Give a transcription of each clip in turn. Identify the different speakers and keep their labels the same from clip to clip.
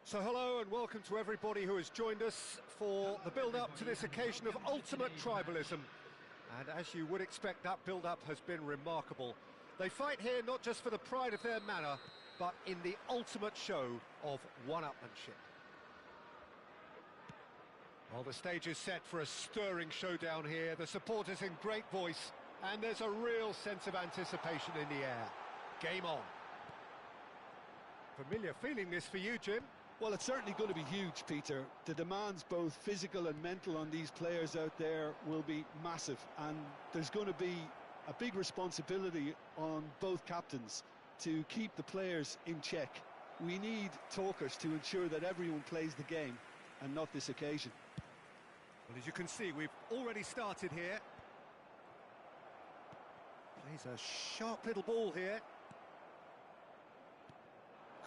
Speaker 1: So hello and welcome to everybody who has joined us for the build-up to this occasion of ultimate tribalism. And as you would expect, that build-up has been remarkable. They fight here not just for the pride of their manor, but in the ultimate show of one-upmanship. Well, the stage is set for a stirring showdown here. The supporters in great voice, and there's a real sense of anticipation in the air. Game on. Familiar feeling this for you, Jim?
Speaker 2: Well, it's certainly going to be huge, Peter. The demands, both physical and mental, on these players out there will be massive, and there's going to be a big responsibility on both captains to keep the players in check. We need talkers to ensure that everyone plays the game, and not this occasion.
Speaker 1: Well, as you can see, we've already started here. Plays a sharp little ball here.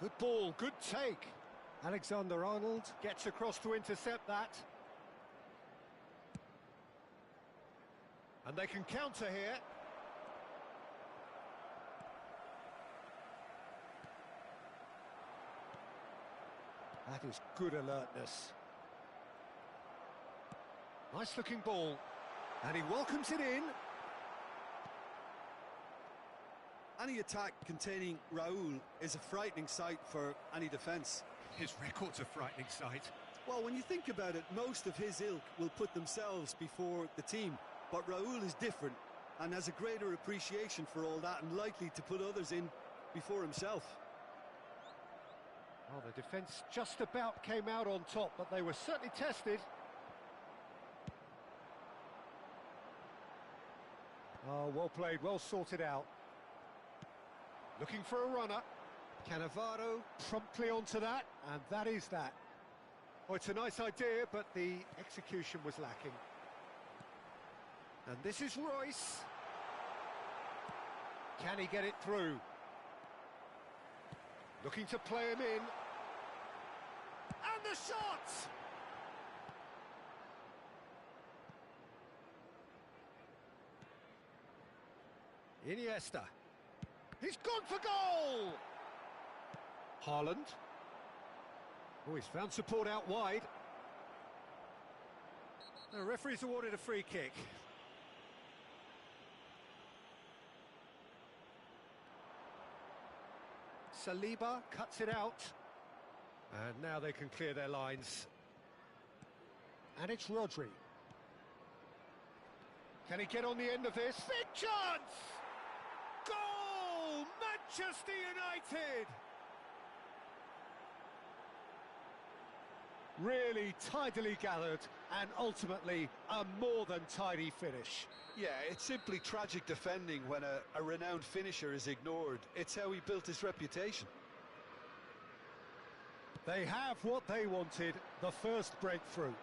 Speaker 1: Good ball, good take. Alexander-Arnold gets across to intercept that. And they can counter here. That is good alertness. Nice looking ball. And he welcomes it in.
Speaker 2: Any attack containing Raúl is a frightening sight for any defence.
Speaker 1: His record's a frightening sight.
Speaker 2: Well, when you think about it, most of his ilk will put themselves before the team. But Raúl is different and has a greater appreciation for all that, and likely to put others in before himself.
Speaker 1: Well, the defence just about came out on top, but they were certainly tested. Oh, well played, well sorted out. Looking for a runner. Cannavaro promptly onto that, and that is that. Oh, it's a nice idea, but the execution was lacking. And this is Royce. Can he get it through? Looking to play him in. And the shot! Iniesta. He's gone for goal! Haaland. Oh, he's found support out wide. The referee's awarded a free kick. Saliba cuts it out. And now they can clear their lines. And it's Rodri. Can he get on the end of this? Big chance! Goal! Manchester United! Really tidily gathered, and ultimately a more than tidy finish.
Speaker 2: Yeah, it's simply tragic defending when a renowned finisher is ignored. It's how he built his reputation.
Speaker 1: They have what they wanted, the first breakthrough.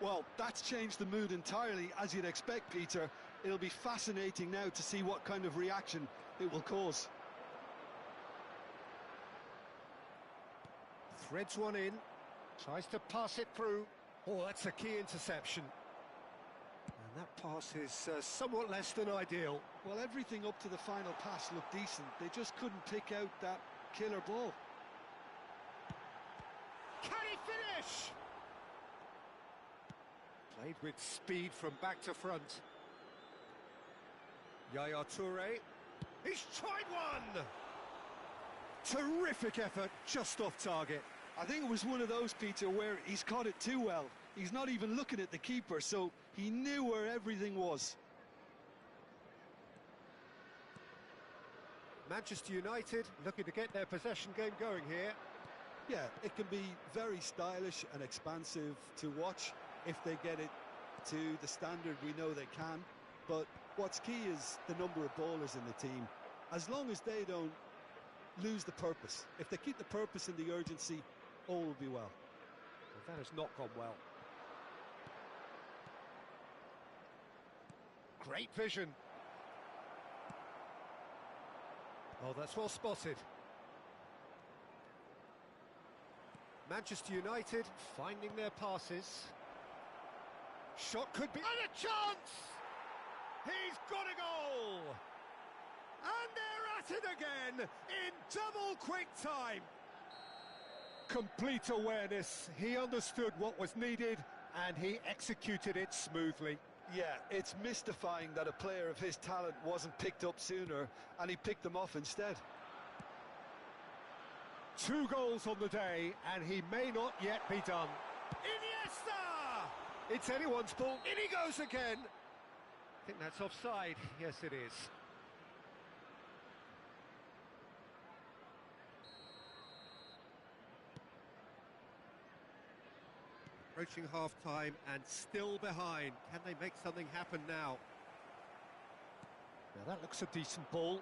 Speaker 2: Well, that's changed the mood entirely, as you'd expect, Peter. It'll be fascinating now to see what kind of reaction it will cause.
Speaker 1: Threads one in, tries to pass it through. Oh, that's a key interception. And that pass is somewhat less than ideal.
Speaker 2: Well, everything up to the final pass looked decent. They just couldn't pick out that killer ball.
Speaker 1: Can he finish? Played with speed from back to front. Yaya Toure. He's tried one! Terrific effort, just off target.
Speaker 2: I think it was one of those, Peter, where he's caught it too well. He's not even looking at the keeper, so he knew where everything was.
Speaker 1: Manchester United looking to get their possession game going here.
Speaker 2: Yeah, it can be very stylish and expansive to watch if they get it to the standard we know they can. But what's key is the number of ballers in the team. As long as they don't lose the purpose, if they keep the purpose and the urgency, all will be well.
Speaker 1: Well, that has not gone well. Great vision. Oh, that's well spotted. Manchester United finding their passes. Shot could be... And a chance! He's got a goal! And they're at it again in double quick time. Complete awareness. He understood what was needed and he executed it smoothly.
Speaker 2: Yeah, it's mystifying that a player of his talent wasn't picked up sooner and he picked them off instead.
Speaker 1: 2 goals on the day and he may not yet be done. Iniesta! It's anyone's ball. In he goes again. I think that's offside. Yes, it is. Approaching half-time and still behind. Can they make something happen now? Now that looks a decent ball.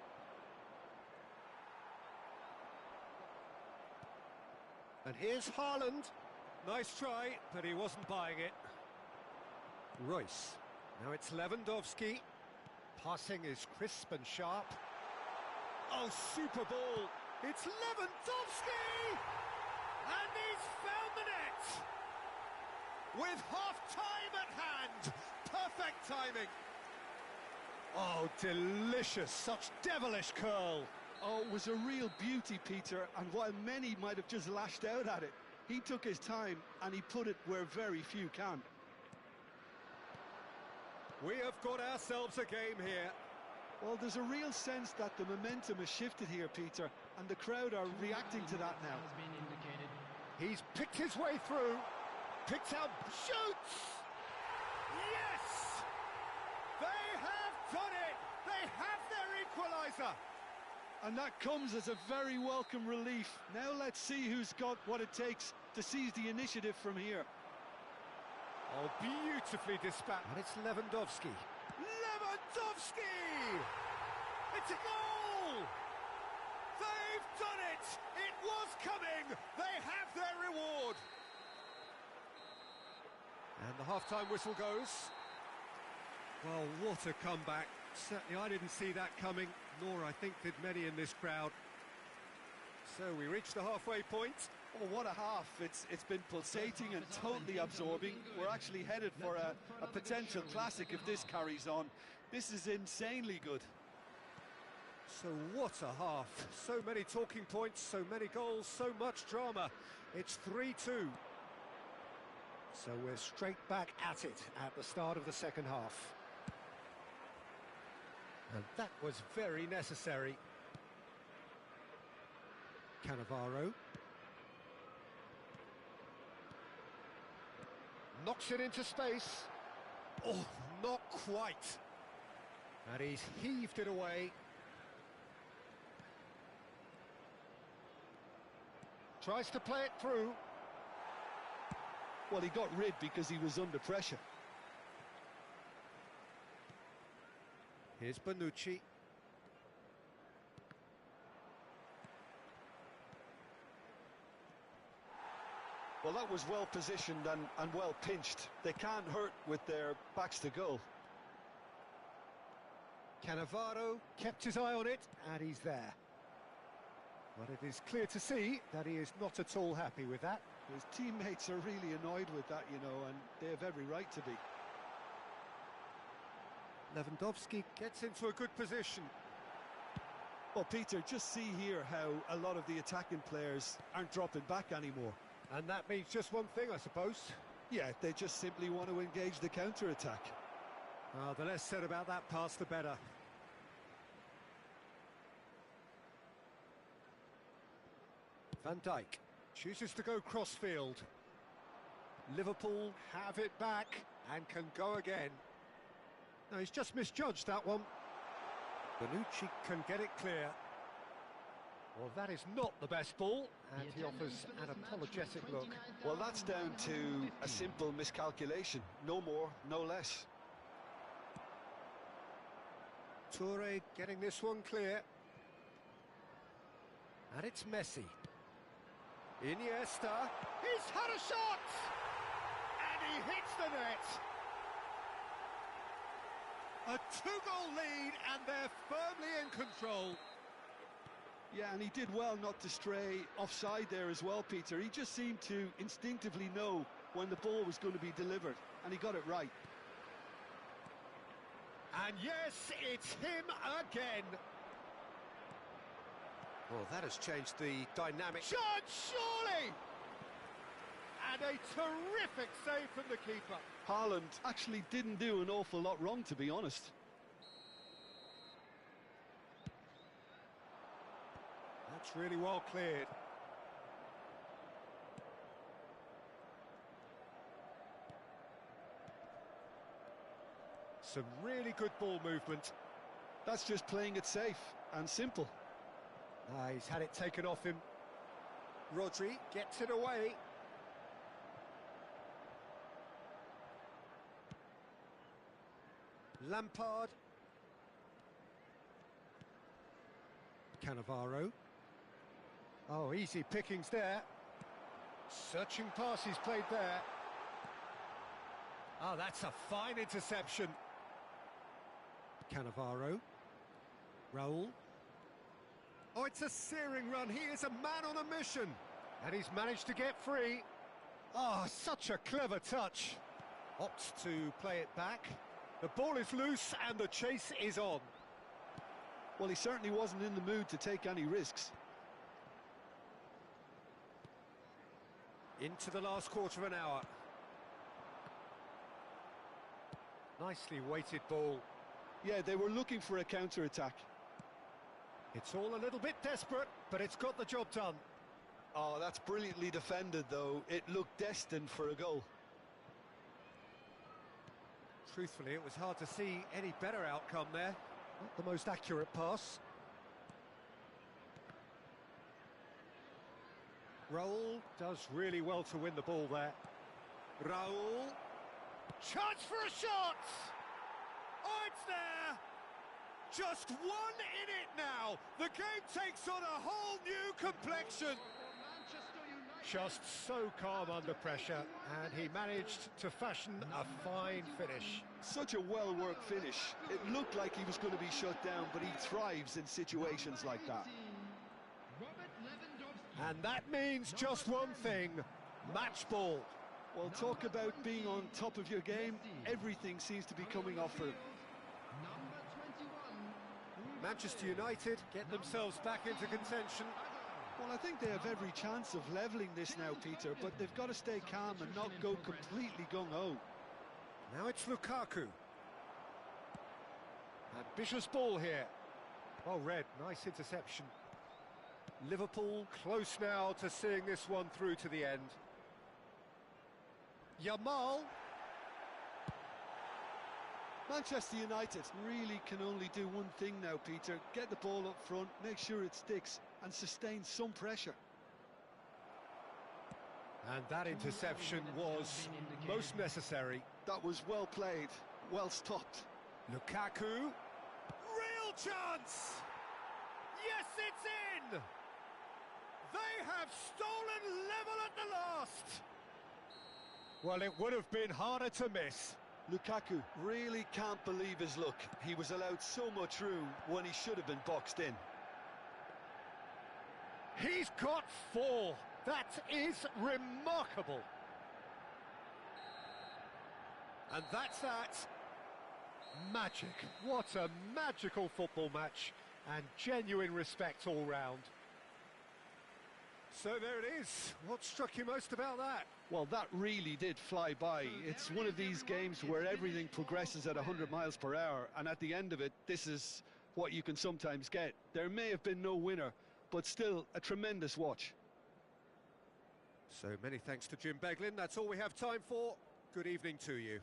Speaker 1: And here's Haaland. Nice try, but he wasn't buying it. Royce. Now it's Lewandowski. Passing is crisp and sharp. Oh, super ball. It's Lewandowski! And he's found the net! With half-time at hand. Perfect timing. Oh, delicious. Such devilish curl.
Speaker 2: Oh, it was a real beauty, Peter, and while many might have just lashed out at it, he took his time and he put it where very few can.
Speaker 1: We have got ourselves a game here.
Speaker 2: Well, there's a real sense that the momentum has shifted here, Peter, and the crowd are reacting to that now.
Speaker 1: He's picked his way through. Picks out, shoots! Yes! They have done it! They have their equaliser!
Speaker 2: And that comes as a very welcome relief. Now let's see who's got what it takes to seize the initiative from here.
Speaker 1: Oh, beautifully dispatched. And it's Lewandowski. Lewandowski! It's a goal! They've done it! It was coming! They have their reward! And the half-time whistle goes. Well, what a comeback. Certainly I didn't see that coming, nor I think did many in this crowd. So we reach the halfway point.
Speaker 2: Oh, what a half. It's been pulsating and totally absorbing. We're actually headed for a potential classic if this carries on. This is insanely good.
Speaker 1: So what a half. So many talking points, so many goals, so much drama. It's 3-2. So we're straight back at it at the start of the second half. And that was very necessary. Cannavaro. Knocks it into space. Oh, not quite. And he's heaved it away. Tries to play it through.
Speaker 2: Well, he got rid because he was under pressure.
Speaker 1: Here's Bonucci.
Speaker 2: Well, that was well positioned and well pinched. They can't hurt with their backs to goal.
Speaker 1: Cannavaro kept his eye on it, and he's there. But it is clear to see that he is not at all happy with that.
Speaker 2: His teammates are really annoyed with that, you know, and they have every right to be.
Speaker 1: Lewandowski gets into a good position.
Speaker 2: Well, Peter, just see here how a lot of the attacking players aren't dropping back anymore.
Speaker 1: And that means just one thing, I suppose.
Speaker 2: Yeah, they just simply want to engage the counter-attack.
Speaker 1: The less said about that pass, the better. Van Dijk chooses to go cross-field. Liverpool have it back and can go again. No, he's just misjudged that one. Bonucci can get it clear. Well, that is not the best ball, and he offers an apologetic look.
Speaker 2: Well, that's down to a simple miscalculation. No more, no less.
Speaker 1: Toure getting this one clear. And it's Messi. Iniesta. He's had a shot! And he hits the net. A 2-goal lead, and they're firmly in control.
Speaker 2: Yeah, and he did well not to stray offside there as well, Peter. He just seemed to instinctively know when the ball was going to be delivered, and he got it right.
Speaker 1: And yes, it's him again. Well, that has changed the dynamic. Shot, surely! And a terrific save from the keeper.
Speaker 2: Haaland actually didn't do an awful lot wrong, to be honest.
Speaker 1: That's really well cleared. Some really good ball movement.
Speaker 2: That's just playing it safe and simple.
Speaker 1: He's had it taken off him. Rodri gets it away. Lampard. Cannavaro. Oh, easy pickings there. Searching pass he's played there. Oh, that's a fine interception. Cannavaro. Raul. Oh, it's a searing run. He is a man on a mission. And he's managed to get free. Oh, such a clever touch. Opts to play it back. The ball is loose and the chase is on.
Speaker 2: Well, he certainly wasn't in the mood to take any risks.
Speaker 1: Into the last quarter of an hour. Nicely weighted ball.
Speaker 2: Yeah, they were looking for a counter-attack.
Speaker 1: It's all a little bit desperate, but it's got the job done.
Speaker 2: Oh, that's brilliantly defended, though. It looked destined for a goal.
Speaker 1: Truthfully, it was hard to see any better outcome there. Not the most accurate pass. Raul does really well to win the ball there. Raul. Chance for a shot! Oh, it's there! Just one in it now. The game takes on a whole new complexion. Just so calm under pressure, and he managed to fashion a fine finish.
Speaker 2: Such a well-worked finish. It looked like he was going to be shut down, but he thrives in situations like that.
Speaker 1: And that means just one thing, match ball.
Speaker 2: Well, talk about being on top of your game. Everything seems to be coming off for him.
Speaker 1: Manchester United get themselves back into contention.
Speaker 2: Well, I think they have every chance of levelling this now, Peter, but they've got to stay calm and not go completely gung-ho.
Speaker 1: Now it's Lukaku. Ambitious ball here. Well read, nice interception. Liverpool close now to seeing this one through to the end. Yamal.
Speaker 2: Manchester United really can only do one thing now, Peter. Get the ball up front, make sure it sticks, and sustain some pressure.
Speaker 1: And that interception was most necessary.
Speaker 2: That was well played, well stopped.
Speaker 1: Lukaku. Real chance! Yes, it's in! They have stolen level at the last! Well, it would have been harder to miss.
Speaker 2: Lukaku really can't believe his luck. He was allowed so much room when he should have been boxed in.
Speaker 1: He's got 4. That is remarkable. And that's that. Magic. What a magical football match. And genuine respect all round. So there it is. What struck you most about that?
Speaker 2: Well, that really did fly by. It's one of these games where everything progresses at 100 miles per hour, and at the end of it, this is what you can sometimes get. There may have been no winner, but still a tremendous watch.
Speaker 1: So many thanks to Jim Beglin. That's all we have time for. Good evening to you.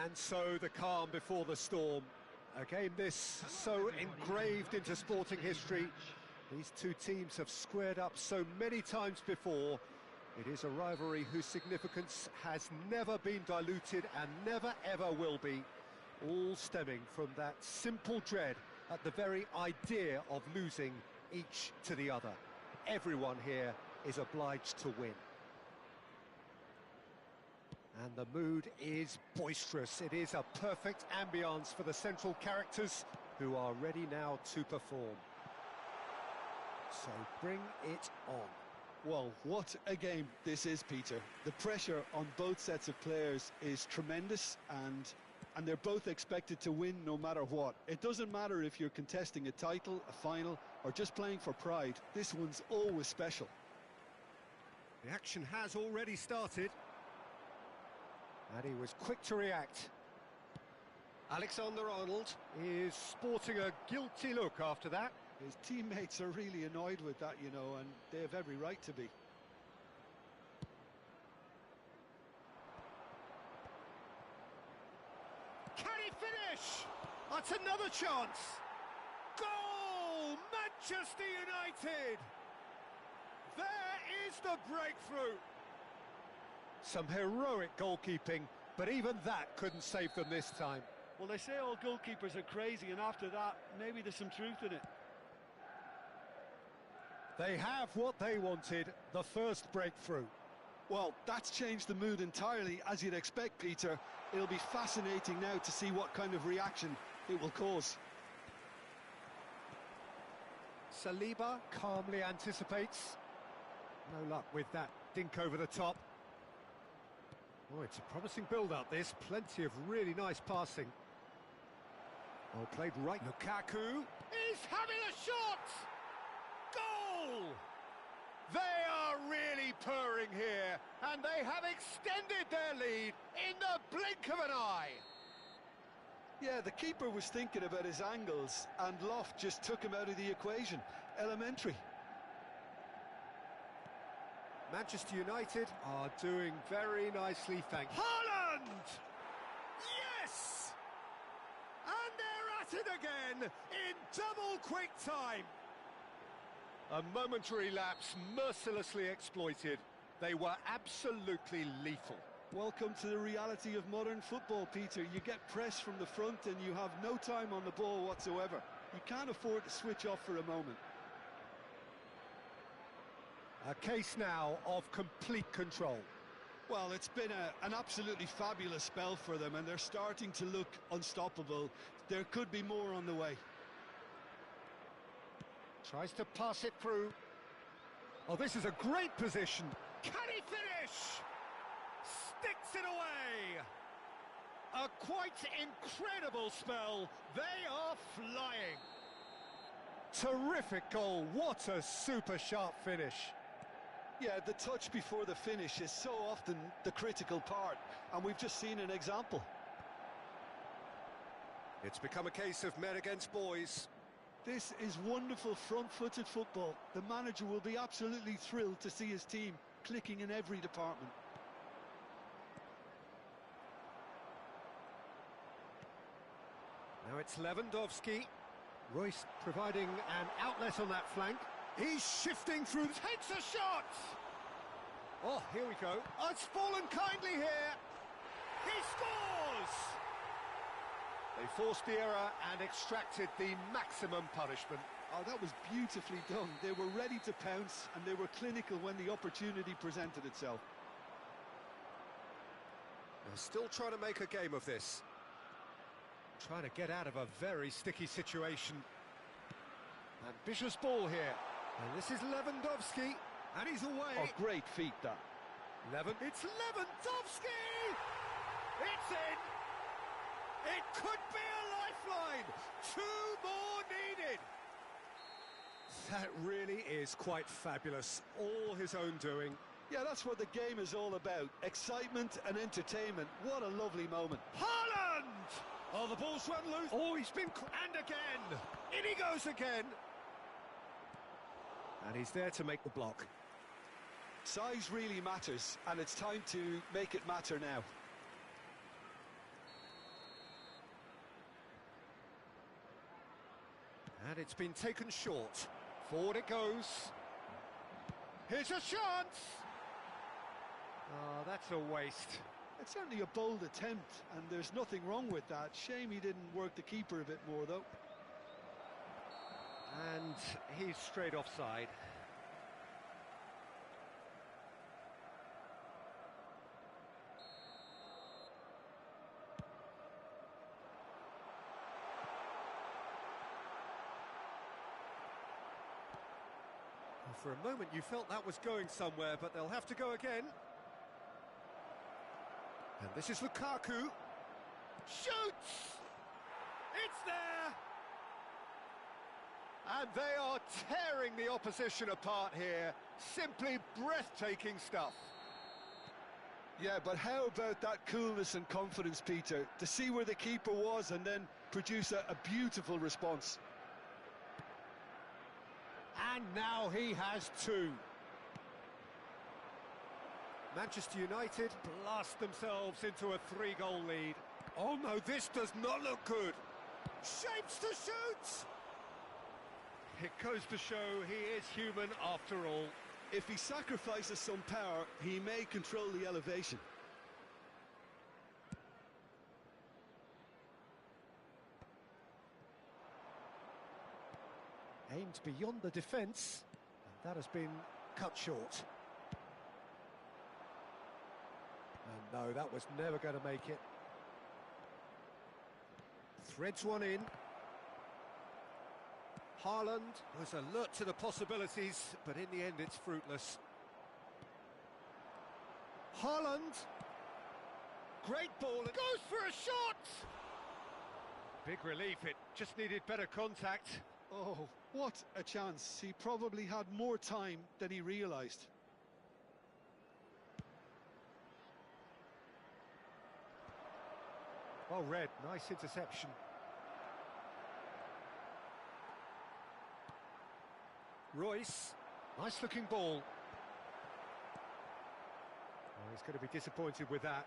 Speaker 1: And so the calm before the storm. A game this so engraved into sporting history. These two teams have squared up so many times before. It is a rivalry whose significance has never been diluted and never ever will be. All stemming from that simple dread at the very idea of losing each to the other. Everyone here is obliged to win. And the mood is boisterous. It is a perfect ambience for the central characters who are ready now to perform. So bring it on.
Speaker 2: Well, what a game this is, Peter. The pressure on both sets of players is tremendous, and they're both expected to win no matter what. It doesn't matter if you're contesting a title, a final, or just playing for pride. This one's always special.
Speaker 1: The action has already started. And he was quick to react. Alexander-Arnold is sporting a guilty look after that.
Speaker 2: His teammates are really annoyed with that, you know, and they have every right to be.
Speaker 1: Can he finish? That's another chance. Goal! Manchester United! There is the breakthrough. Some heroic goalkeeping, but even that couldn't save them this time.
Speaker 2: Well, they say all goalkeepers are crazy, and after that, maybe there's some truth in it.
Speaker 1: They have what they wanted, the first breakthrough.
Speaker 2: Well, that's changed the mood entirely, as you'd expect, Peter. It'll be fascinating now to see what kind of reaction it will cause.
Speaker 1: Saliba calmly anticipates. No luck with that dink over the top. Oh, it's a promising build-up, this. Plenty of really nice passing. Oh, played right. Lukaku is having a shot! Goal! They are really purring here, and they have extended their lead in the blink of an eye.
Speaker 2: Yeah, the keeper was thinking about his angles, and Loft just took him out of the equation. Elementary.
Speaker 1: Manchester United are doing very nicely, thank you. Haaland! Yes! And they're at it again in double quick time. A momentary lapse mercilessly exploited. They were absolutely lethal.
Speaker 2: Welcome to the reality of modern football, Peter. You get pressed from the front and you have no time on the ball whatsoever. You can't afford to switch off for a moment.
Speaker 1: A case now of complete control.
Speaker 2: Well, it's been an absolutely fabulous spell for them, and they're starting to look unstoppable. There could be more on the way.
Speaker 1: Tries to pass it through. Oh, this is a great position. Can he finish? Sticks it away. A quite incredible spell. They are flying. Terrific goal. What a super sharp finish.
Speaker 2: Yeah, the touch before the finish is so often the critical part, and we've just seen an example.
Speaker 1: It's become a case of men against boys.
Speaker 2: This is wonderful front-footed football. The manager will be absolutely thrilled to see his team clicking in every department.
Speaker 1: Now it's Lewandowski. Royce providing an outlet on that flank. He's shifting through, takes a shot! Oh, here we go. Oh, it's fallen kindly here. He scores! They forced the error and extracted the maximum punishment.
Speaker 2: Oh, that was beautifully done. They were ready to pounce, and they were clinical when the opportunity presented itself.
Speaker 1: They're still trying to make a game of this. Trying to get out of a very sticky situation. Ambitious ball here. And this is Lewandowski, and he's away.
Speaker 2: Oh, great feat, that.
Speaker 1: It's Lewandowski! It's in! It could be a lifeline! 2 more needed! That really is quite fabulous. All his own doing.
Speaker 2: Yeah, that's what the game is all about. Excitement and entertainment. What a lovely moment.
Speaker 1: Haaland! Oh, the ball's run loose. Oh, he's been... And again! In he goes again! And he's there to make the block.
Speaker 2: Size really matters, and it's time to make it matter now.
Speaker 1: And it's been taken short. Forward it goes. Here's a chance! Oh, that's a waste.
Speaker 2: It's certainly a bold attempt, and there's nothing wrong with that. Shame he didn't work the keeper a bit more, though.
Speaker 1: And he's straight offside. For a moment you felt that was going somewhere, but they'll have to go again. And this is Lukaku. Shoots! It's there! And they are tearing the opposition apart here. Simply breathtaking stuff.
Speaker 2: Yeah, but how about that coolness and confidence, Peter? To see where the keeper was and then produce a beautiful response.
Speaker 1: And now he has two. Manchester United blast themselves into a 3-goal lead. Oh no, this does not look good. Shapes to shoot! It goes to show he is human after all.
Speaker 2: If he sacrifices some power, he may control the elevation.
Speaker 1: Aimed beyond the defence, and that has been cut short. And no, that was never going to make it. Threads one in. Haaland was alert to the possibilities, but in the end it's fruitless. Haaland! Great ball, it goes for a shot! Big relief, it just needed better contact.
Speaker 2: Oh, what a chance. He probably had more time than he realised.
Speaker 1: Well read, nice interception. Royce, nice looking ball. Oh, he's going to be disappointed with that.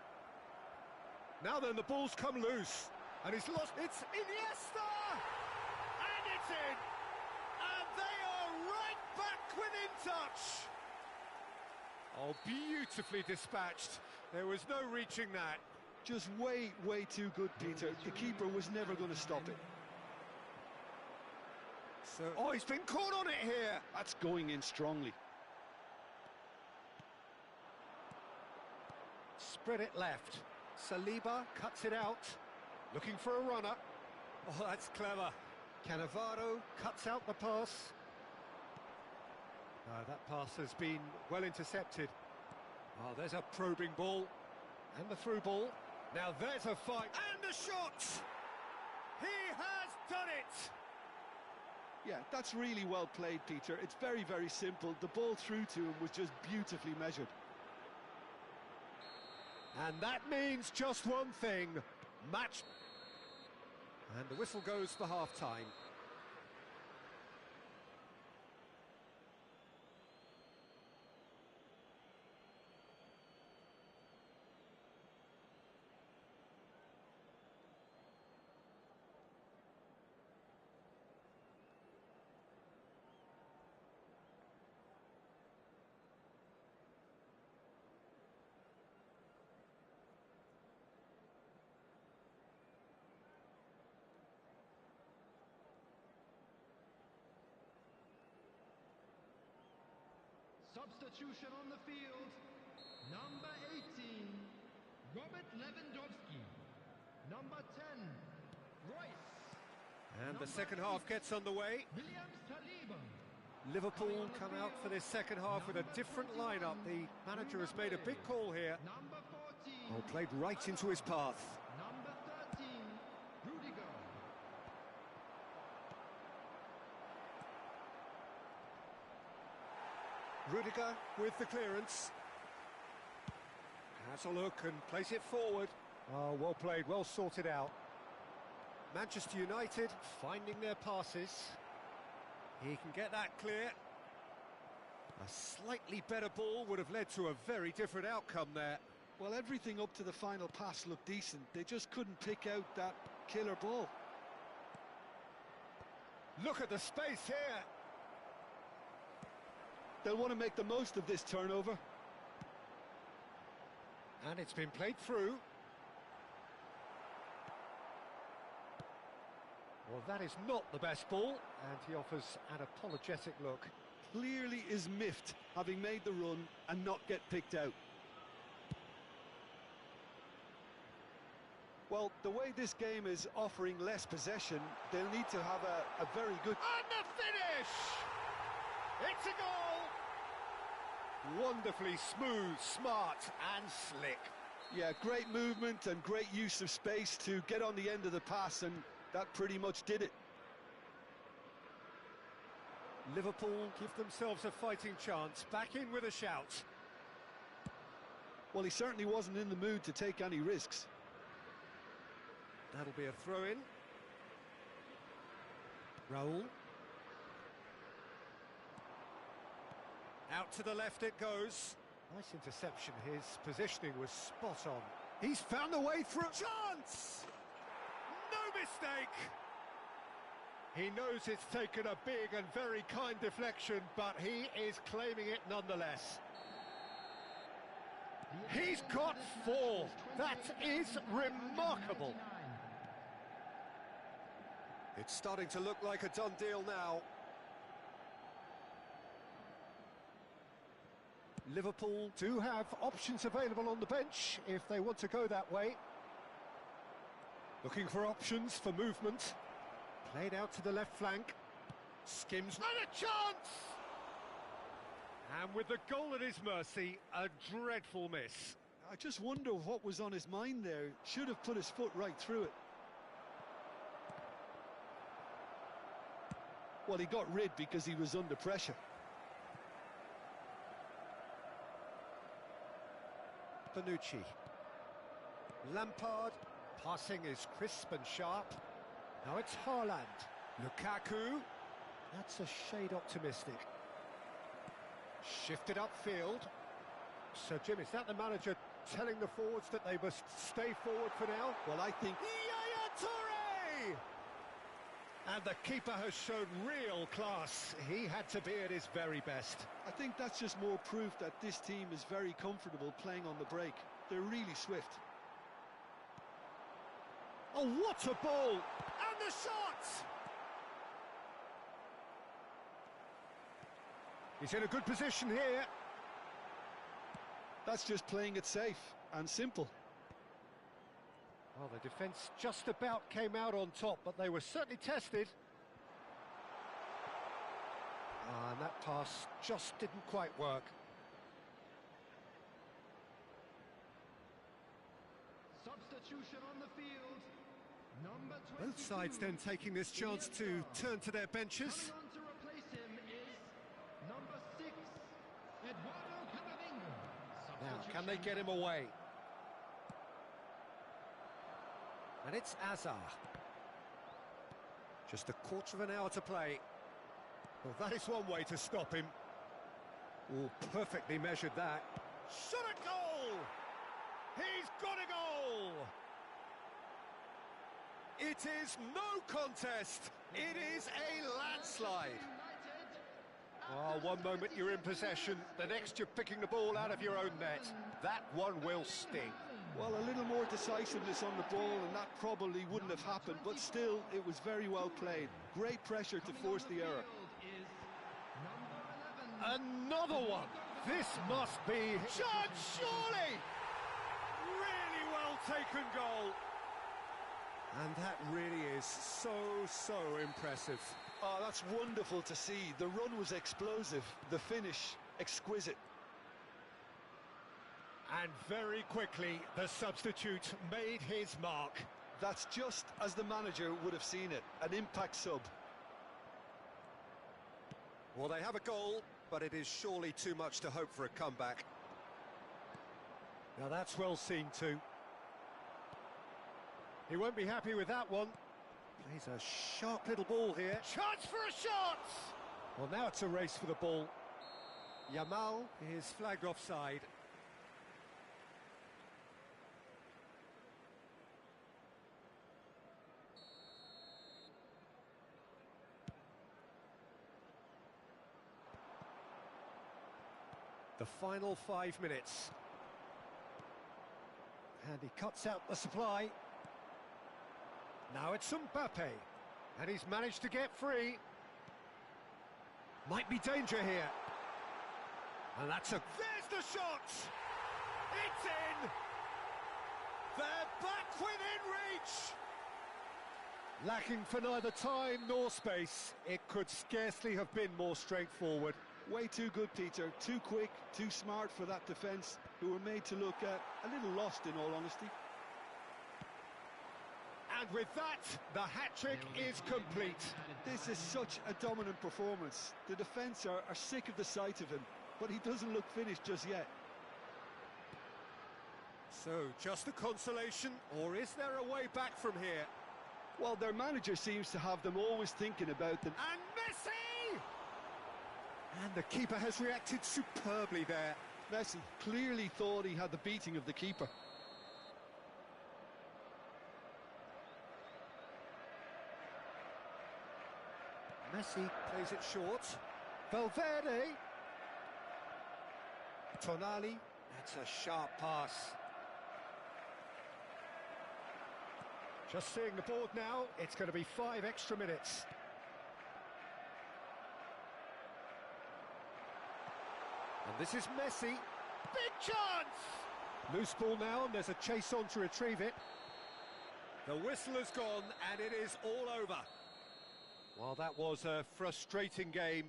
Speaker 1: Now then, the ball's come loose, and he's lost. It's Iniesta! And it's in! And they are right back within touch! Oh, beautifully dispatched. There was no reaching that.
Speaker 2: Just way too good, Peter. The keeper was never going to stop it.
Speaker 1: So, oh, he's been caught on it here.
Speaker 2: That's going in strongly.
Speaker 1: Spread it left. Saliba cuts it out. Looking for a runner. Oh, that's clever. Cannavaro cuts out the pass. That pass has been well intercepted. Oh, there's a probing ball. And the through ball. Now there's a fight. And a shot! He has done it!
Speaker 2: Yeah, that's really well played, Peter. It's very simple. The ball through to him was just beautifully measured.
Speaker 1: And that means just one thing. Match. And the whistle goes for half-time.
Speaker 3: Substitution on the field. Number 18, Robert Lewandowski. Number 10, Royce.
Speaker 1: And the second half gets underway.
Speaker 3: William Saliba.
Speaker 1: Liverpool come out for this second half with a different lineup. The manager has made a big call here.
Speaker 3: Number 14.
Speaker 1: Oh, played right into his path.
Speaker 3: Number 13, Rudiger.
Speaker 1: Rudiger with the clearance. Has a look and plays it forward. Oh, well played, well sorted out. Manchester United finding their passes. He can get that clear. A slightly better ball would have led to a very different outcome there.
Speaker 2: Well, everything up to the final pass looked decent. They just couldn't pick out that killer ball.
Speaker 1: Look at the space here.
Speaker 2: They'll want to make the most of this turnover.
Speaker 1: And it's been played through. Well, that is not the best ball, and he offers an apologetic look.
Speaker 2: Clearly is miffed, having made the run and not get picked out. Well, the way this game is offering less possession, they'll need to have a very good...
Speaker 1: And the finish! It's a goal! Wonderfully smooth, smart and slick.
Speaker 2: Yeah, great movement and great use of space to get on the end of the pass, and that pretty much did it.
Speaker 1: Liverpool give themselves a fighting chance, back in with a shout.
Speaker 2: Well, he certainly wasn't in the mood to take any risks.
Speaker 1: That'll be a throw-in. Raul. Out to the left it goes. Nice interception, his positioning was spot on. He's found a way through. Chance! No mistake! He knows it's taken a big and very kind deflection, but he is claiming it nonetheless. He's got 4. That is remarkable. It's starting to look like a done deal now. Liverpool do have options available on the bench if they want to go that way. Looking for options for movement. Played out to the left flank. Skims. And a chance! And with the goal at his mercy, a dreadful miss.
Speaker 2: I just wonder what was on his mind there. Should have put his foot right through it. Well, he got rid because he was under pressure.
Speaker 1: Bonucci. Lampard. Passing is crisp and sharp. Now it's Haaland. Lukaku. That's a shade optimistic. Shifted upfield. Sir Jim, is that the manager telling the forwards that they must stay forward for now?
Speaker 2: Well, I think...
Speaker 1: Yaya Toure! And the keeper has shown real class. He had to be at his very best.
Speaker 2: I think that's just more proof that this team is very comfortable playing on the break. They're really swift.
Speaker 1: Oh, what a ball! And the shot! He's in a good position here.
Speaker 2: That's just playing it safe and simple.
Speaker 1: Well, the defence just about came out on top, but they were certainly tested. And that pass just didn't quite work.
Speaker 3: Substitution on the field. Number 22.
Speaker 1: Both sides then taking this chance to turn to their benches.
Speaker 3: Coming on to replace him is number 6, Eduardo Camavinga.
Speaker 1: Now, can they get him away? And it's Azar. Just a quarter of an hour to play. Well, that is one way to stop him. Oh, perfectly measured that. Shot a goal! He's got a goal! It is no contest. It is a landslide. Oh, one moment you're in possession, the next you're picking the ball out of your own net. That one will sting.
Speaker 2: Well, a little more decisiveness on the ball and that probably wouldn't have happened, but still, it was very well played. Great pressure to force the error.
Speaker 1: Another one! This must be... Judge, surely! Really well taken goal. And that really is so impressive.
Speaker 2: Oh, that's wonderful to see. The run was explosive, the finish exquisite.
Speaker 1: And very quickly, the substitute made his mark.
Speaker 2: That's just as the manager would have seen it, an impact sub.
Speaker 1: Well, they have a goal, but it is surely too much to hope for a comeback. Now that's well seen too. He won't be happy with that one. Plays a sharp little ball here. Chance for a shot! Well, now it's a race for the ball. Yamal is flagged offside. The final 5 minutes. And he cuts out the supply. Now it's Mbappe. And he's managed to get free. Might be danger here. And that's a... There's the shot! It's in! They're back within reach! Lacking for neither time nor space, it could scarcely have been more straightforward.
Speaker 2: Way too good, Peter. Too quick, too smart for that defence, who were made to look a little lost, in all honesty.
Speaker 1: And with that, the hat-trick is complete.
Speaker 2: This is such a dominant performance. The defence are sick of the sight of him, but he doesn't look finished just yet.
Speaker 1: So, just a consolation, or is there a way back from here?
Speaker 2: Well, their manager seems to have them always thinking about them.
Speaker 1: And Messi! And the keeper has reacted superbly there.
Speaker 2: Messi clearly thought he had the beating of the keeper.
Speaker 1: Messi plays it short. Valverde. Tonali. That's a sharp pass. Just seeing the board now, it's going to be 5 extra minutes. And this is Messi. Big chance! Loose ball now, and there's a chase on to retrieve it. The whistle has gone, and it is all over. Well, that was a frustrating game.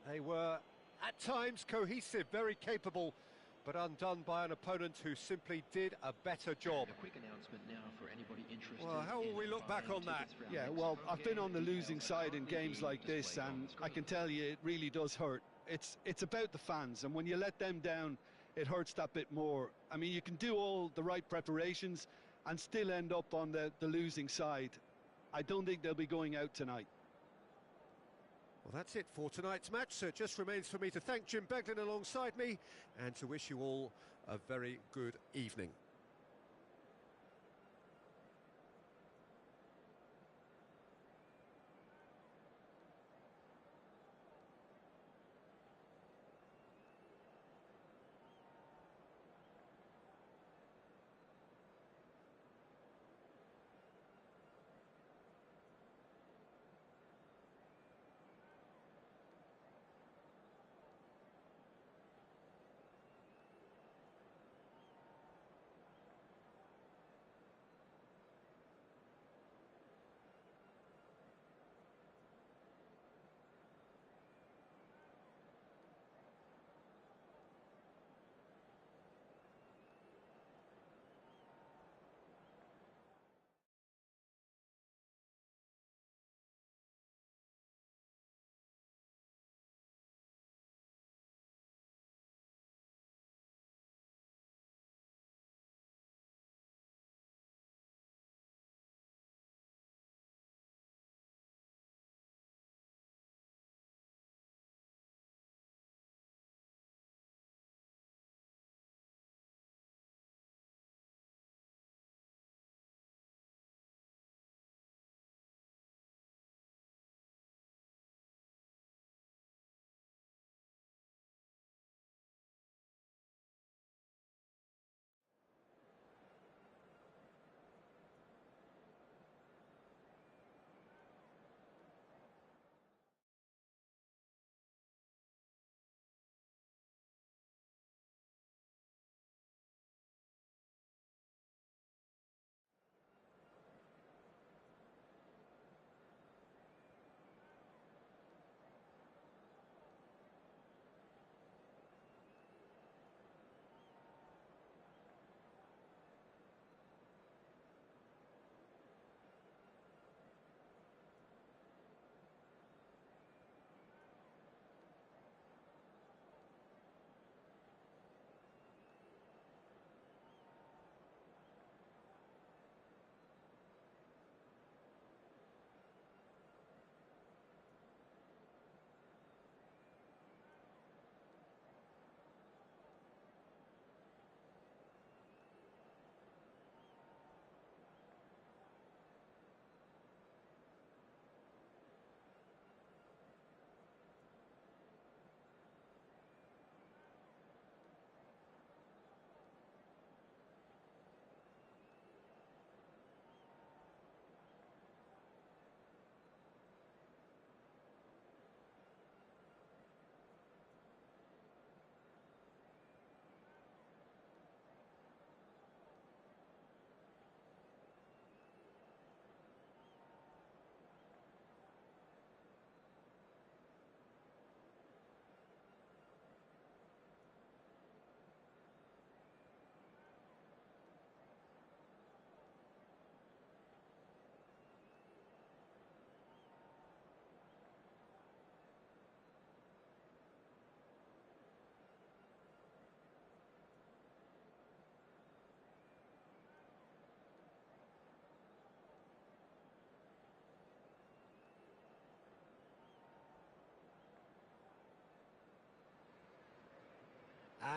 Speaker 1: They were, at times, cohesive, very capable, but undone by an opponent who simply did a better job.
Speaker 4: A quick announcement now for anybody interested.
Speaker 1: Well, how will we look back on that?
Speaker 2: Yeah, well, I've been on the losing side in games like this, and I can tell you it really does hurt. It's about the fans, and when you let them down, it hurts that bit more. I mean, you can do all the right preparations and still end up on the losing side. I don't think they'll be going out tonight.
Speaker 1: Well, that's it for tonight's match, so it just remains for me to thank Jim Beglin alongside me and to wish you all a very good evening.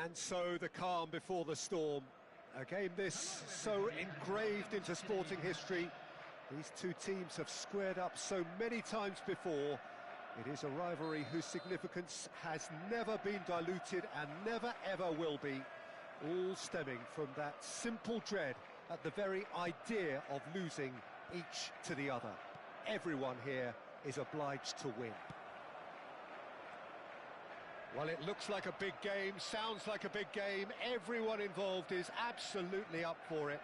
Speaker 1: And so the calm before the storm. A game this so engraved into sporting history. These two teams have squared up so many times before. It is a rivalry whose significance has never been diluted and never ever will be. All stemming from that simple dread at the very idea of losing each to the other. Everyone here is obliged to win. Well, it looks like a big game, sounds like a big game. Everyone involved is absolutely up for it.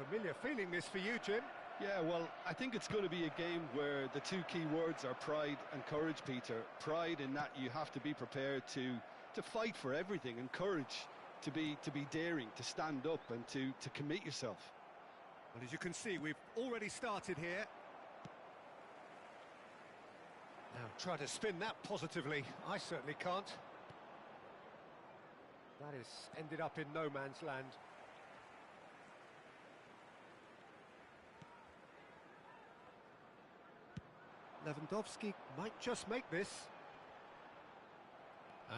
Speaker 1: Familiar feeling this for you, Jim?
Speaker 2: Yeah, well, I think it's going to be a game where the two key words are pride and courage, Peter. Pride in that you have to be prepared to fight for everything, and courage to be daring, to stand up and to commit yourself.
Speaker 1: Well, as you can see, we've already started here. Now, try to spin that positively. I certainly can't. That has ended up in no man's land. Lewandowski might just make this.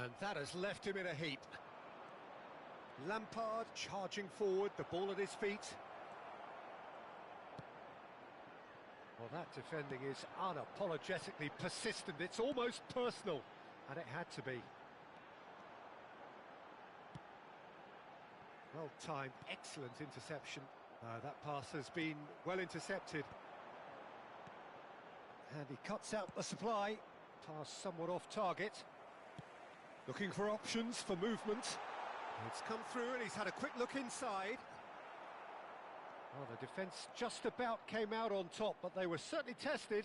Speaker 1: And that has left him in a heap. Lampard charging forward, the ball at his feet. Well, that defending is unapologetically persistent. It's almost personal, and it had to be. Well-timed, excellent interception. That pass has been well intercepted. And he cuts out the supply. Pass somewhat off target. Looking for options for movement. It's come through and he's had a quick look inside. Well, the defence just about came out on top, but they were certainly tested.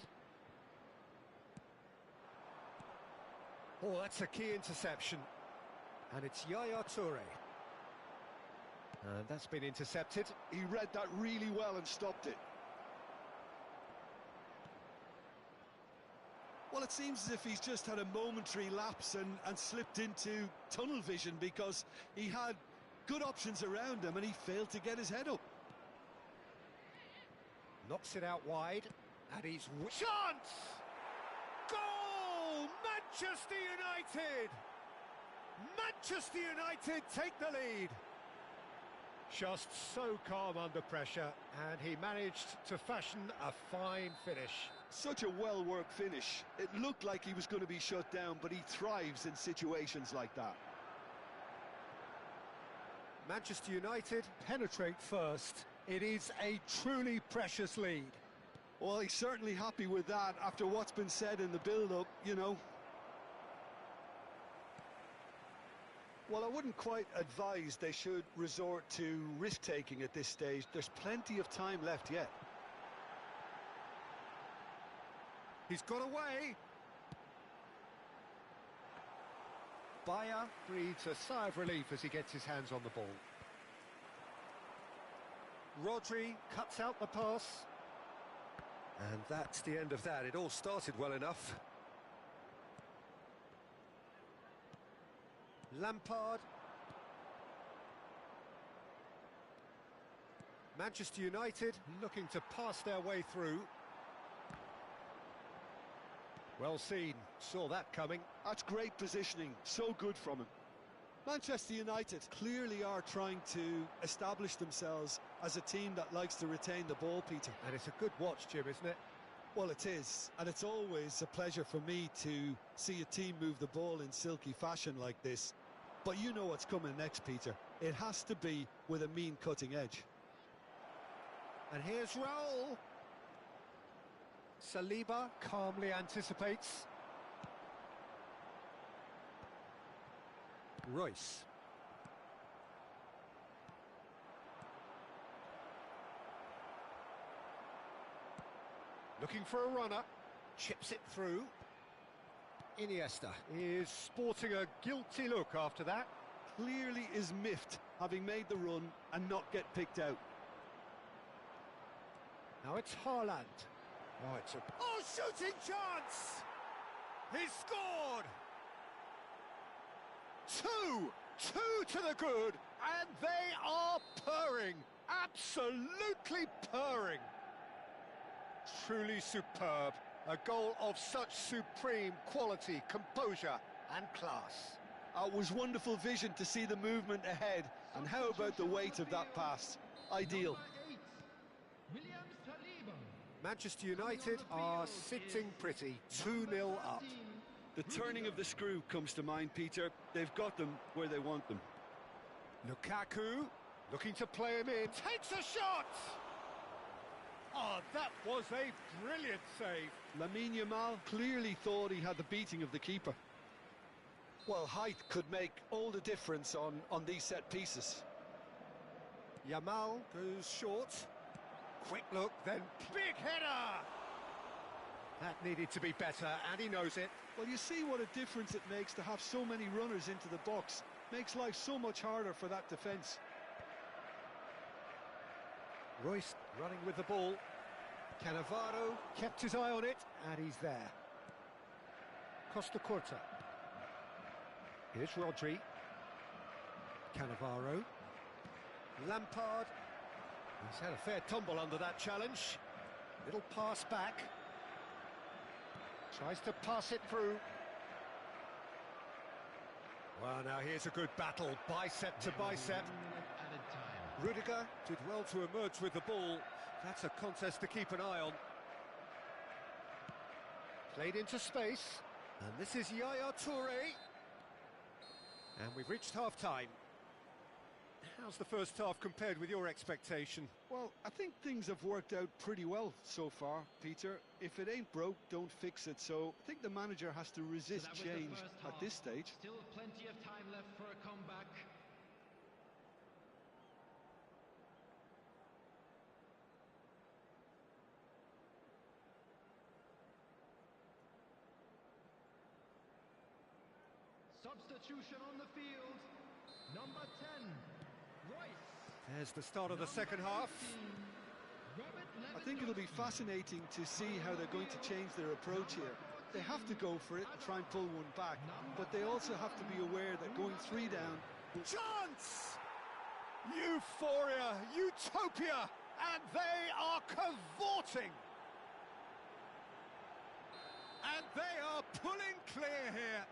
Speaker 1: Oh, that's a key interception. And it's Yaya Toure. And that's been intercepted.
Speaker 2: He read that really well and stopped it. Well, it seems as if he's just had a momentary lapse and slipped into tunnel vision, because he had good options around him and he failed to get his head up.
Speaker 1: Knocks it out wide, and he's... Chance! Goal! Manchester United! Manchester United take the lead. Just so calm under pressure, and he managed to fashion a fine finish.
Speaker 2: Such a well-worked finish. It looked like he was going to be shut down, but he thrives in situations like that.
Speaker 1: Manchester United penetrate first. It is a truly precious lead.
Speaker 2: Well, he's certainly happy with that after what's been said in the build-up, you know. Well, I wouldn't quite advise they should resort to risk-taking at this stage. There's plenty of time left yet.
Speaker 1: He's got away. Bayer breathes a sigh of relief as he gets his hands on the ball. Rodri cuts out the pass. And that's the end of that. It all started well enough. Lampard. Manchester United looking to pass their way through. Well seen, saw that coming.
Speaker 2: That's great positioning, so good from him. Manchester United clearly are trying to establish themselves as a team that likes to retain the ball, Peter.
Speaker 1: And it's a good watch, Jim, isn't it?
Speaker 2: Well, it is, and it's always a pleasure for me to see a team move the ball in silky fashion like this. But you know what's coming next, Peter. It has to be with a mean cutting edge.
Speaker 1: And here's Raul. Saliba calmly anticipates. Royce. Looking for a runner. Chips it through. Iniesta is sporting a guilty look after that.
Speaker 2: Clearly is miffed, having made the run and not get picked out.
Speaker 1: Now it's Haaland. Oh, it's a... Oh, shooting chance! He's scored! Two to the good, and they are purring. Absolutely purring. Truly superb. A goal of such supreme quality, composure and class.
Speaker 2: It was wonderful vision to see the movement ahead. And how about the weight of that pass? Ideal.
Speaker 3: Number 8, William Saliba.
Speaker 1: Manchester United are sitting pretty, 2-0 up.
Speaker 2: The turning of the screw comes to mind, Peter. They've got them where they want them.
Speaker 1: Lukaku, looking to play him in, takes a shot! Oh, that was a brilliant save.
Speaker 2: Lamine Yamal clearly thought he had the beating of the keeper. Well, height could make all the difference on these set pieces.
Speaker 1: Yamal goes short. Quick look, then big header! That needed to be better, and he knows it.
Speaker 2: Well, you see what a difference it makes to have so many runners into the box. Makes life so much harder for that defence.
Speaker 1: Royce running with the ball. Cannavaro kept his eye on it, and he's there. Costa Curta. Here's Rodri. Cannavaro. Lampard. He's had a fair tumble under that challenge. Little pass back. Tries to pass it through. Well, now here's a good battle, bicep to bicep.
Speaker 3: Added time.
Speaker 1: Rudiger did well to emerge with the ball. That's a contest to keep an eye on. Played into space. And this is Yaya Toure. And we've reached half-time. How's the first half compared with your expectation?
Speaker 2: Well, I think things have worked out pretty well so far, Peter. If it ain't broke, don't fix it. So I think the manager has to resist
Speaker 3: That was the
Speaker 2: change
Speaker 3: first
Speaker 2: at
Speaker 3: half.
Speaker 2: this stage.
Speaker 3: Still plenty of time left for a comeback. Substitution on the field. Number 10, Royce.
Speaker 1: There's the start of the second half.
Speaker 2: I think it'll be fascinating to see how they're going to change their approach here. They have to go for it and try and pull one back, but they also have to be aware that going 3 down...
Speaker 1: Chance! Euphoria, utopia, and they are cavorting. And they are pulling clear here.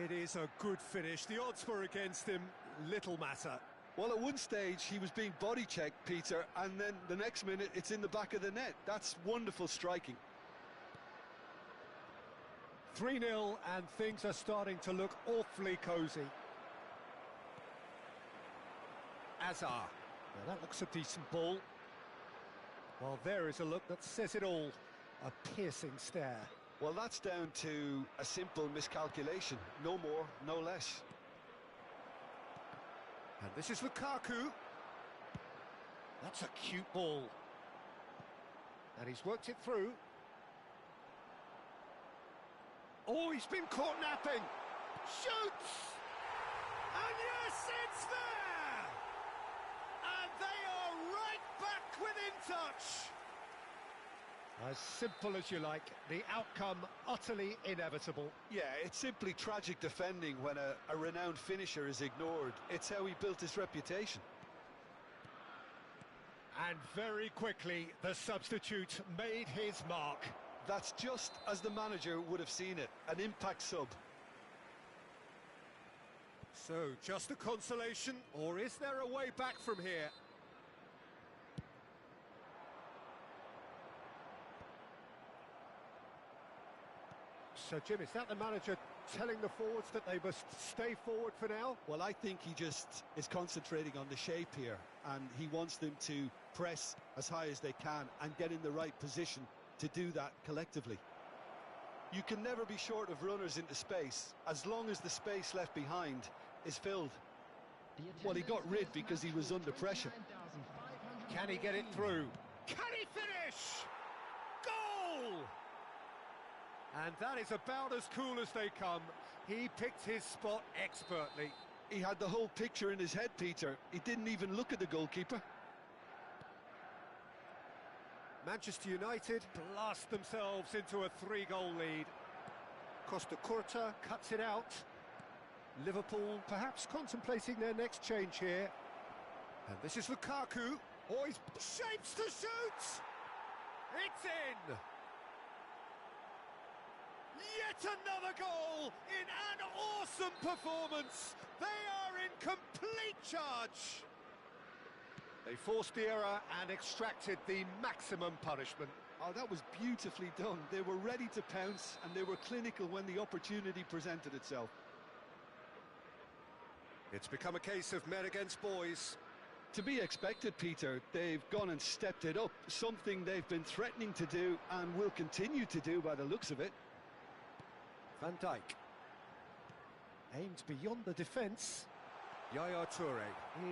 Speaker 1: It is a good finish. The odds were against him. Little matter.
Speaker 2: Well, at one stage, he was being body-checked, Peter, and then the next minute, it's in the back of the net. That's wonderful striking.
Speaker 1: 3-0, and things are starting to look awfully cosy. Azar. Now that looks a decent ball. Well, there is a look that says it all. A piercing stare.
Speaker 2: Well, that's down to a simple miscalculation. No more, no less.
Speaker 1: And this is Lukaku. That's a cute ball. And he's worked it through. Oh, he's been caught napping. Shoots! And yes, it's there! And they are right back within touch. As simple as you like, the outcome utterly inevitable.
Speaker 2: Yeah, it's simply tragic defending when a renowned finisher is ignored. It's how he built his reputation.
Speaker 1: And very quickly, the substitute made his mark.
Speaker 2: That's just as the manager would have seen it, an impact sub.
Speaker 1: So, just a consolation, or is there a way back from here? So, Jim, is that the manager telling the forwards that they must stay forward for now?
Speaker 2: Well, I think he just is concentrating on the shape here, and he wants them to press as high as they can and get in the right position to do that collectively. You can never be short of runners into space, as long as the space left behind is filled. Well, he got rid because he was under pressure.
Speaker 1: Can he get it through? Can he finish? Goal! And that is about as cool as they come. He picked his spot expertly.
Speaker 2: He had the whole picture in his head, Peter. He didn't even look at the goalkeeper.
Speaker 1: Manchester United blast themselves into a 3-goal lead. Costa Curta cuts it out. Liverpool perhaps contemplating their next change here. And this is Lukaku. Oh, he's shapes to shoot! It's in! Yet another goal in an awesome performance. They are in complete charge. They forced the error and extracted the maximum punishment.
Speaker 2: Oh, that was beautifully done. They were ready to pounce and they were clinical when the opportunity presented itself.
Speaker 1: It's become a case of men against boys.
Speaker 2: To be expected, Peter. They've gone and stepped it up, something they've been threatening to do and will continue to do by the looks of it.
Speaker 1: Van Dijk. Aimed beyond the defence. Yaya Toure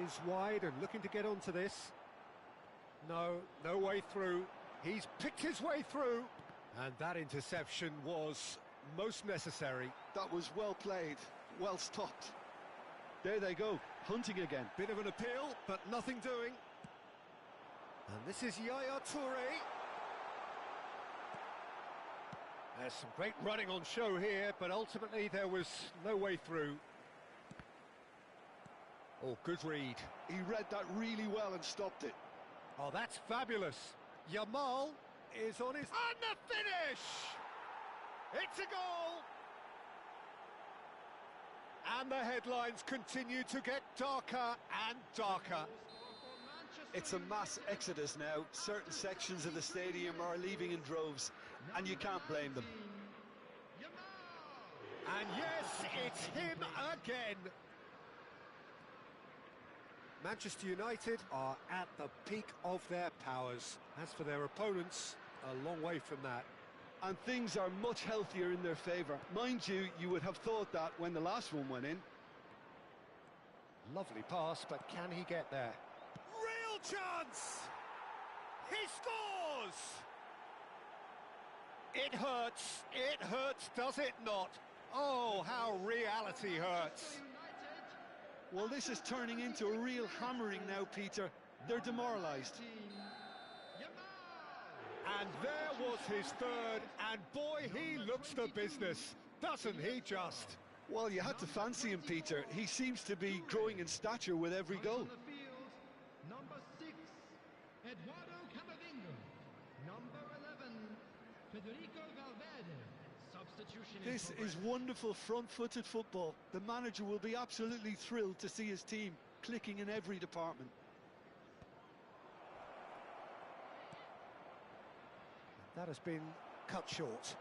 Speaker 1: is wide and looking to get onto this. No way through. He's picked his way through. And that interception was most necessary.
Speaker 2: That was well played, well stopped. There they go, hunting again.
Speaker 1: Bit of an appeal, but nothing doing. And this is Yaya Toure. There's some great running on show here, but ultimately there was no way through. Oh, good read.
Speaker 2: He read that really well and stopped it.
Speaker 1: Oh, that's fabulous. Yamal is on his... And the finish! It's a goal! And the headlines continue to get darker and darker.
Speaker 2: It's a mass exodus now. Certain sections of the stadium are leaving in droves, and you can't blame them.
Speaker 1: And yes, it's him again. Manchester United are at the peak of their powers. As for their opponents, a long way from that.
Speaker 2: And things are much healthier in their favour. Mind you, you would have thought that when the last one went in.
Speaker 1: Lovely pass, but can he get there? Real chance! He scores! It hurts, does it not? Oh, how reality hurts.
Speaker 2: Well, this is turning into a real hammering now, Peter. They're demoralised.
Speaker 1: And there was his third, and boy, he looks the business, doesn't he just?
Speaker 2: Well, you had to fancy him, Peter. He seems to be growing in stature with every goal.
Speaker 3: Number 6, Eduardo Camavinga. Number 11, Federico Valverde. Substitution.
Speaker 2: This is wonderful front-footed football. The manager will be absolutely thrilled to see his team clicking in every department.
Speaker 1: That has been cut short.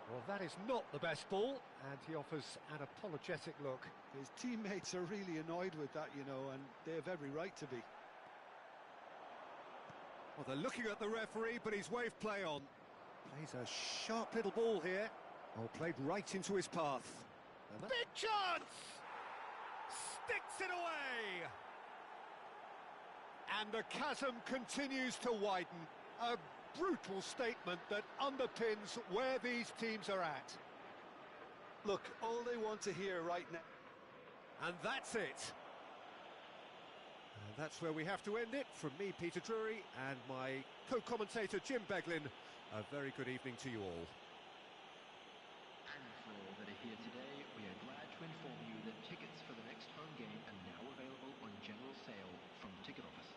Speaker 1: Well, that is not the best ball, and he offers an apologetic look.
Speaker 2: His teammates are really annoyed with that, you know, and they have every right to be.
Speaker 1: Well, they're looking at the referee, but he's waved play on. Plays a sharp little ball here. Oh, played right into his path. Big chance! Sticks it away! And the chasm continues to widen. A brutal statement that underpins where these teams are at.
Speaker 2: Look, all they want to hear right now...
Speaker 1: And that's it. And that's where we have to end it. From me, Peter Drury, and my co-commentator, Jim Beglin. A very good evening to you all.
Speaker 4: And for all that are here today, we are glad to inform you that tickets for the next home game are now available on general sale from the ticket office.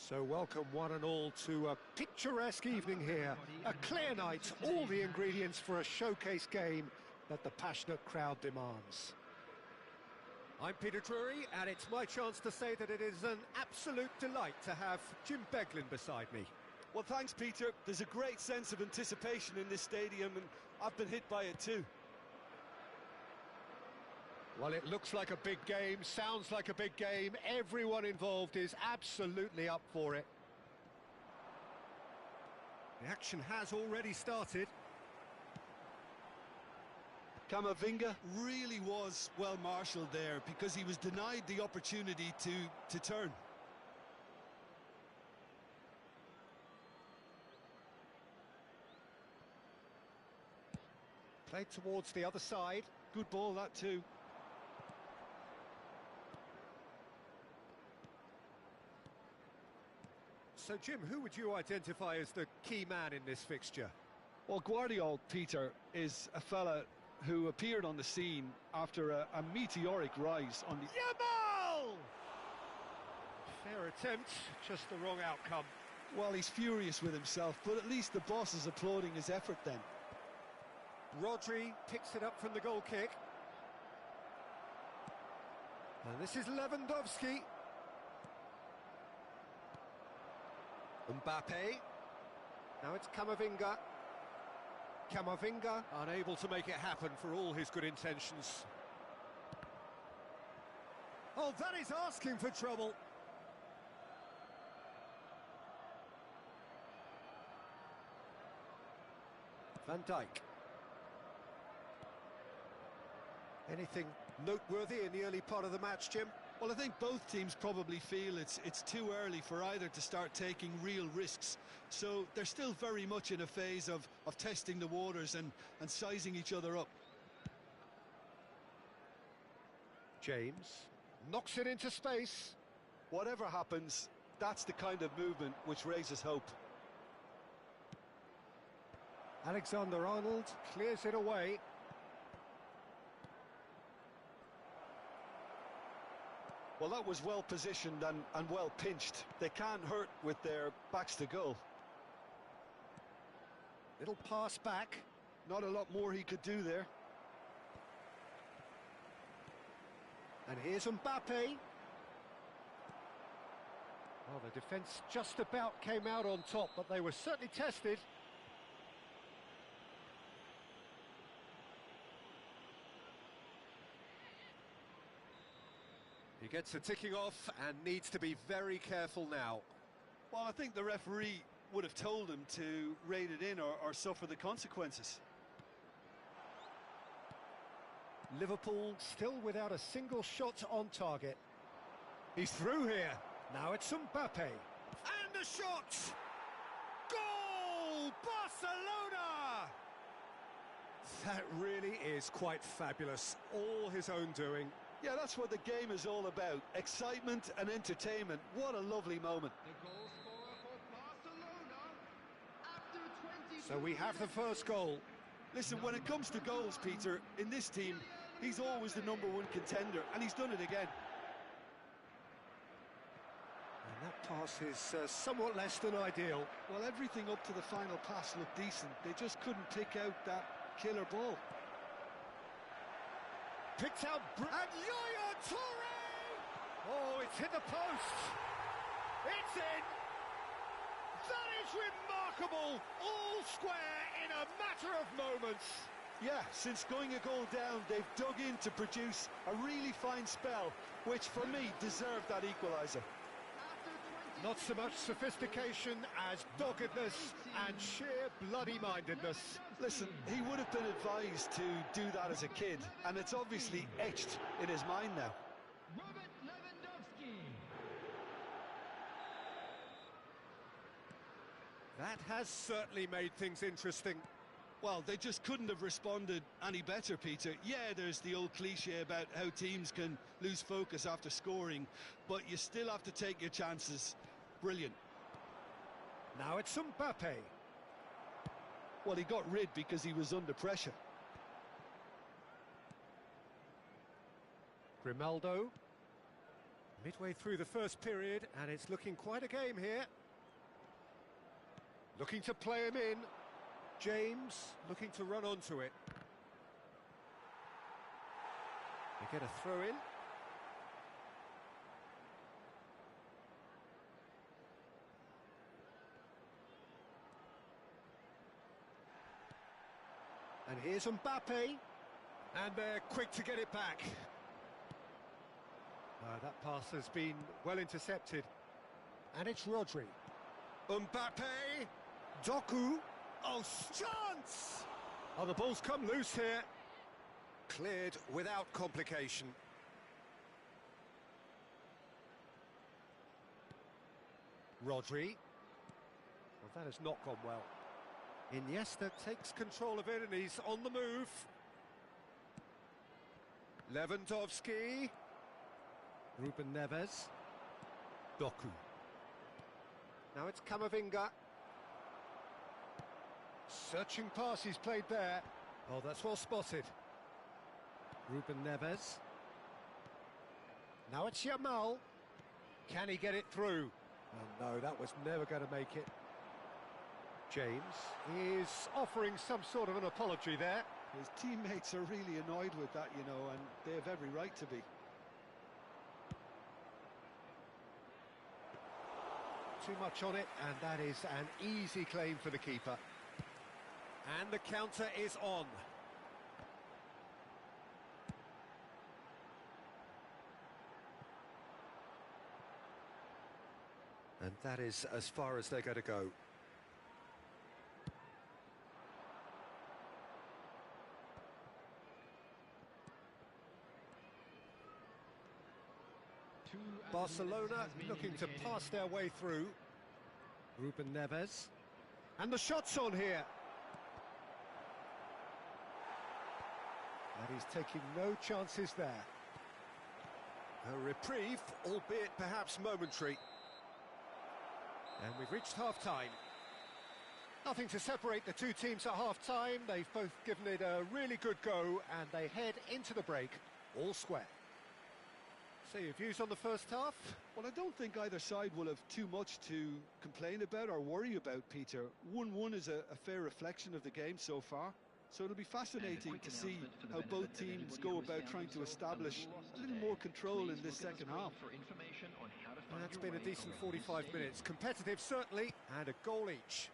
Speaker 1: So welcome one and all to a picturesque evening here. A clear night, all the ingredients for a showcase game that the passionate crowd demands. I'm Peter Drury, and it's my chance to say that it is an absolute delight to have Jim Beglin beside me.
Speaker 2: Well, thanks, Peter. There's a great sense of anticipation in this stadium, and I've been hit by it too.
Speaker 1: Well, it looks like a big game, sounds like a big game. Everyone involved is absolutely up for it. The action has already started.
Speaker 2: Camavinga really was well marshalled there because he was denied the opportunity to turn.
Speaker 1: Played towards the other side.
Speaker 2: Good ball, that too.
Speaker 1: So, Jim, who would you identify as the key man in this fixture?
Speaker 2: Well, Guardiola, Peter, is a fella who appeared on the scene after a meteoric rise on the...
Speaker 1: Yamal! Fair attempt, just the wrong outcome.
Speaker 2: Well, he's furious with himself, but at least the boss is applauding his effort then.
Speaker 1: Rodri picks it up from the goal kick. And this is Lewandowski. Mbappe. Now it's Camavinga. Camavinga unable to make it happen for all his good intentions. Oh, that is asking for trouble. Van Dijk. Anything noteworthy in the early part of the match, Jim?
Speaker 2: Well, I think both teams probably feel it's too early for either to start taking real risks. So they're still very much in a phase of testing the waters and sizing each other up.
Speaker 1: James knocks it into space.
Speaker 2: Whatever happens, that's the kind of movement which raises hope.
Speaker 1: Alexander-Arnold clears it away.
Speaker 2: Well, that was well positioned and well pinched. They can't hurt with their backs to goal.
Speaker 1: Little pass back.
Speaker 2: Not a lot more he could do there.
Speaker 1: And here's Mbappe. Well, the defence just about came out on top, but they were certainly tested. He gets a ticking off and needs to be very careful now.
Speaker 2: Well, I think the referee would have told him to rate it in or suffer the consequences.
Speaker 1: Liverpool still without a single shot on target. He's through here. Now it's Mbappe. And a shot! Goal! Barcelona! That really is quite fabulous. All his own doing.
Speaker 2: Yeah, that's what the game is all about. Excitement and entertainment. What a lovely moment.
Speaker 3: The goal scorer for Barcelona after 20.
Speaker 1: So we have the first goal.
Speaker 2: Listen, when it comes to goals, Peter, in this team, he's always the #1 contender, and he's done it again.
Speaker 1: And that pass is somewhat less than ideal.
Speaker 2: Well, everything up to the final pass looked decent. They just couldn't pick out that killer ball.
Speaker 1: Picked out and Yaya Toure! Oh, it's hit the post. It's in. That is remarkable. All square in a matter of moments.
Speaker 2: Yeah, since going a goal down, they've dug in to produce a really fine spell, which for me deserved that equaliser.
Speaker 1: Not so much sophistication as doggedness and sheer bloody-mindedness.
Speaker 2: Listen, he would have been advised to do that as a kid, and it's obviously etched in his mind now.
Speaker 3: Robert Lewandowski.
Speaker 1: That has certainly made things interesting.
Speaker 2: Well, they just couldn't have responded any better, Peter. Yeah, there's the old cliche about how teams can lose focus after scoring, but you still have to take your chances. Brilliant.
Speaker 1: Now it's Mbappe.
Speaker 2: Well, he got rid because he was under pressure.
Speaker 1: Grimaldo. Midway through the first period, and it's looking quite a game here. Looking to play him in. James looking to run onto it. They get a throw in. And here's Mbappe. And they're quick to get it back. That pass has been well intercepted. And it's Rodri. Mbappe. Doku. Oh, chance! Oh, the ball's come loose here. Cleared without complication. Rodri. Well, that has not gone well. Iniesta takes control of it and he's on the move. Lewandowski. Ruben Neves. Doku. Now it's Camavinga. Searching pass he's played there. Oh, that's well spotted. Ruben Neves. Now it's Yamal. Can he get it through? Oh, no, that was never going to make it. James is offering some sort of an apology there.
Speaker 2: His teammates are really annoyed with that, you know, and they have every right to be.
Speaker 1: Too much on it, and that is an easy claim for the keeper. And the counter is on. And that is as far as they're going to go. Barcelona looking to pass their way through. Ruben Neves. And the shot's on here. And he's taking no chances there. A reprieve, albeit perhaps momentary. And we've reached half-time. Nothing to separate the two teams at half-time. They've both given it a really good go, and they head into the break all square. So your views on the first half?
Speaker 2: Well, I don't think either side will have too much to complain about or worry about, Peter. 1-1 is a fair reflection of the game so far. So it'll be fascinating to see how both teams go about trying to establish a little more control in this second half.
Speaker 1: And that's been a decent 45 minutes. Competitive, certainly, and a goal each.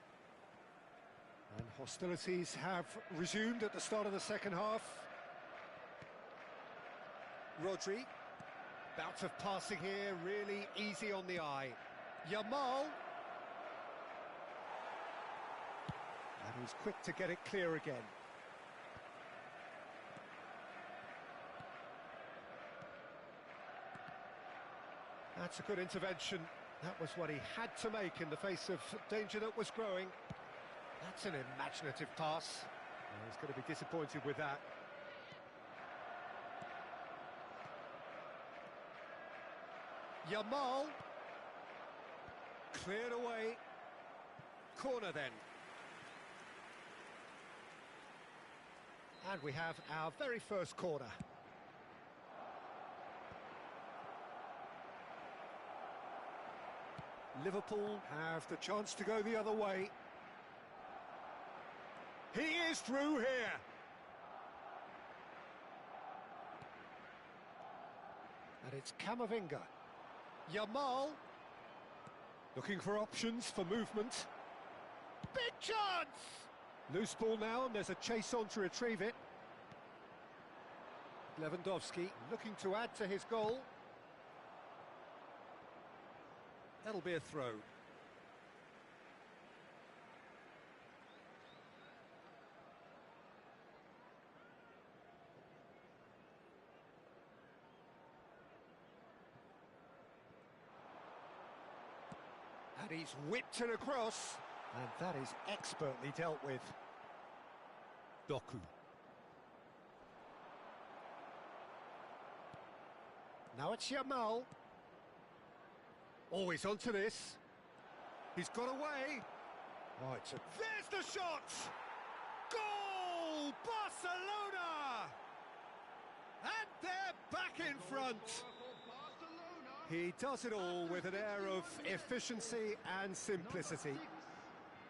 Speaker 1: And hostilities have resumed at the start of the second half. Rodri. Bout of passing here, really easy on the eye. Yamal. And he's quick to get it clear again. That's a good intervention. That was what he had to make in the face of danger that was growing. That's an imaginative pass. He's going to be disappointed with that. Yamal. Cleared away. Corner then. And we have our very first corner. Liverpool have the chance to go the other way. He is through here. And it's Camavinga. Yamal. Looking for options for movement. Big chance! Loose ball now, and there's a chase on to retrieve it. Lewandowski looking to add to his goal. That'll be a throw. And he's whipped it across. And that is expertly dealt with. Doku. Now it's Yamal. Oh, he's onto this. He's got away. Oh, there's the shot! Goal! Barcelona! And they're back in front.
Speaker 3: Barcelona
Speaker 1: He does it all with an air of efficiency and simplicity.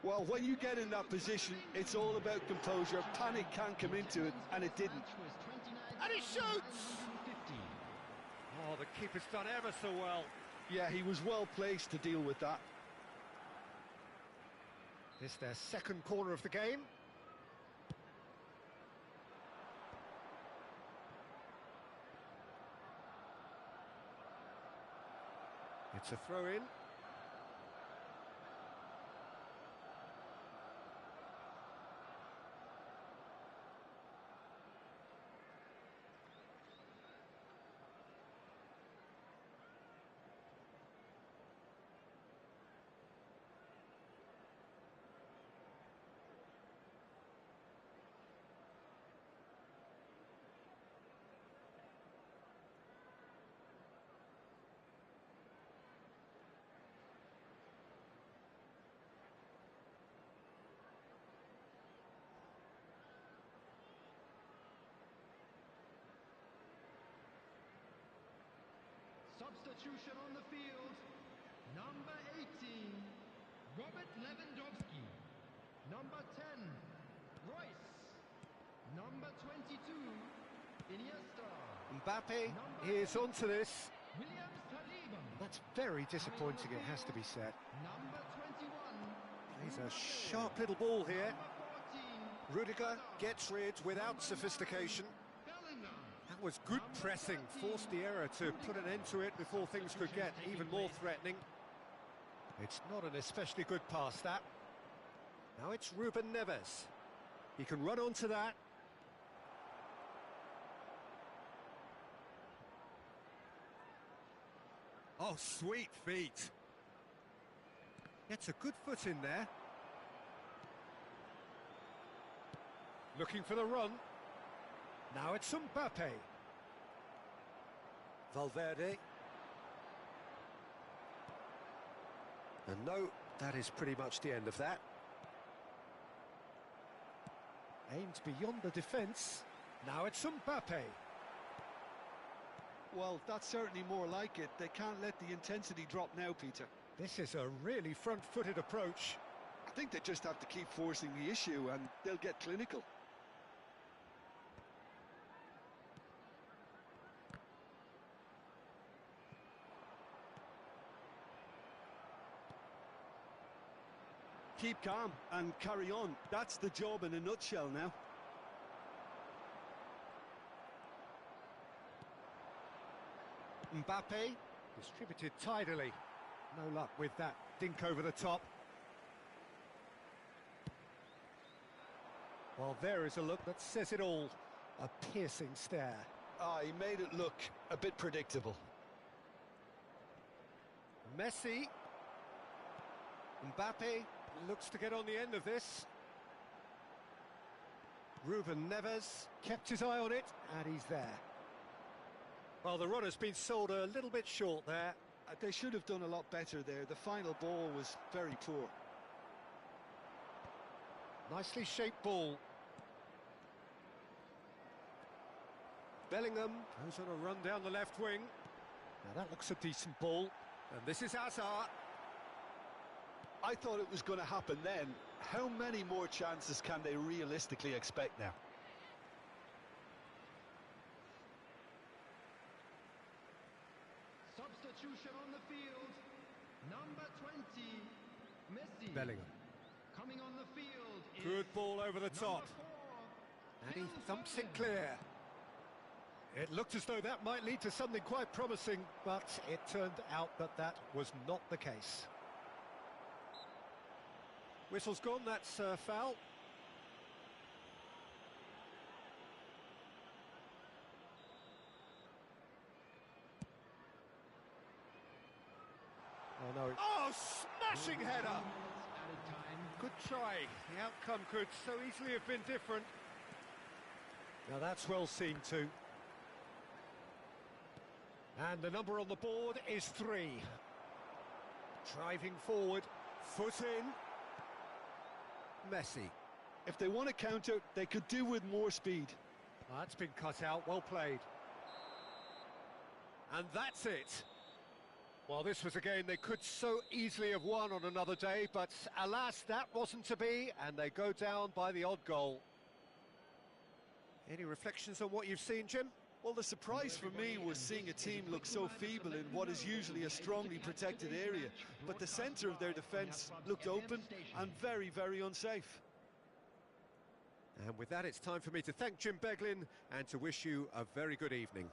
Speaker 2: Well, when you get in that position, it's all about composure. Panic can't come into it, and it didn't.
Speaker 1: And he shoots! Oh, the keeper's done ever so well.
Speaker 2: Yeah, he was well placed to deal with that.
Speaker 1: This their second corner of the game. It's a throw-in.
Speaker 3: Substitution on the field. Number 18, Robert Lewandowski. Number 10, Royce. Number 22, Iniesta.
Speaker 1: Mbappe is onto this.
Speaker 3: Williams Saliba.
Speaker 1: That's very disappointing, it has to be said.
Speaker 3: Number 21.
Speaker 1: He's a sharp little ball here.
Speaker 3: Number 14.
Speaker 1: Rudiger gets rid without sophistication.
Speaker 3: Bellingham.
Speaker 1: That was good pressing, forced the error to put an end to it before things could get even more threatening. It's not an especially good pass, that. Now it's Ruben Neves. He can run onto that. Oh, sweet feet. Gets a good foot in there. Looking for the run. Now it's Mbappe. Valverde. And no, that is pretty much the end of that. Aimed beyond the defence. Now it's Mbappe.
Speaker 2: Well, that's certainly more like it. They can't let the intensity drop now, Peter.
Speaker 1: This is a really front-footed approach.
Speaker 2: I think they just have to keep forcing the issue and they'll get clinical. Keep calm and carry on. That's the job in a nutshell now.
Speaker 1: Mbappe distributed tidily. No luck with that dink over the top. Well, there is a look that says it all. A piercing stare.
Speaker 2: Ah, he made it look a bit predictable.
Speaker 1: Messi. Mbappe looks to get on the end of this. Ruben Neves kept his eye on it, and he's there. Well, the run has been sold a little bit short there.
Speaker 2: They should have done a lot better there. The final ball was very poor.
Speaker 1: Nicely shaped ball. Bellingham goes on a run down the left wing. Now that looks a decent ball. And this is Hazard.
Speaker 2: I thought it was going to happen then. How many more chances can they realistically expect now?
Speaker 3: Substitution on the field. Number 20, Messi.
Speaker 1: Bellingham.
Speaker 3: Coming on the field is
Speaker 1: Good ball over the top.
Speaker 3: number 4,
Speaker 1: And he
Speaker 3: Phil
Speaker 1: thumps it
Speaker 3: Foden.
Speaker 1: clear. It looked as though that might lead to something quite promising, but it turned out that that was not the case. Whistle's gone, that's foul. Oh no. Oh, smashing header!
Speaker 3: Added time.
Speaker 1: Good try. The outcome could so easily have been different. Now that's well seen too. And the number on the board is 3. Driving forward, foot in. Messi.
Speaker 2: If they want to counter, they could do with more speed.
Speaker 1: That's been cut out, well played. And that's it. Well, this was a game they could so easily have won on another day, but alas, that wasn't to be, and they go down by the odd goal. Any reflections on what you've seen, Jim?
Speaker 2: Well, the surprise for me was seeing a team look so feeble in what is usually a strongly protected area, but the centre of their defence looked open and very, very unsafe.
Speaker 1: And with that, it's time for me to thank Jim Beglin and to wish you a very good evening.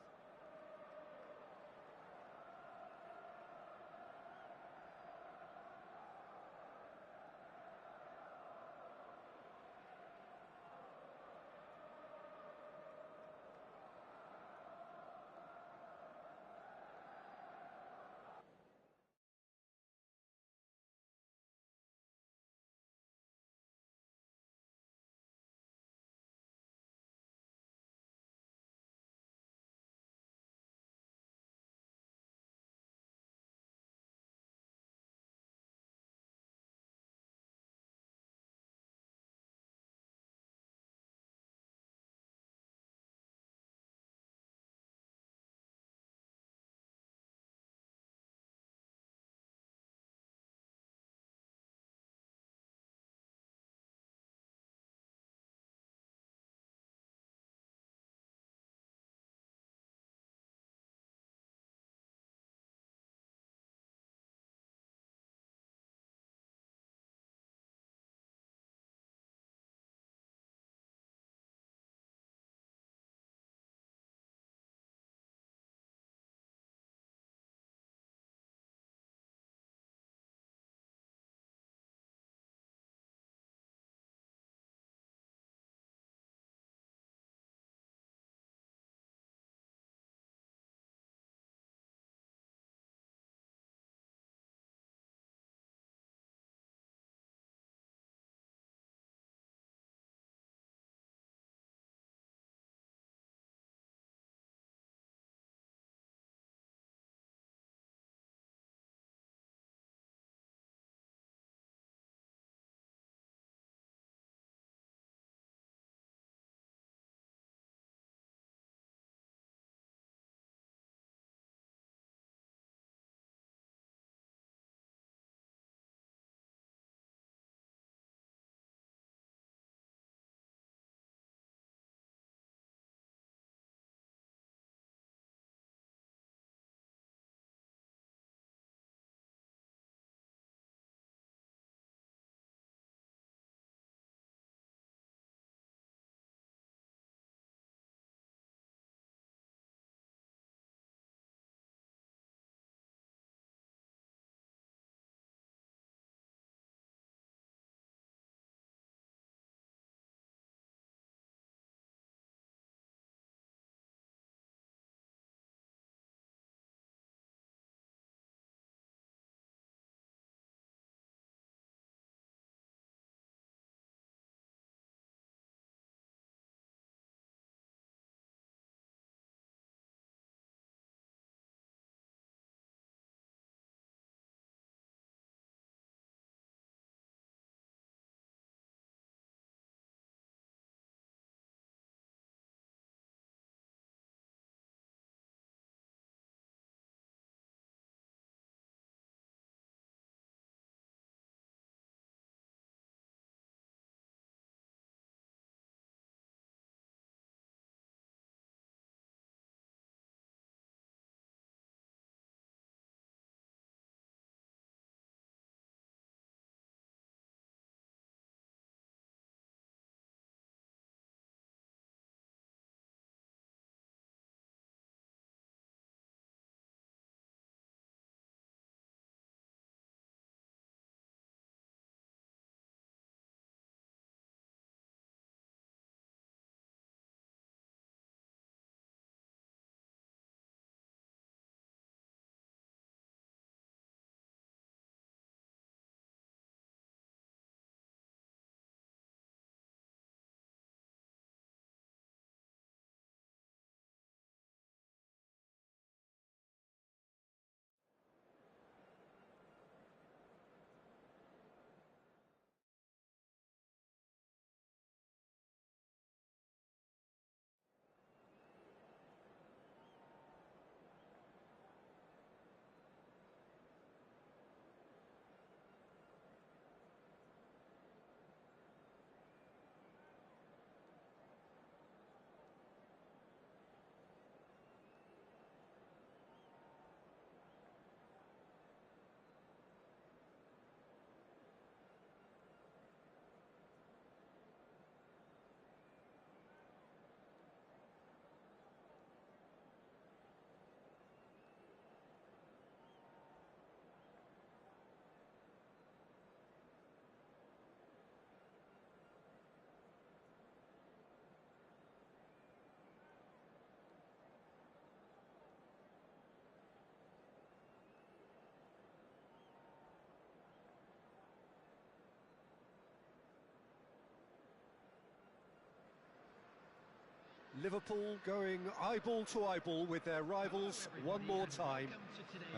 Speaker 1: Liverpool going eyeball to eyeball with their rivals one more time.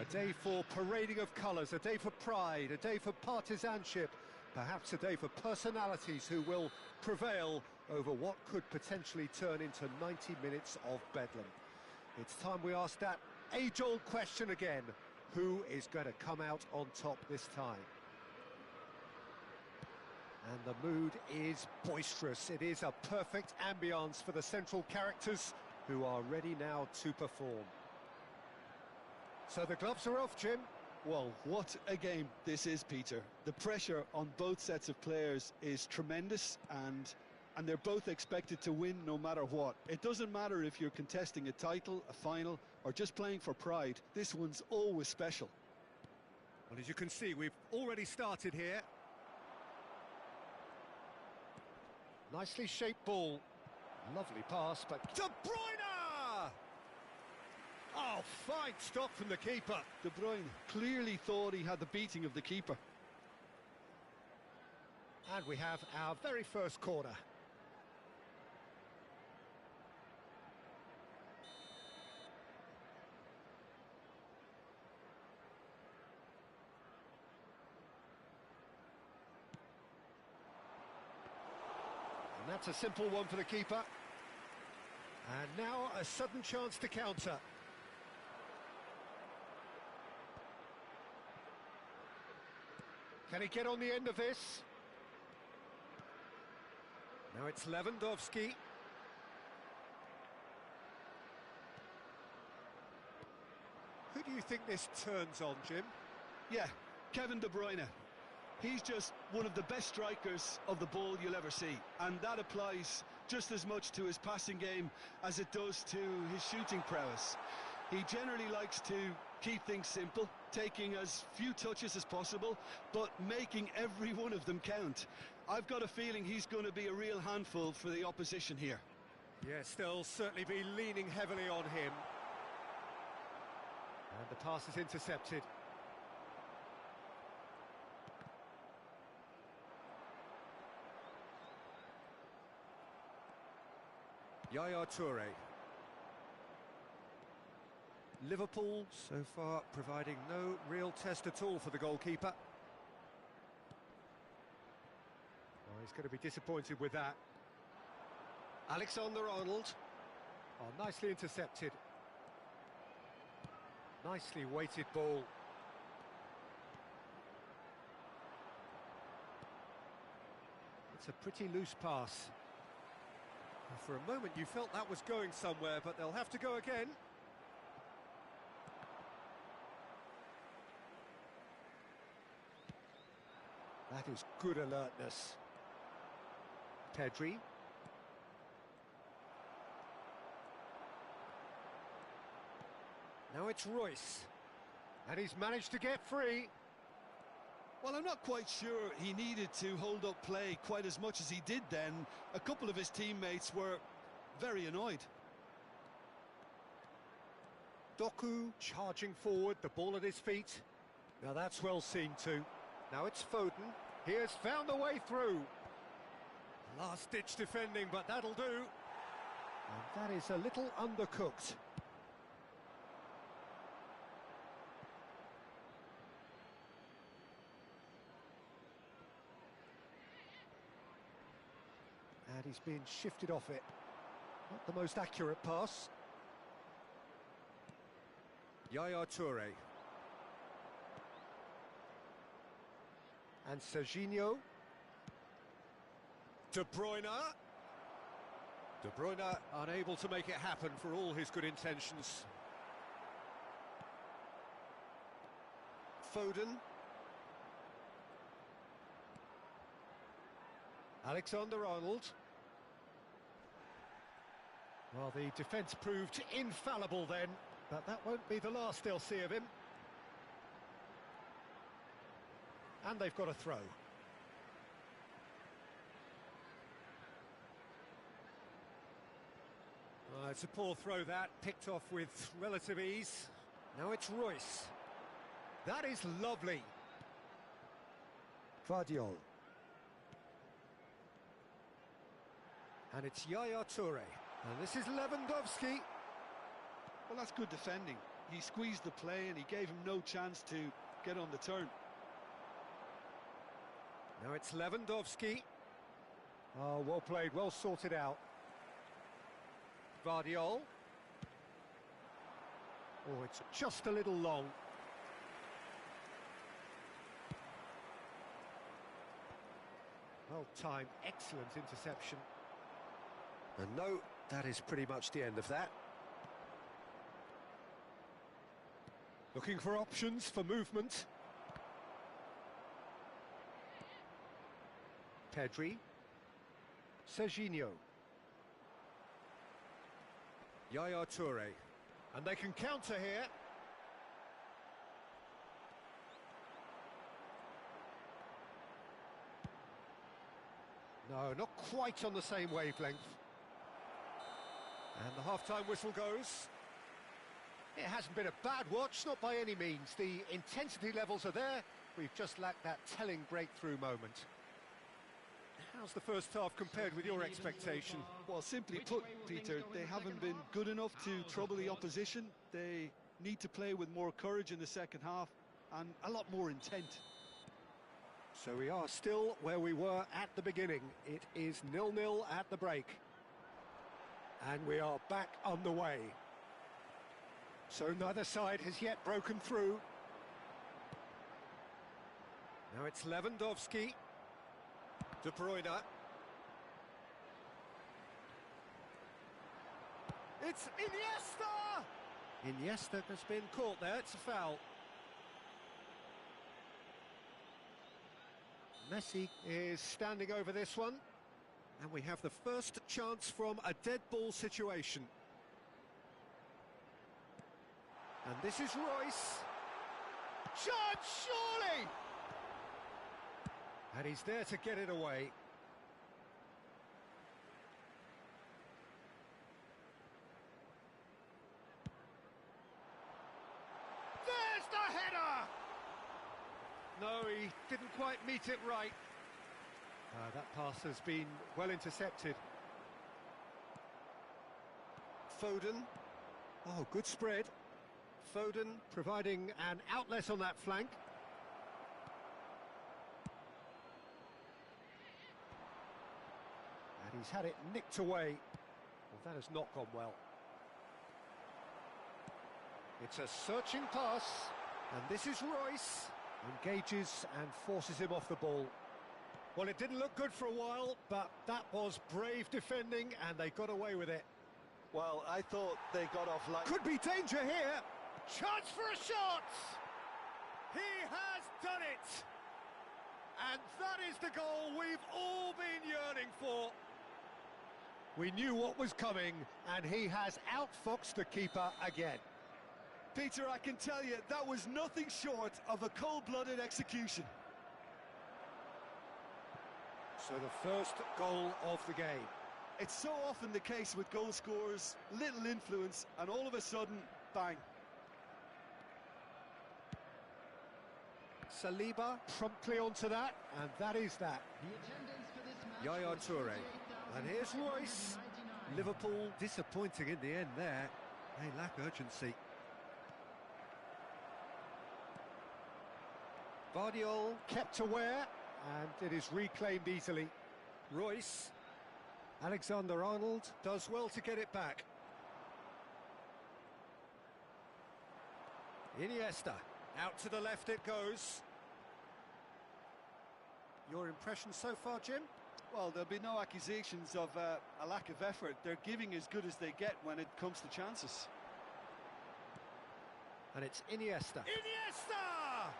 Speaker 1: A day for parading of colours, a day for pride, a day for partisanship, perhaps a day for personalities who will prevail over what could potentially turn into 90 minutes of bedlam. It's time we ask that age-old question again. Who is going to come out on top this time? And the mood is boisterous. It is a perfect ambience for the central characters who are ready now to perform. So the gloves are off, Jim.
Speaker 2: Well, what a game this is, Peter. The pressure on both sets of players is tremendous, and they're both expected to win no matter what. It doesn't matter if you're contesting a title, a final, or just playing for pride. This one's always special.
Speaker 1: Well, as you can see, we've already started here. Nicely shaped ball. Lovely pass, but De Bruyne! Oh, fine stop from the keeper.
Speaker 2: De Bruyne clearly thought he had the beating of the keeper.
Speaker 1: And we have our very first corner. And that's a simple one for the keeper. And now a sudden chance to counter. Can he get on the end of this? Now it's Lewandowski. Who do you think this turns on, Jim?
Speaker 2: Yeah, Kevin De Bruyne. He's just one of the best strikers of the ball you'll ever see, and that applies just as much to his passing game as it does to his shooting prowess. He generally likes to keep things simple, taking as few touches as possible, but making every one of them count. I've got a feeling he's going to be a real handful for the opposition here.
Speaker 1: Yes, they'll certainly be leaning heavily on him. And the pass is intercepted. Yaya Toure. Liverpool so far providing no real test at all for the goalkeeper. Oh, he's going to be disappointed with that. Alexander-Arnold. Oh, nicely intercepted. Nicely weighted ball. It's a pretty loose pass. For a moment you felt that was going somewhere, but they'll have to go again. That is good alertness. Pedri. Now it's Royce. And he's managed to get free.
Speaker 2: Well, I'm not quite sure he needed to hold up play quite as much as he did then. A couple of his teammates were very annoyed.
Speaker 1: Doku charging forward, the ball at his feet. Now that's well seen too. Now it's Foden. He has found a way through. Last-ditch defending, but that'll do. And that is a little undercooked. And he's been shifted off it. Not the most accurate pass. Yaya Toure. And Serginho. De Bruyne. De Bruyne unable to make it happen for all his good intentions. Foden. Alexander-Arnold. Well, the defence proved infallible then, but that won't be the last they'll see of him. And they've got a throw. It's a poor throw that, picked off with relative ease. Now it's Royce. That is lovely. Guardiola. And it's Yaya Toure. And this is Lewandowski.
Speaker 2: Well, that's good defending. He squeezed the play and he gave him no chance to get on the turn.
Speaker 1: Now it's Lewandowski. Oh, well played, well sorted out. Vardiol. Oh, it's just a little long. Well timed, excellent interception. And no, that is pretty much the end of that. Looking for options for movement. Pedri. Serginho. Yaya Toure. And they can counter here. No, not quite on the same wavelength. And the half-time whistle goes. It hasn't been a bad watch, not by any means. The intensity levels are there. We've just lacked that telling breakthrough moment. How's the first half compared with your expectation?
Speaker 2: Well, simply put, Peter, they haven't been good enough to trouble the opposition. They need to play with more courage in the second half and a lot more intent.
Speaker 1: So we are still where we were at the beginning. It is 0-0 at the break. And we are back on the way. So neither side has yet broken through. Now it's Lewandowski. De Bruyne. It's Iniesta! Iniesta has been caught there, it's a foul. Messi is standing over this one. And we have the first chance from a dead ball situation. And this is Royce. Chance, surely! And he's there to get it away. There's the header! No, he didn't quite meet it right. That pass has been well intercepted. Foden. Oh, good spread. Foden providing an outlet on that flank. And he's had it nicked away. Well, that has not gone well. It's a searching pass. And this is Royce. Engages and forces him off the ball. Well, it didn't look good for a while, but that was brave defending, and they got away with it.
Speaker 2: Well, I thought they got off light.
Speaker 1: Could be danger here. Chance for a shot! He has done it! And that is the goal we've all been yearning for. We knew what was coming, and he has outfoxed the keeper again.
Speaker 2: Peter, I can tell you, that was nothing short of a cold-blooded execution.
Speaker 1: So the first goal of the game.
Speaker 2: It's so often the case with goal scorers, little influence, and all of a sudden, bang.
Speaker 1: Saliba promptly onto that, and that is that. Yaya Toure. And here's Royce. Liverpool disappointing in the end there. They lack urgency. Vardiol kept aware, and it is reclaimed easily. Royce. Alexander-Arnold does well to get it back. Iniesta. Out to the left it goes. Your impression so far, Jim?
Speaker 2: Well, there'll be no accusations of a lack of effort. They're giving as good as they get when it comes to chances.
Speaker 1: And it's Iniesta. Iniesta!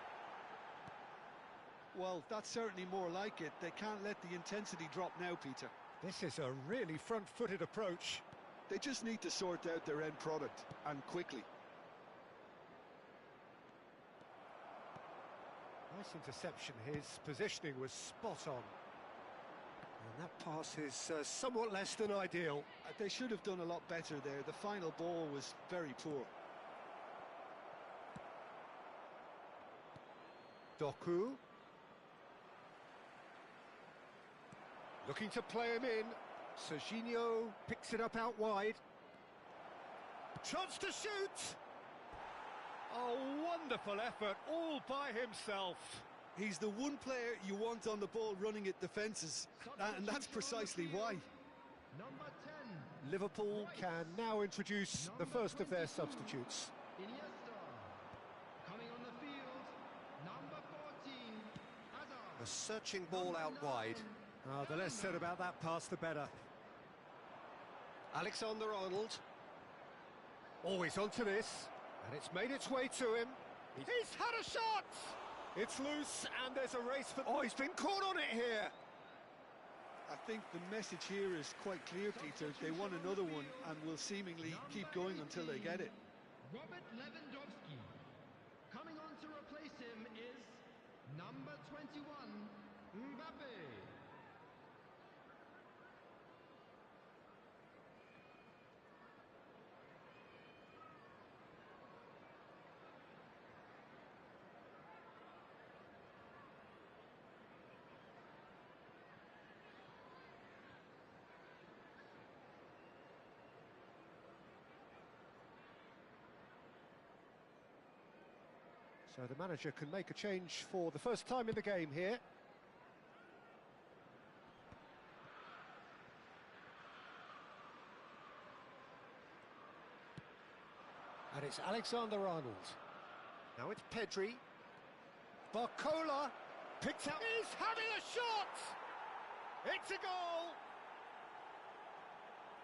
Speaker 2: Well, that's certainly more like it. They can't let the intensity drop now, Peter.
Speaker 1: This is a really front-footed approach.
Speaker 2: They just need to sort out their end product, and quickly.
Speaker 1: Nice interception. His positioning was spot on. And that pass is somewhat less than ideal.
Speaker 2: They should have done a lot better there. The final ball was very poor.
Speaker 1: Doku. Looking to play him in. Serginho picks it up out wide. Chance to shoot! A wonderful effort, all by himself.
Speaker 2: He's the one player you want on the ball running at defences, and that's precisely why.
Speaker 3: Number 10.
Speaker 1: Liverpool can now introduce the first of their substitutes.
Speaker 3: Iniesta. Coming on the field, number 14. Hazard.
Speaker 1: A searching ball out wide. Oh, the less said about that pass, the better. Alexander-Arnold. Always onto this, and it's made its way to him. He's had a shot! It's loose, and there's a race for... Oh, he's been caught on it here!
Speaker 2: I think the message here is quite clear, Peter. They want another one and will seemingly keep going until they get it.
Speaker 3: Robert Lewandowski. Coming on to replace him is number 21, Mbappe.
Speaker 1: So the manager can make a change for the first time in the game here. And it's Alexander-Arnold. Now it's Pedri. Barcola picks out. He's having a shot! It's a goal!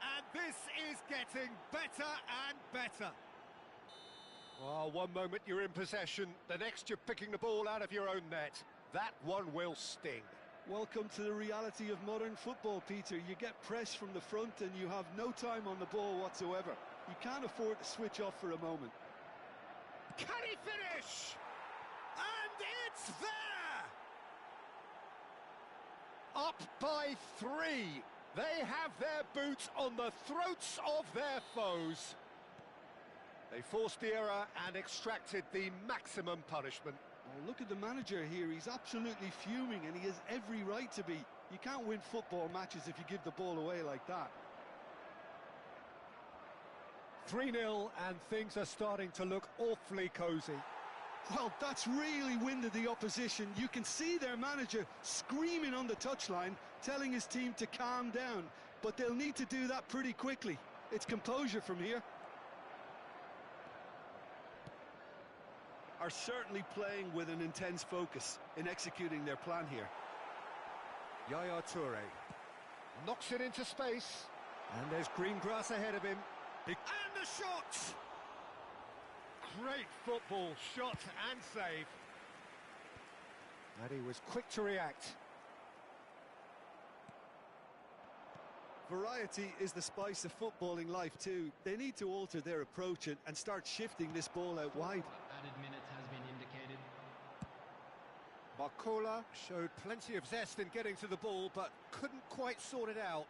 Speaker 1: And this is getting better and better. Well, one moment you're in possession, the next you're picking the ball out of your own net. That one will sting.
Speaker 2: Welcome to the reality of modern football, Peter. You get pressed from the front and you have no time on the ball whatsoever. You can't afford to switch off for a moment.
Speaker 1: Can he finish? And it's there! Up by 3. They have their boots on the throats of their foes. They forced the error and extracted the maximum punishment.
Speaker 2: Oh, look at the manager here. He's absolutely fuming and he has every right to be. You can't win football matches if you give the ball away like that.
Speaker 1: 3-0 and things are starting to look awfully cosy.
Speaker 2: Well, that's really winded the opposition. You can see their manager screaming on the touchline, telling his team to calm down. But they'll need to do that pretty quickly. It's composure from here. Are certainly playing with an intense focus in executing their plan here.
Speaker 1: Yaya Toure knocks it into space, and there's green grass ahead of him. And the shot! Great football, shot and save. And he was quick to react.
Speaker 2: Variety is the spice of footballing life too. They need to alter their approach and start shifting this ball out wide.
Speaker 3: Added minutes has been indicated.
Speaker 1: Barcola showed plenty of zest in getting to the ball, but couldn't quite sort it out.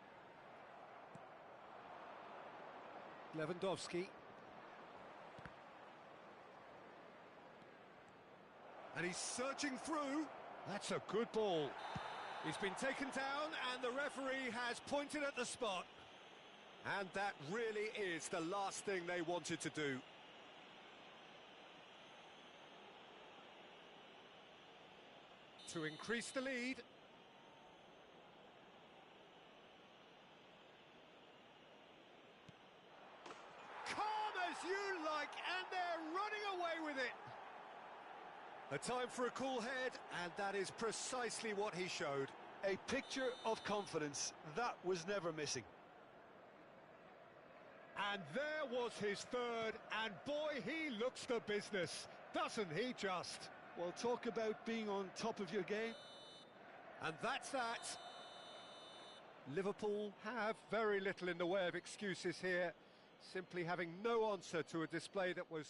Speaker 1: Lewandowski. And he's searching through. That's a good ball. He's been taken down and the referee has pointed at the spot. And that really is the last thing they wanted to do. To increase the lead. Calm as you like, and they're running away with it. A time for a cool head, and that is precisely what he showed.
Speaker 2: A picture of confidence. That was never missing.
Speaker 1: And there was his third, and boy, he looks the business, doesn't he just?
Speaker 2: Well, talk about being on top of your game.
Speaker 1: And that's that. Liverpool have very little in the way of excuses here, simply having no answer to a display that was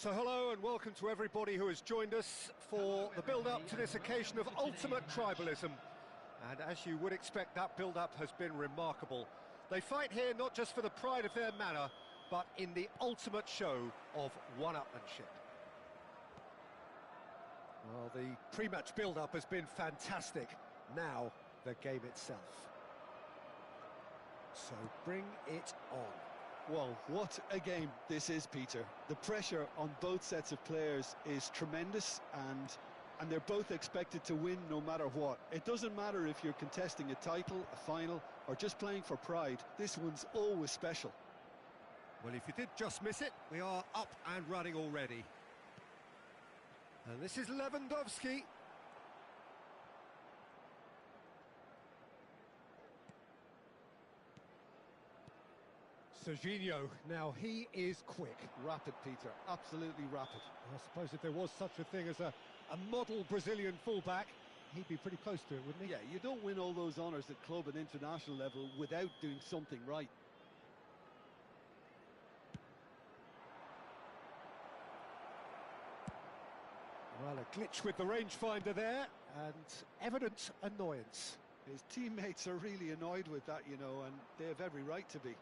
Speaker 1: So hello and welcome to everybody who has joined us for the build-up to this occasion of ultimate tribalism. And as you would expect, that build-up has been remarkable. They fight here not just for the pride of their manor, but in the ultimate show of one-upmanship. Well, the pre-match build-up has been fantastic. Now, the game itself. So bring it on.
Speaker 2: Well, what a game this is, Peter. The pressure on both sets of players is tremendous, and they're both expected to win no matter what. It doesn't matter if you're contesting a title, a final, or just playing for pride. This one's always special.
Speaker 1: Well, if you did just miss it, we are up and running already. And this is Lewandowski. Serginho, now he is quick.
Speaker 2: Rapid, Peter, absolutely rapid.
Speaker 1: I suppose if there was such a thing as a model Brazilian fullback, he'd be pretty close to it, wouldn't he?
Speaker 2: Yeah, you don't win all those honours at club and international level without doing something right.
Speaker 1: Well, a glitch with the rangefinder there, and evident annoyance.
Speaker 2: His teammates are really annoyed with that, you know, and they have every right to be.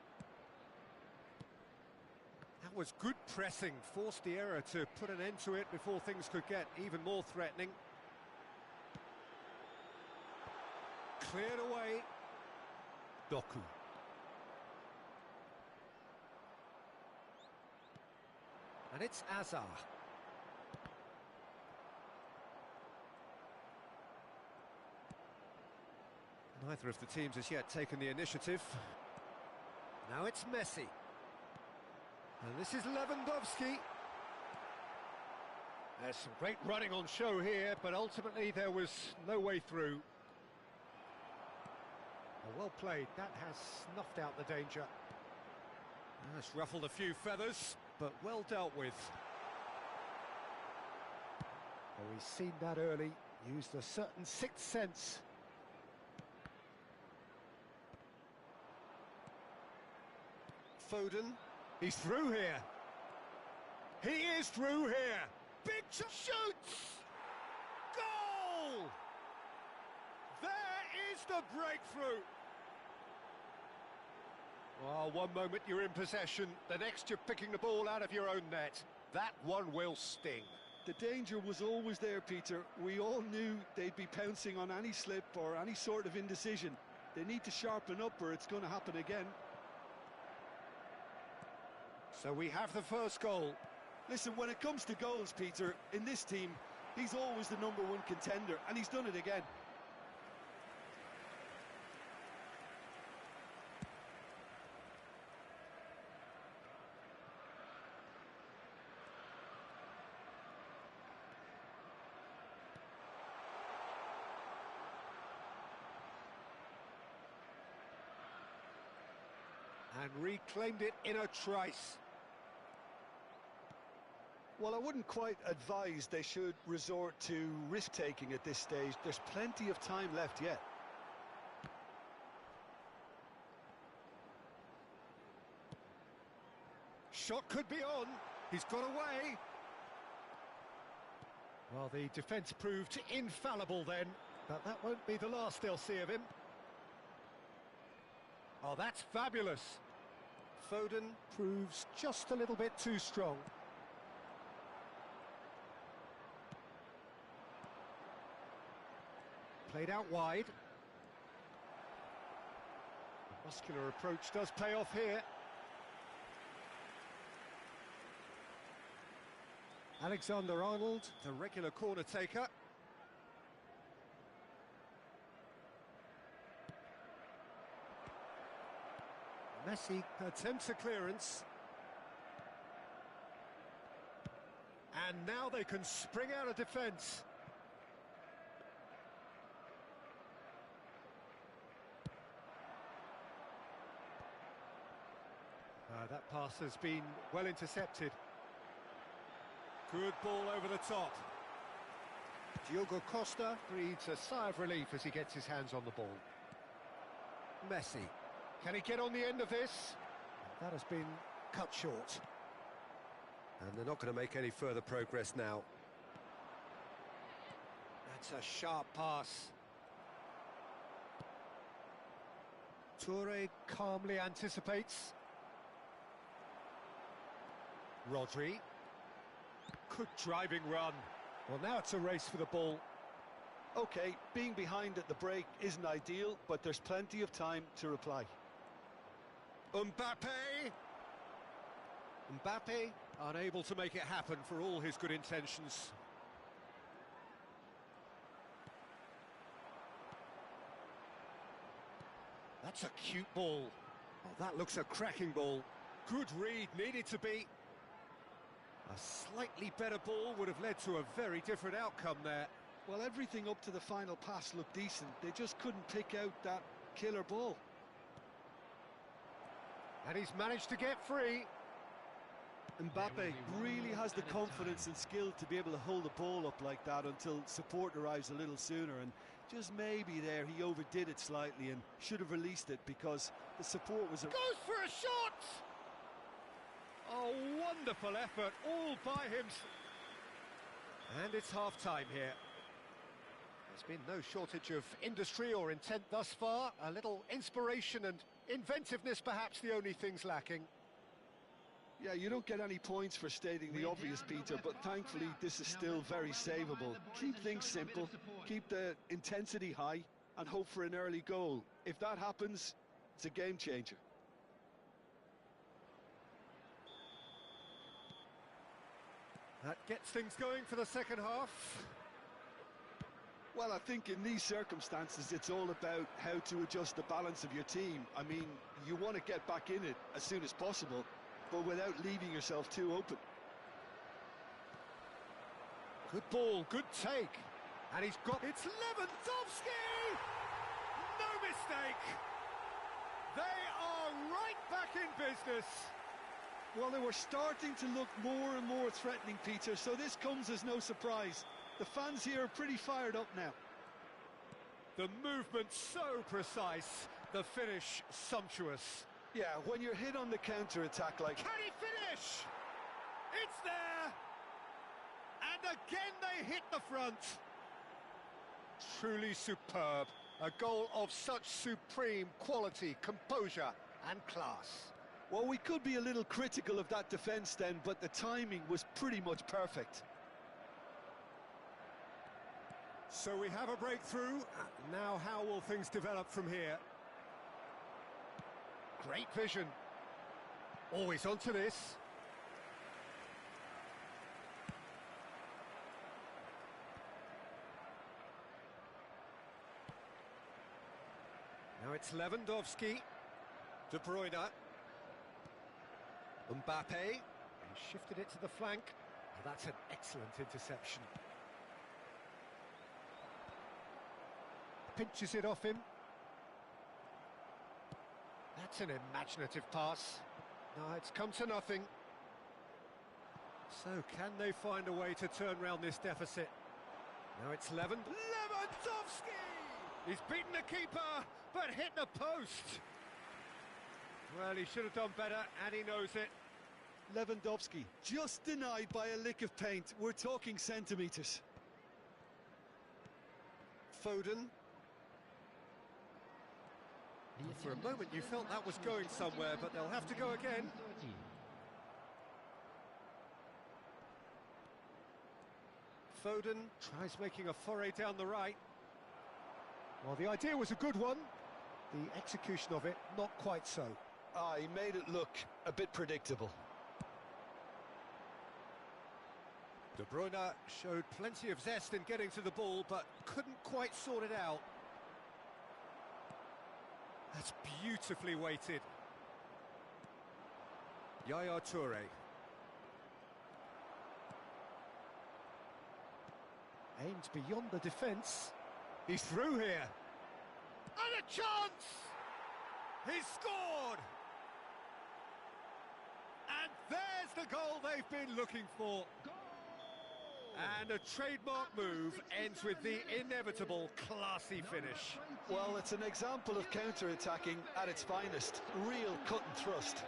Speaker 1: That was good pressing, forced the error to put an end to it before things could get even more threatening. Cleared away. Doku. And it's Azar. Neither of the teams has yet taken the initiative. Now it's Messi. And this is Lewandowski. There's some great running on show here, but ultimately there was no way through. Well played, that has snuffed out the danger. That's ruffled a few feathers, but well dealt with. Well, we've seen that early, used a certain sixth sense. Foden. He's through here. He is through here. Big shoots! Goal! There is the breakthrough. Well, one moment you're in possession, the next you're picking the ball out of your own net. That one will sting.
Speaker 2: The danger was always there, Peter. We all knew they'd be pouncing on any slip or any sort of indecision. They need to sharpen up or it's going to happen again.
Speaker 1: So we have the first goal.
Speaker 2: Listen, when it comes to goals, Peter, in this team, he's always the #1 contender, and he's done it again.
Speaker 1: And reclaimed it in a trice.
Speaker 2: Well, I wouldn't quite advise they should resort to risk-taking at this stage. There's plenty of time left yet.
Speaker 1: Shot could be on. He's got away. Well, the defence proved infallible then, but that won't be the last they'll see of him. Oh, that's fabulous. Foden proves just a little bit too strong. Played out wide. The muscular approach does pay off here. Alexander-Arnold, the regular corner taker. Messi attempts a clearance. And now they can spring out of defence. That pass has been well intercepted. Good ball over the top. Diogo Costa breathes a sigh of relief as he gets his hands on the ball. Messi. Can he get on the end of this? That has been cut short. And they're not going to make any further progress now. That's a sharp pass. Toure calmly anticipates. Rodri. Good driving run. Well, now it's a race for the ball.
Speaker 2: Okay, being behind at the break isn't ideal, but there's plenty of time to reply.
Speaker 1: Mbappe! Mbappe unable to make it happen for all his good intentions. That's a cute ball. Oh, that looks a cracking ball. Good read, needed to be. A slightly better ball would have led to a very different outcome there.
Speaker 2: Well, everything up to the final pass looked decent. They just couldn't pick out that killer ball.
Speaker 1: And he's managed to get free.
Speaker 2: Mbappe really has the confidence and skill to be able to hold the ball up like that until support arrives a little sooner, and just maybe there he overdid it slightly and should have released it because the support was...
Speaker 1: Goes for a shot! Oh, wonderful effort, all by him. And it's half-time here. There's been no shortage of industry or intent thus far. A little inspiration and inventiveness, perhaps the only things lacking.
Speaker 2: Yeah, you don't get any points for stating the obvious, Peter, but thankfully this is still very savable. Keep things simple, keep the intensity high, and hope for an early goal. If that happens, it's a game changer.
Speaker 1: That gets things going for the second half.
Speaker 2: Well, I think in these circumstances, it's all about how to adjust the balance of your team. I mean, you want to get back in it as soon as possible, but without leaving yourself too open.
Speaker 1: Good ball, good take. And he's got... It's Lewandowski! No mistake! They are right back in business.
Speaker 2: Well, they were starting to look more and more threatening, Peter, so this comes as no surprise. The fans here are pretty fired up now.
Speaker 1: The movement so precise, the finish sumptuous.
Speaker 2: Yeah, when you're hit on the counter-attack like...
Speaker 1: Can he finish? It's there! And again they hit the front. Truly superb. A goal of such supreme quality, composure and class.
Speaker 2: Well, we could be a little critical of that defence then, but the timing was pretty much perfect.
Speaker 1: So we have a breakthrough. Now how will things develop from here? Great vision. Always onto this. Now it's Lewandowski. De Bruyne. Mbappe. He shifted it to the flank. Oh, that's an excellent interception. Pinches it off him. That's an imaginative pass. No, it's come to nothing. So, can they find a way to turn round this deficit? Now it's Lewandowski! He's beaten the keeper, but hit the post. Well, he should have done better, and he knows it.
Speaker 2: Lewandowski, just denied by a lick of paint. We're talking centimetres.
Speaker 1: Foden. For a moment you felt that was going somewhere, but they'll have to go again. Foden tries making a foray down the right. Well, the idea was a good one. The execution of it, not quite so.
Speaker 2: Ah, he made it look a bit predictable.
Speaker 1: De Bruyne showed plenty of zest in getting to the ball, but couldn't quite sort it out. That's beautifully weighted. Yaya Toure. Aimed beyond the defence. He's through here. And a chance! He's scored! And there's the goal they've been looking for. And a trademark move ends with the inevitable classy finish.
Speaker 2: Well, it's an example of counter-attacking at its finest. Real cut and thrust.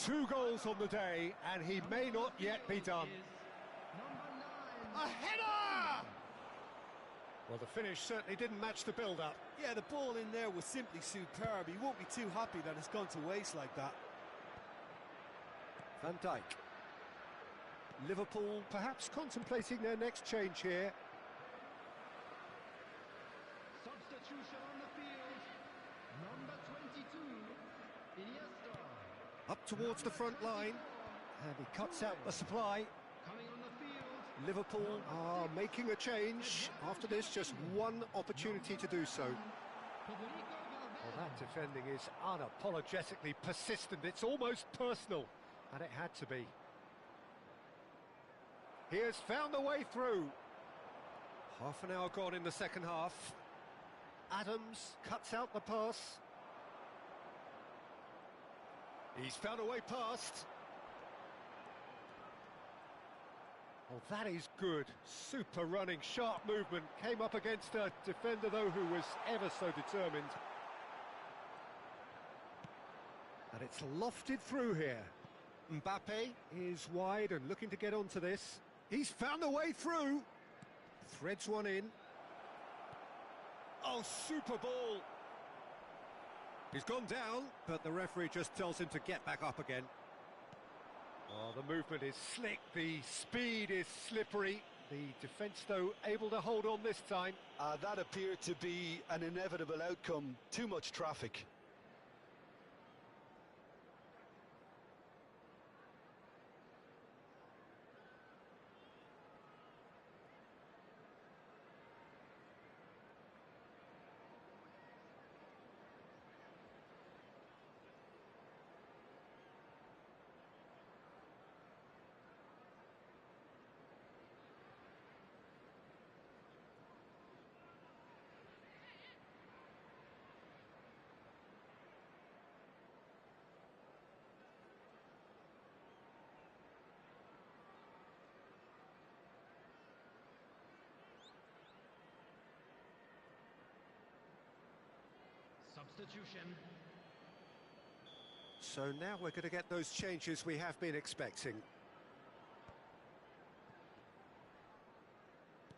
Speaker 1: 2 goals on the day, and he may not yet be done.
Speaker 3: Number 9.
Speaker 1: A header! Well, the finish certainly didn't match the build-up.
Speaker 2: Yeah, the ball in there was simply superb. He won't be too happy that it's gone to waste like that.
Speaker 1: Van Dijk. Liverpool perhaps contemplating their next change here.
Speaker 3: Substitution on the field. Number 22. Iniesta.
Speaker 1: Up towards the front line, and he cuts out the supply.
Speaker 3: Coming on the field.
Speaker 1: Liverpool are making a change. After this, just one opportunity to do so.
Speaker 3: Federico
Speaker 1: Well,
Speaker 3: Valverde.
Speaker 1: that defending is unapologetically persistent. It's almost personal, and it had to be. He has found a way through. Half an hour gone in the second half. Adams cuts out the pass. He's found a way past. Oh, that is good. Super running, sharp movement. Came up against a defender, though, who was ever so determined. And it's lofted through here. Mbappe is wide and looking to get onto this. He's found a way through. Threads one in. Oh, super ball. He's gone down, but the referee just tells him to get back up again. Oh, the movement is slick, the speed is slippery. The defence, though, able to hold on this time.
Speaker 2: That appeared to be an inevitable outcome. Too much traffic.
Speaker 3: Substitution.
Speaker 1: So now we're going to get those changes we have been expecting.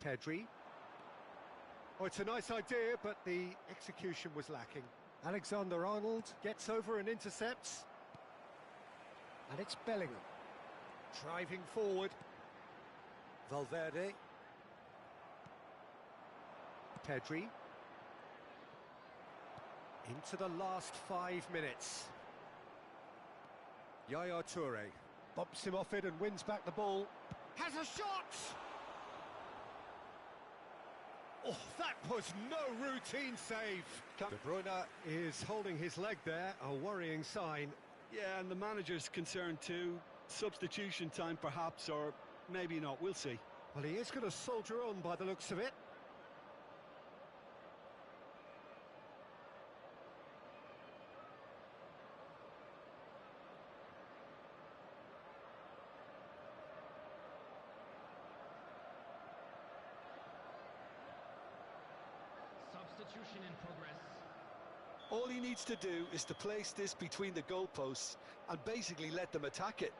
Speaker 1: Pedri. Oh, it's a nice idea, but the execution was lacking. Alexander-Arnold gets over and intercepts. And it's Bellingham. Driving forward. Valverde. Pedri. Into the last 5 minutes. Yaya Toure bumps him off it and wins back the ball. Has a shot! Oh, that was no routine save. De Bruyne is holding his leg there, a worrying sign.
Speaker 2: Yeah, and the manager's concerned too. Substitution time perhaps, or maybe not, we'll see.
Speaker 1: Well, he is going to soldier on by the looks of it.
Speaker 3: Substitution in progress.
Speaker 2: All he needs to do is to place this between the goalposts and basically let them attack it.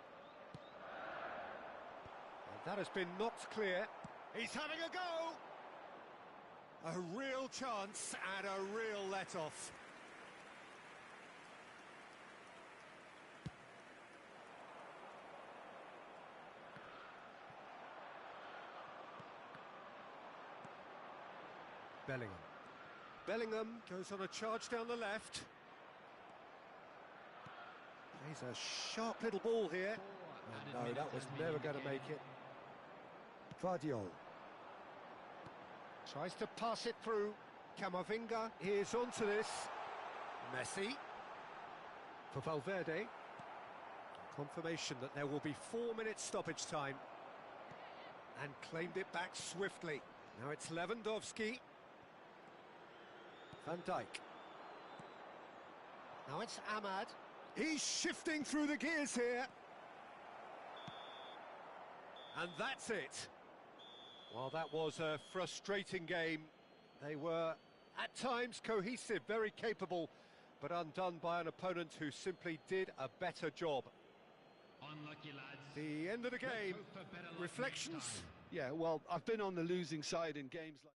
Speaker 1: And that has been knocked clear. He's having a go! A real chance and a real let-off. Bellingham. Bellingham goes on a charge down the left. He's a sharp little ball here. Oh, no, that was never going to make it. Guardiola tries to pass it through. Camavinga is onto this. Messi for Valverde. Confirmation that there will be 4 minutes stoppage time. And claimed it back swiftly. Now it's Lewandowski. Van Dijk. Now it's Ahmad. He's shifting through the gears here. And that's it. Well, that was a frustrating game. They were, at times, cohesive, very capable, but undone by an opponent who simply did a better job.
Speaker 3: Unlucky, lads.
Speaker 1: The end of the
Speaker 3: Let's
Speaker 1: game.
Speaker 3: hope for better luck next
Speaker 1: Reflections?
Speaker 3: time.
Speaker 2: Yeah, well, I've been on the losing side in games like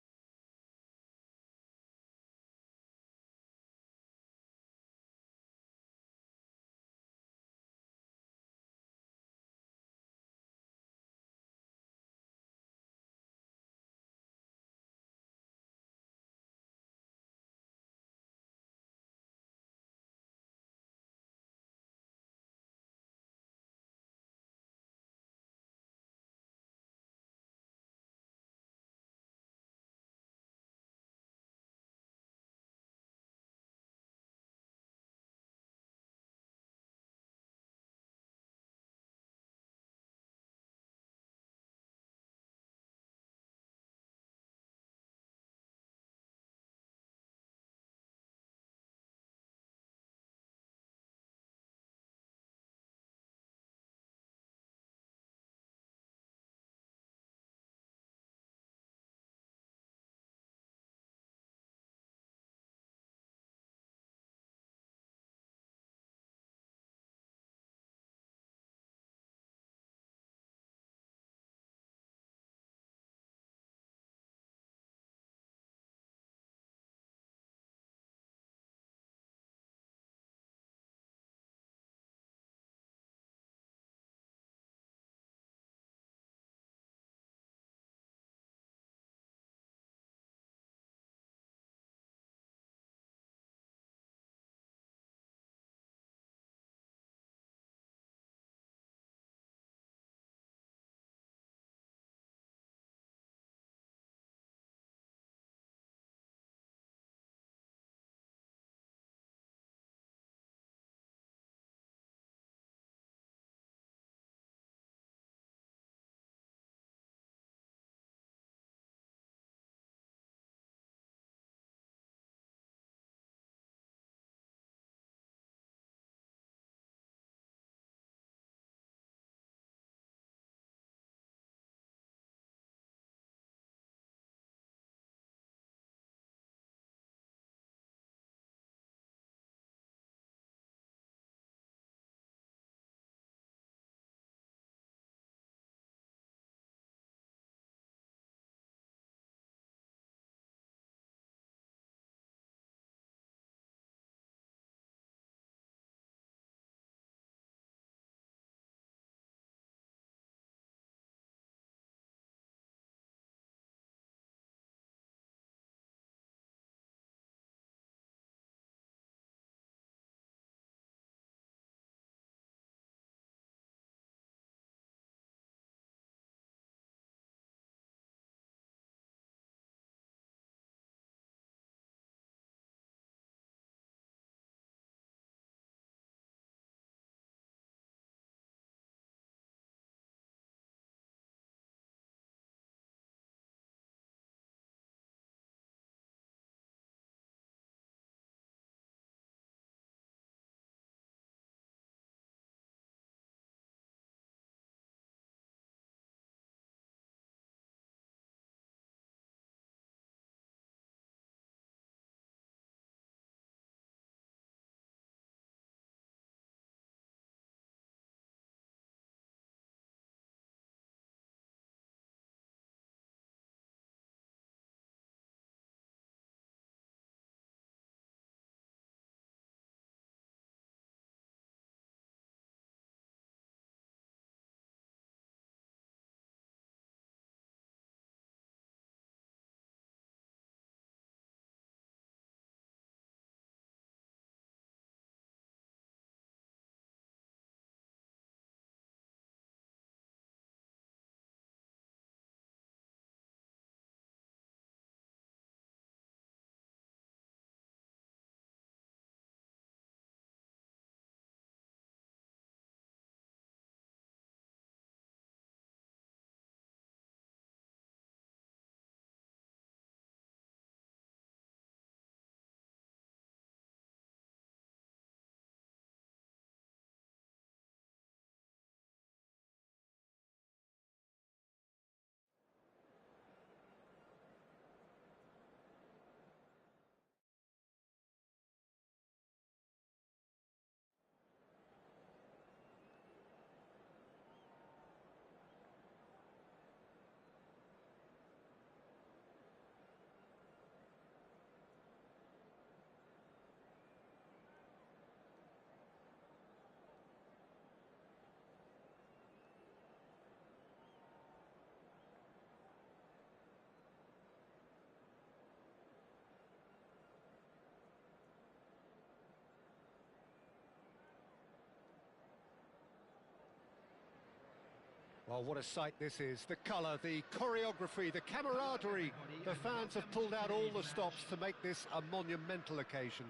Speaker 1: Oh, what a sight this is. The colour, the choreography, the camaraderie. The fans have pulled out all the stops to make this a monumental occasion.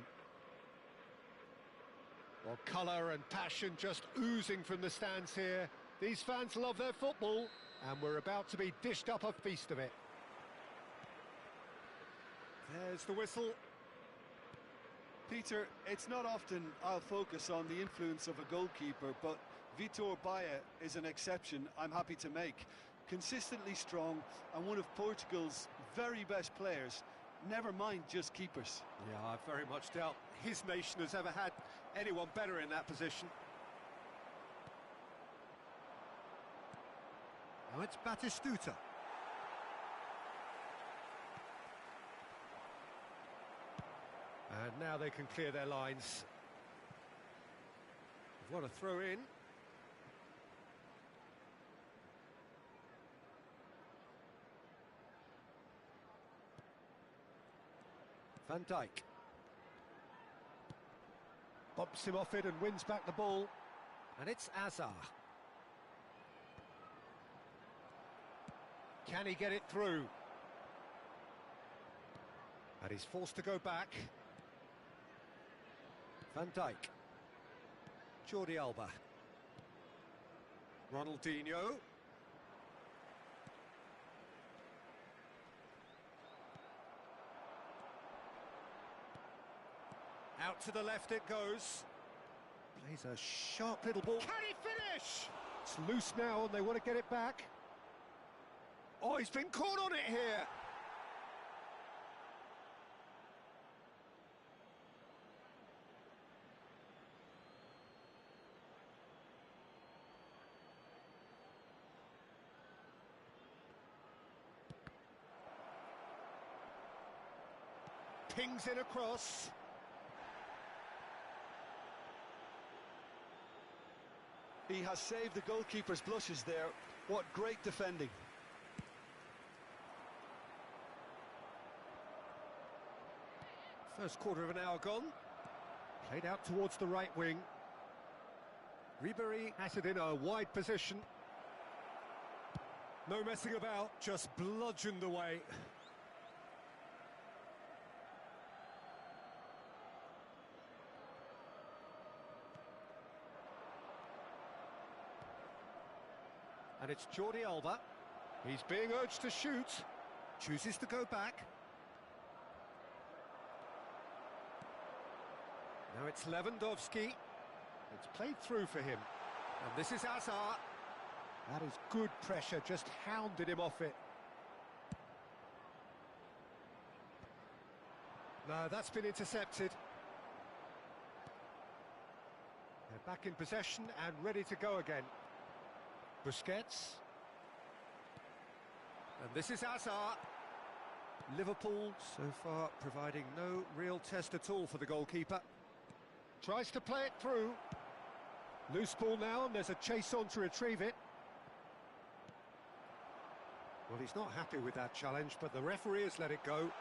Speaker 1: Well, colour and passion just oozing from the stands here. These fans love their football, and we're about to be dished up a feast of it. There's the whistle.
Speaker 2: Peter, it's not often I'll focus on the influence of a goalkeeper, but Vitor Baia is an exception I'm happy to make. Consistently strong and one of Portugal's very best players, never mind just keepers.
Speaker 1: Yeah, I very much doubt his nation has ever had anyone better in that position. Now it's Batistuta. And now they can clear their lines. What a throw in. Van Dijk. Bumps him off it and wins back the ball. And it's Azar. Can he get it through? And he's forced to go back. Van Dijk. Jordi Alba. Ronaldinho. Out to the left it goes. Plays a sharp little ball. Can he finish? It's loose now and they want to get it back. Oh, he's been caught on it here. Pings in across.
Speaker 2: He has saved the goalkeeper's blushes there. What great defending.
Speaker 1: First quarter of an hour gone. Played out towards the right wing. Ribéry has it in a wide position. No messing about, just bludgeoned away. And it's Jordi Alba. He's being urged to shoot. Chooses to go back. Now it's Lewandowski. It's played through for him. And this is Azar. That is good pressure, just hounded him off it. No, that's been intercepted. They're back in possession and ready to go again. Busquets. And this is Azar. Liverpool so far providing no real test at all for the goalkeeper. Tries to play it through. Loose ball now and there's a chase on to retrieve it. Well, he's not happy with that challenge, but the referee has let it go.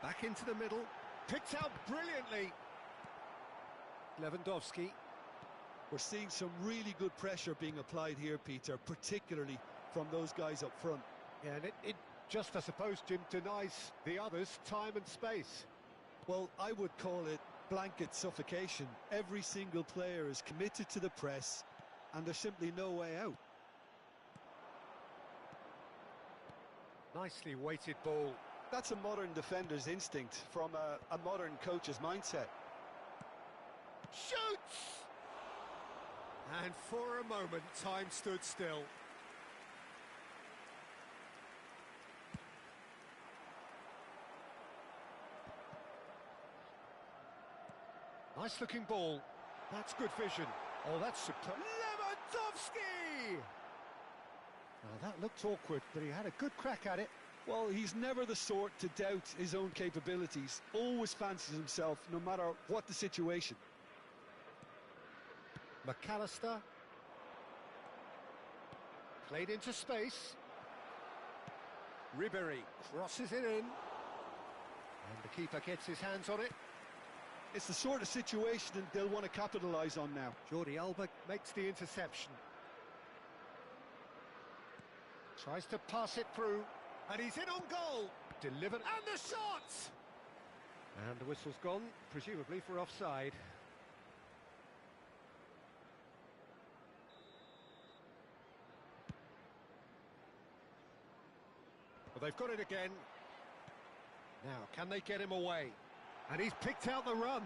Speaker 1: Back into the middle. Picked out brilliantly. Lewandowski.
Speaker 2: We're seeing some really good pressure being applied here, Peter, particularly from those guys up front.
Speaker 1: Yeah, and it just, I suppose, Jim, denies the others time and space.
Speaker 2: Well, I would call it blanket suffocation. Every single player is committed to the press, and there's simply no way out.
Speaker 1: Nicely weighted ball.
Speaker 2: That's a modern defender's instinct from a modern coach's mindset.
Speaker 1: Shoots! And for a moment, time stood still. Nice looking ball. That's good vision. Oh, that's superb. Lewandowski! Now that looked awkward, but he had a good crack at it.
Speaker 2: Well, he's never the sort to doubt his own capabilities. Always fancies himself, no matter what the situation.
Speaker 1: McAllister. Played into space. Ribéry crosses it in. And the keeper gets his hands on it.
Speaker 2: It's the sort of situation they'll want to capitalise on now.
Speaker 1: Jordi Alba makes the interception. Tries to pass it through, and he's in on goal. Delivered, and the shot! And the whistle's gone, presumably for offside. Well, they've got it again. Now, can they get him away? And he's picked out the run.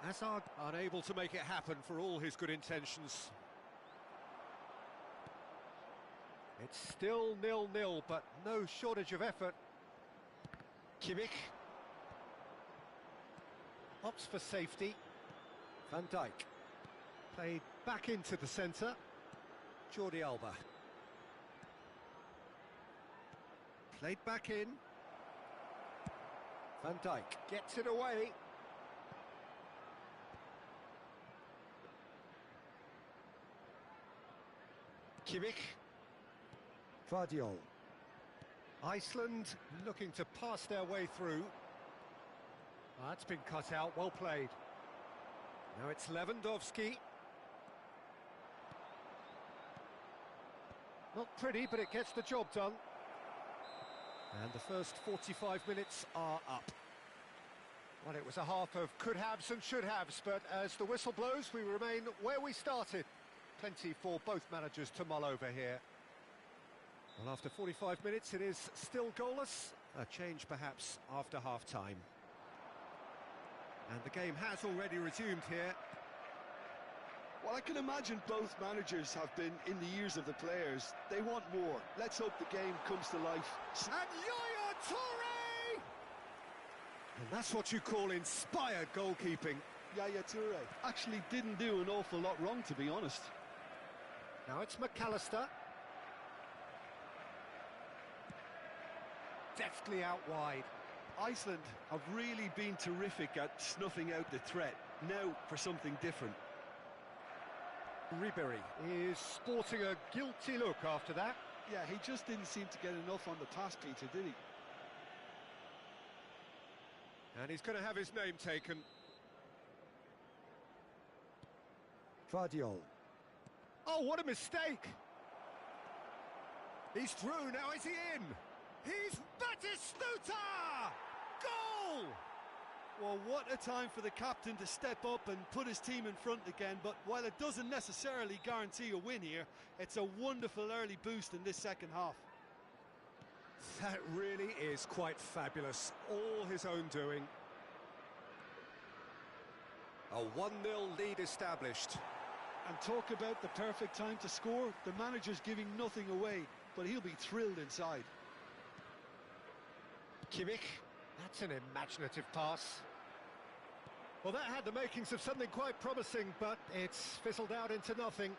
Speaker 1: Hazard unable to make it happen for all his good intentions. It's still 0-0, but no shortage of effort. Kimmich opts for safety. Van Dijk played back into the centre. Jordi Alba played back in. Van Dijk gets it away. Kimmich. Vardiol. Iceland looking to pass their way through. That's been cut out, well played. Now it's Lewandowski. Not pretty, but it gets the job done. And the first 45 minutes are up. Well, it was a half of could-haves and should-haves, but as the whistle blows, we remain where we started. Plenty for both managers to mull over here. Well, after 45 minutes, it is still goalless. A change, perhaps, after half-time. And the game has already resumed here.
Speaker 2: Well, I can imagine both managers have been in the ears of the players. They want more. Let's hope the game comes to life.
Speaker 1: And Yaya Toure! And that's what you call inspired goalkeeping.
Speaker 2: Yaya Toure actually didn't do an awful lot wrong, to be honest.
Speaker 1: Now it's McAllister. Deftly out wide.
Speaker 2: Iceland have really been terrific at snuffing out the threat. Now for something different.
Speaker 1: Ribery is sporting a guilty look after that.
Speaker 2: Yeah, he just didn't seem to get enough on the pass, Peter, did he?
Speaker 1: And he's going to have his name taken. Vardiol. Oh, what a mistake! He's through, now is he in? He's Batistuta! Goal!
Speaker 2: Well, what a time for the captain to step up and put his team in front again, but while it doesn't necessarily guarantee a win here, it's a wonderful early boost in this second half.
Speaker 1: That really is quite fabulous, all his own doing. A 1-0 lead established.
Speaker 2: And talk about the perfect time to score. The manager's giving nothing away, but he'll be thrilled inside.
Speaker 1: Kimmich, that's an imaginative pass. Well, that had the makings of something quite promising, but it's fizzled out into nothing.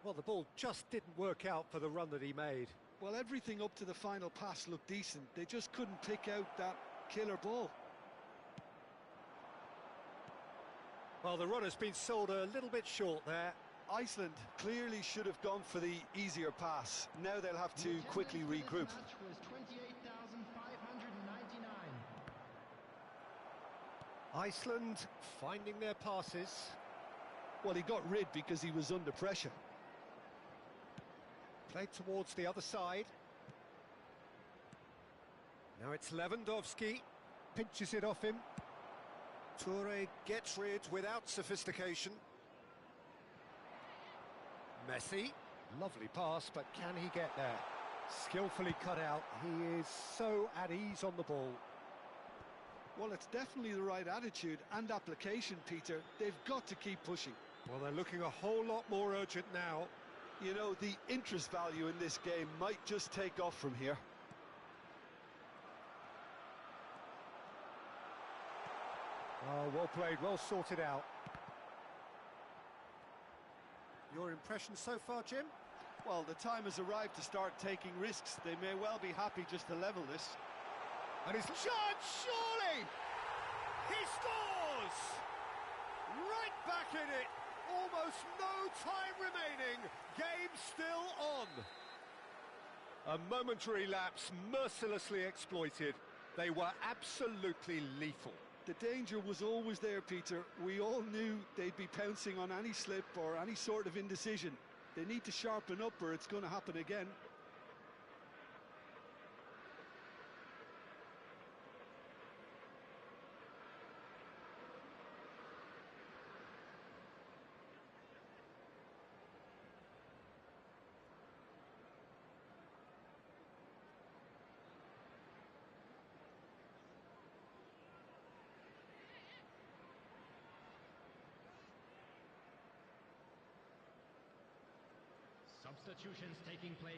Speaker 1: Well, the ball just didn't work out for the run that he made.
Speaker 2: Well, everything up to the final pass looked decent. They just couldn't pick out that killer ball.
Speaker 1: Well, the run has been sold a little bit short there.
Speaker 2: Iceland clearly should have gone for the easier pass. Now they'll have to quickly regroup.
Speaker 3: Match was 28,599.
Speaker 1: Iceland finding their passes.
Speaker 2: Well, he got rid because he was under pressure.
Speaker 1: Played towards the other side. Now it's Lewandowski. Pinches it off him. Toure gets rid without sophistication. Messi. Lovely pass, but can he get there? Skillfully cut out. He is so at ease on the ball.
Speaker 2: Well, it's definitely the right attitude and application, Peter. They've got to keep pushing.
Speaker 1: Well, they're looking a whole lot more urgent now.
Speaker 2: You know, the interest value in this game might just take off from here.
Speaker 1: Oh, well played, well sorted out. Your impression so far, Jim?
Speaker 2: Well, the time has arrived to start taking risks. They may well be happy just to level this.
Speaker 1: And his chance, surely! He scores! Right back in it! Almost no time remaining. Game still on. A momentary lapse mercilessly exploited. They were absolutely lethal.
Speaker 2: The danger was always there, Peter. We all knew they'd be pouncing on any slip or any sort of indecision. They need to sharpen up or it's going to happen again.
Speaker 3: Substitutions taking place.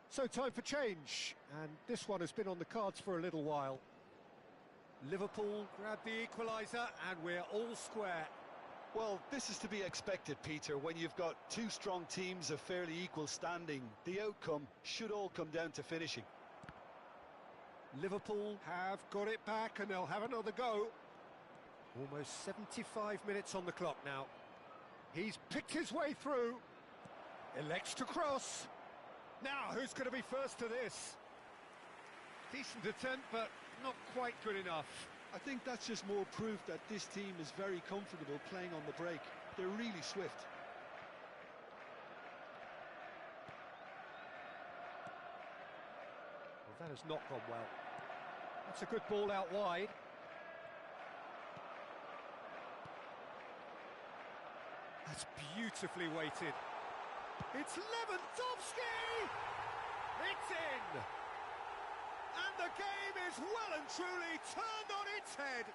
Speaker 1: So time for change, and this one has been on the cards for a little while. Liverpool grab the equaliser, and we're all square.
Speaker 2: Well, this is to be expected, Peter. When you've got two strong teams of fairly equal standing, the outcome should all come down to finishing.
Speaker 1: Liverpool have got it back, and they'll have another go. Almost 75 minutes on the clock now. He's picked his way through. Elects to cross. Now, who's going to be first to this? Decent attempt, but not quite good enough.
Speaker 2: I think that's just more proof that this team is very comfortable playing on the break. They're really swift.
Speaker 1: Well, that has not gone well. That's a good ball out wide. That's beautifully weighted. It's Lewandowski! It's in! And the game is well and truly turned on its head.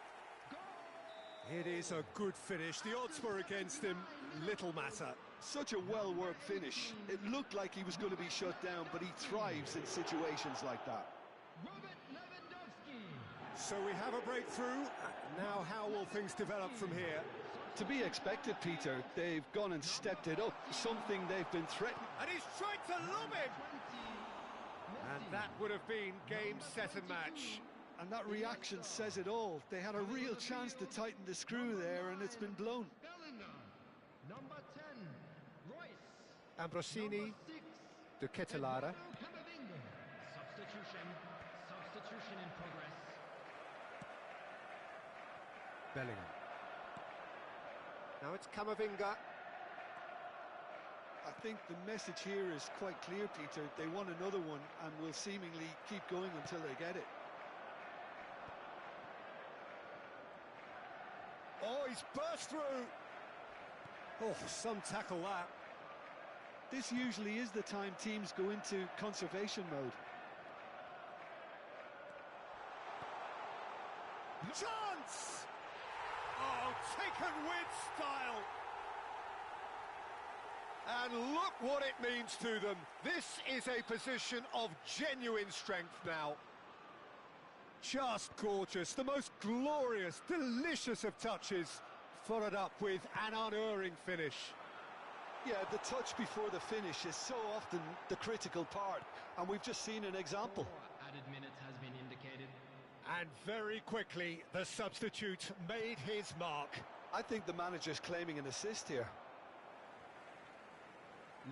Speaker 1: It is a good finish. The odds were against him. Little matter.
Speaker 2: Such a well-worked finish. It looked like he was going to be shut down, but he thrives in situations like that.
Speaker 3: Robert Lewandowski.
Speaker 1: So we have a breakthrough. Now how will things develop from here?
Speaker 2: To be expected, Peter. They've gone and stepped it up, something they've been threatened.
Speaker 1: And he's tried to lob him! And that would have been game, set and match.
Speaker 2: And that reaction says it all. They had a real chance to tighten the screw there, and it's been blown.
Speaker 3: Bellingham. Number 10, Royce.
Speaker 1: Ambrosini,
Speaker 3: Number 6,
Speaker 1: De Ketelaere.
Speaker 3: Camavinga. Substitution in progress.
Speaker 1: Bellingham. Now it's Camavinga.
Speaker 2: I think the message here is quite clear, Peter. They want another one and will seemingly keep going until they get it.
Speaker 1: Oh, he's burst through. Oh, some tackle that.
Speaker 2: This usually is the time teams go into conservation mode.
Speaker 1: Chance! Oh, taken with style. And look what it means to them. This is a position of genuine strength now. Just gorgeous, the most glorious, delicious of touches, followed up with an unerring finish.
Speaker 2: Yeah, the touch before the finish is so often the critical part, and we've just seen an example.
Speaker 3: 4 added minutes has been indicated.
Speaker 1: And very quickly, the substitute made his mark.
Speaker 2: I think the manager's claiming an assist here.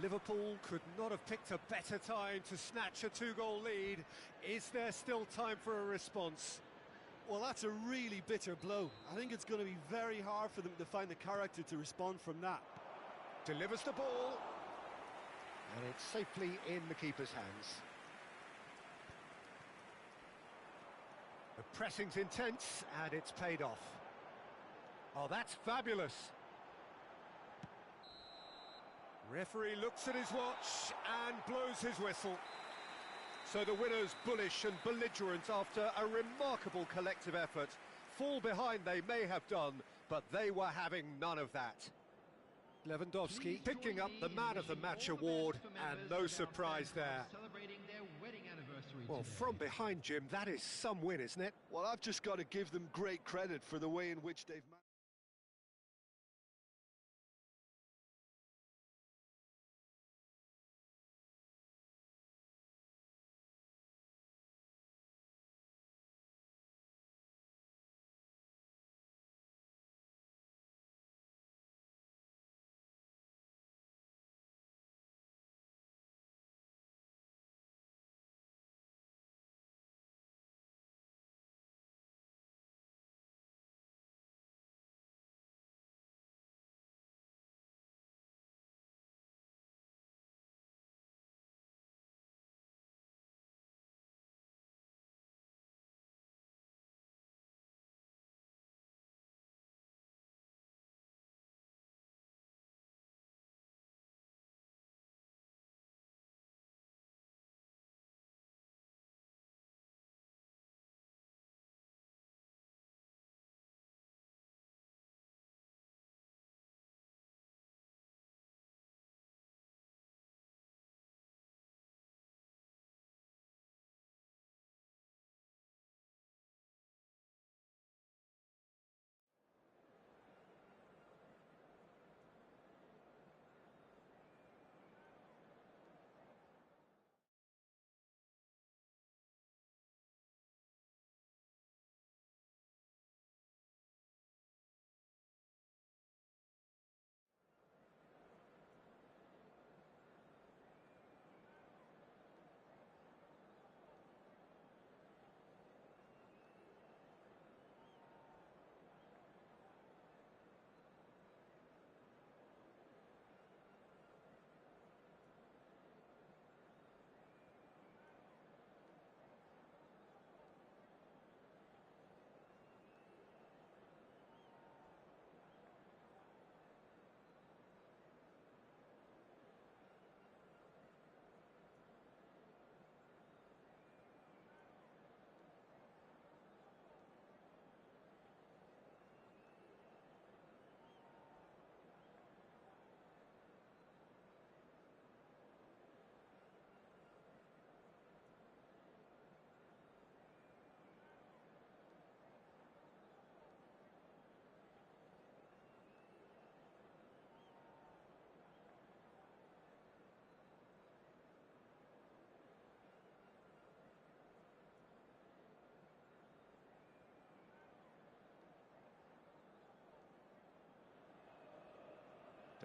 Speaker 1: Liverpool could not have picked a better time to snatch a 2-goal lead. Is there still time for a response?
Speaker 2: Well, that's a really bitter blow. I think it's going to be very hard for them to find the character to respond from that.
Speaker 1: Delivers the ball. And it's safely in the keeper's hands. The pressing's intense, and it's paid off. Oh, that's fabulous. Referee looks at his watch and blows his whistle. So the winners, bullish and belligerent after a remarkable collective effort. Fall behind they may have done, but they were having none of that. Lewandowski picking up the Man of the Match award, and no surprise there.
Speaker 3: Celebrating their wedding anniversary
Speaker 1: Well,
Speaker 3: today.
Speaker 1: from behind, Jim, that is some win, isn't it?
Speaker 2: Well, I've just got to give them great credit for the way in which they've managed.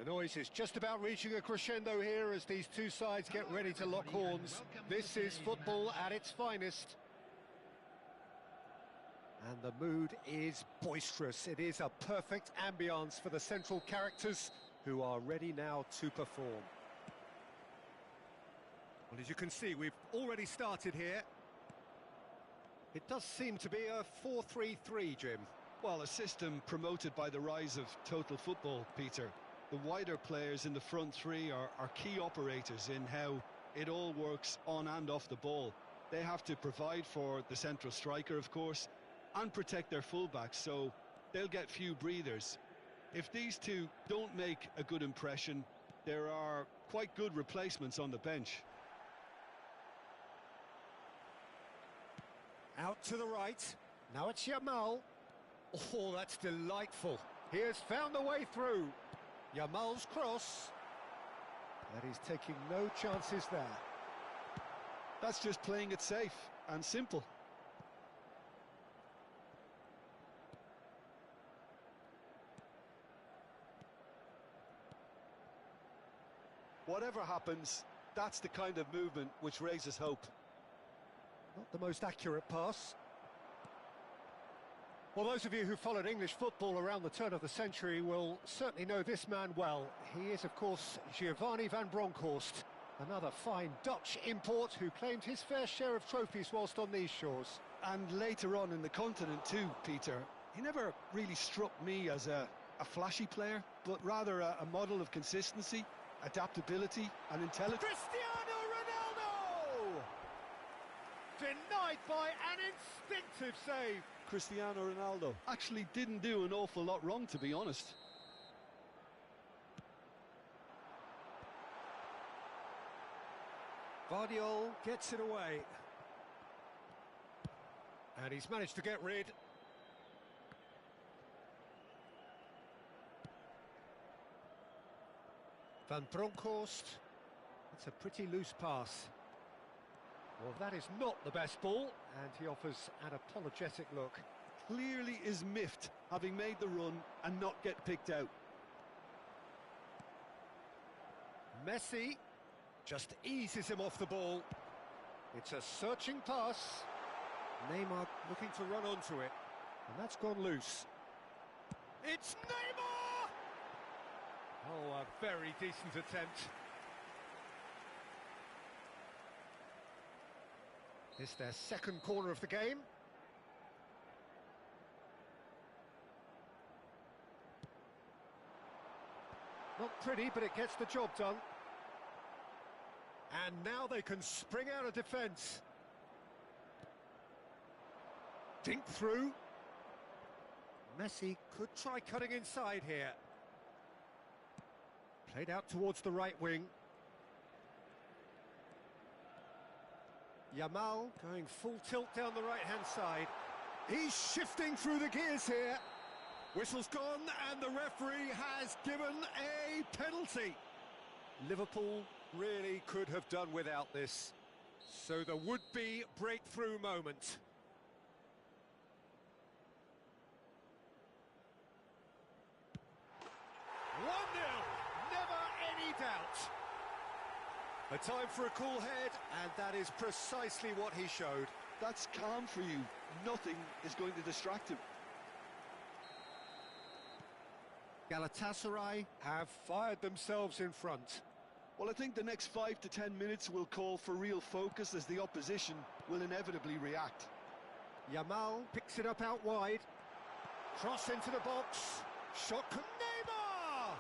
Speaker 1: The noise is just about reaching a crescendo here as these two sides get ready to lock horns. This is football at its finest. And the mood is boisterous. It is a perfect ambience for the central characters who are ready now to perform. Well, as you can see, we've already started here. It does seem to be a 4-3-3, Jim.
Speaker 2: Well, a system promoted by the rise of total football, Peter. The wider players in the front three are key operators in how it all works on and off the ball. They have to provide for the central striker, of course, and protect their fullbacks, so they'll get few breathers. If these two don't make a good impression, there are quite good replacements on the bench.
Speaker 1: Out to the right. Now it's Yamal. Oh, that's delightful. He has found the way through. Yamal's cross. And he's taking no chances there.
Speaker 2: That's just playing it safe and simple. Whatever happens, that's the kind of movement which raises hope.
Speaker 1: Not the most accurate pass. Well, those of you who followed English football around the turn of the century will certainly know this man well. He is, of course, Giovanni van Bronckhorst, another fine Dutch import who claimed his fair share of trophies whilst on these shores.
Speaker 2: And later on in the continent too, Peter. He never really struck me as a flashy player, but rather a model of consistency, adaptability and intelligence.
Speaker 1: Cristiano Ronaldo! Denied by an instinctive save.
Speaker 2: Cristiano Ronaldo actually didn't do an awful lot wrong, to be honest.
Speaker 1: Guardiola gets it away. And he's managed to get rid. Van Bronckhorst. It's a pretty loose pass. Well, that is not the best ball, and he offers an apologetic look.
Speaker 2: Clearly is miffed, having made the run and not get picked out.
Speaker 1: Messi just eases him off the ball. It's a searching pass. Neymar looking to run onto it, and that's gone loose. It's Neymar! Oh, a very decent attempt. It's their second corner of the game. Not pretty, but it gets the job done. And now they can spring out of defence. Dink through. Messi could try cutting inside here. Played out towards the right wing. Yamal going full tilt down the right-hand side. He's shifting through the gears here. Whistle's gone and the referee has given a penalty. Liverpool really could have done without this. So the would-be breakthrough moment. Never any doubt. A time for a cool head, and that is precisely what he showed.
Speaker 2: That's calm for you. Nothing is going to distract him.
Speaker 1: Galatasaray have fired themselves in front.
Speaker 2: Well, I think the next 5 to 10 minutes will call for real focus as the opposition will inevitably react.
Speaker 1: Yamal picks it up out wide. Cross into the box. Shot from Neymar!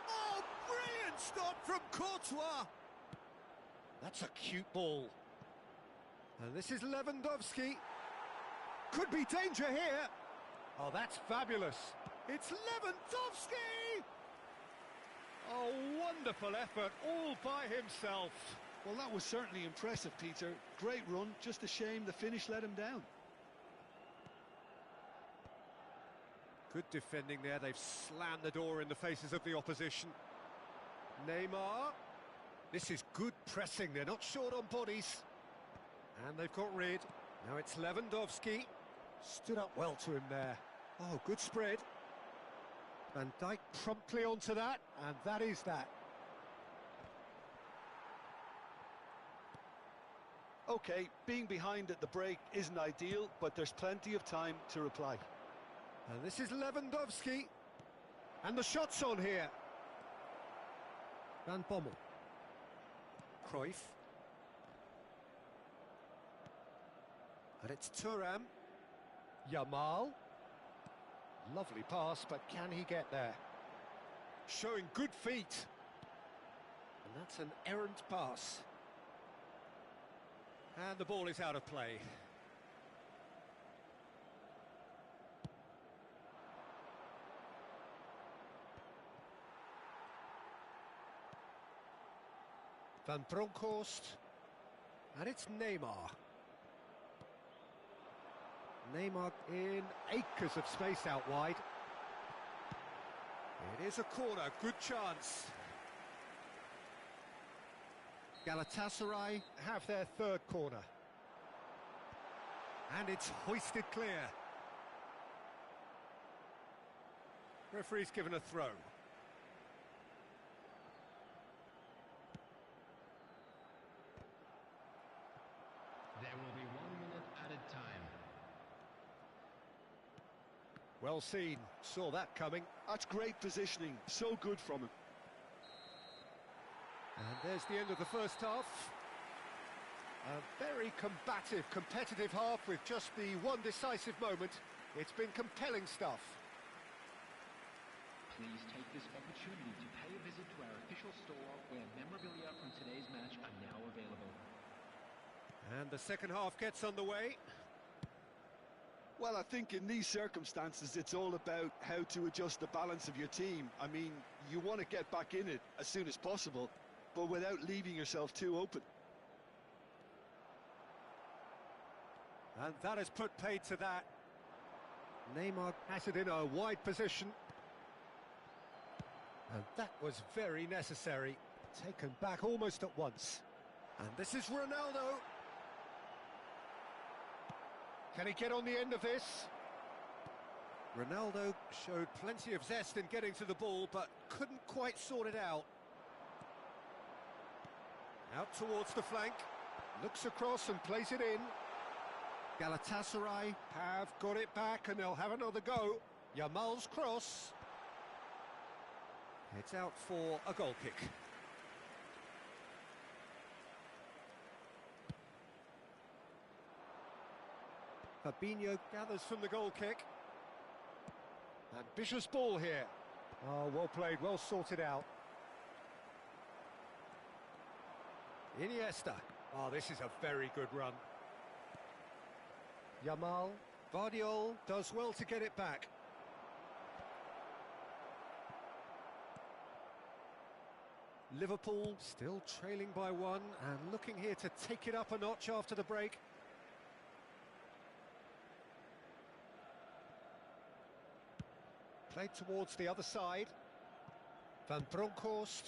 Speaker 1: Oh, brilliant stop from Courtois! That's a cute ball. And this is Lewandowski. Could be danger here. Oh, that's fabulous. It's Lewandowski! Oh, wonderful effort, all by himself.
Speaker 2: Well, that was certainly impressive, Peter. Great run, just a shame the finish let him down.
Speaker 1: Good defending there, they've slammed the door in the faces of the opposition. Neymar. This is good pressing, they're not short on bodies. And they've got rid. Now it's Lewandowski. Stood up well to him there. Oh, good spread. Van Dijk promptly onto that, and that is that.
Speaker 2: OK, being behind at the break isn't ideal, but there's plenty of time to reply.
Speaker 1: And this is Lewandowski. And the shot's on here. Van Bommel. Cruyff. And it's Thuram. Yamal. Lovely pass, but can he get there? Showing good feet. And that's an errant pass. And the ball is out of play. Van Bronckhorst. And it's Neymar. Neymar in acres of space out wide. It is a corner, good chance. Galatasaray have their third corner. And it's hoisted clear. Referee's given a throw.
Speaker 3: There will be 1 minute added time.
Speaker 1: Well seen, saw that coming.
Speaker 2: That's great positioning, so good from him.
Speaker 1: And there's the end of the first half. A very combative, competitive half with just the one decisive moment. It's been compelling stuff.
Speaker 4: Please take this opportunity to pay a visit to our official store where memorabilia from today's match are now available.
Speaker 1: And the second half gets underway.
Speaker 2: Well, I think in these circumstances, it's all about how to adjust the balance of your team. I mean, you want to get back in it as soon as possible, but without leaving yourself too open.
Speaker 1: And that has put paid to that. Neymar has it in a wide position. And that was very necessary. Taken back almost at once. And this is Ronaldo. Can he get on the end of this? Ronaldo showed plenty of zest in getting to the ball, but couldn't quite sort it out. Out towards the flank. Looks across and plays it in. Galatasaray have got it back and they'll have another go. Yamal's cross. It's out for a goal kick. Fabinho gathers from the goal kick. Ambitious ball here. Oh, well played, well sorted out. Iniesta. Oh, this is a very good run. Yamal. Vardiol does well to get it back. Liverpool still trailing by one and looking here to take it up a notch after the break. Played towards the other side. Van Bronckhorst,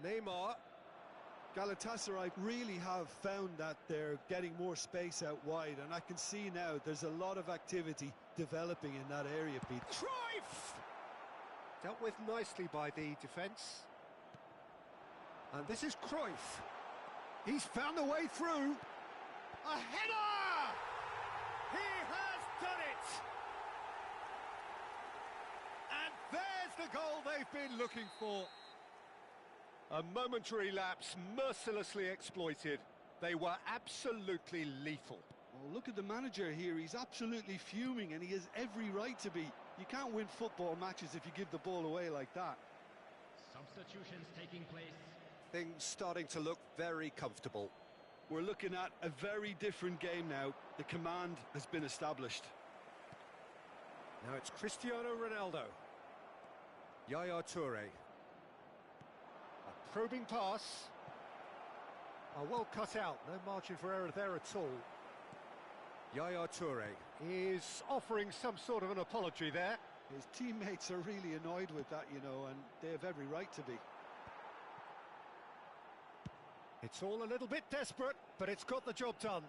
Speaker 1: Neymar.
Speaker 2: Galatasaray really have found that they're getting more space out wide, and I can see now there's a lot of activity developing in that area, Pete.
Speaker 1: Cruyff! Dealt with nicely by the defence. And this is Cruyff. He's found a way through. A header! He has done it! And there's the goal they've been looking for. A momentary lapse, mercilessly exploited. They were absolutely lethal.
Speaker 2: Well, look at the manager here. He's absolutely fuming, and he has every right to be. You can't win football matches if you give the ball away like that.
Speaker 3: Substitutions taking place.
Speaker 1: Things starting to look very comfortable.
Speaker 2: We're looking at a very different game now. The command has been established.
Speaker 1: Now it's Cristiano Ronaldo. Yaya Toure. A probing pass. Oh, well cut out. No margin for error there at all. Yaya Toure is offering some sort of an apology there.
Speaker 2: His teammates are really annoyed with that, you know, and they have every right to be.
Speaker 1: It's all a little bit desperate, but it's got the job done.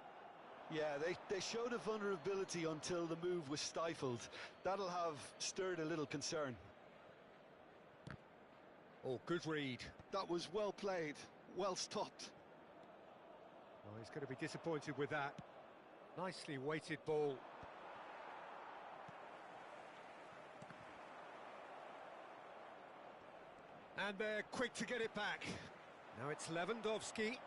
Speaker 2: Yeah, they showed a vulnerability until the move was stifled. That'll have stirred a little concern.
Speaker 1: Oh, good read.
Speaker 2: That was well played, well stopped.
Speaker 1: Oh, he's going to be disappointed with that. Nicely weighted ball. And they're quick to get it back. Now it's Lewandowski.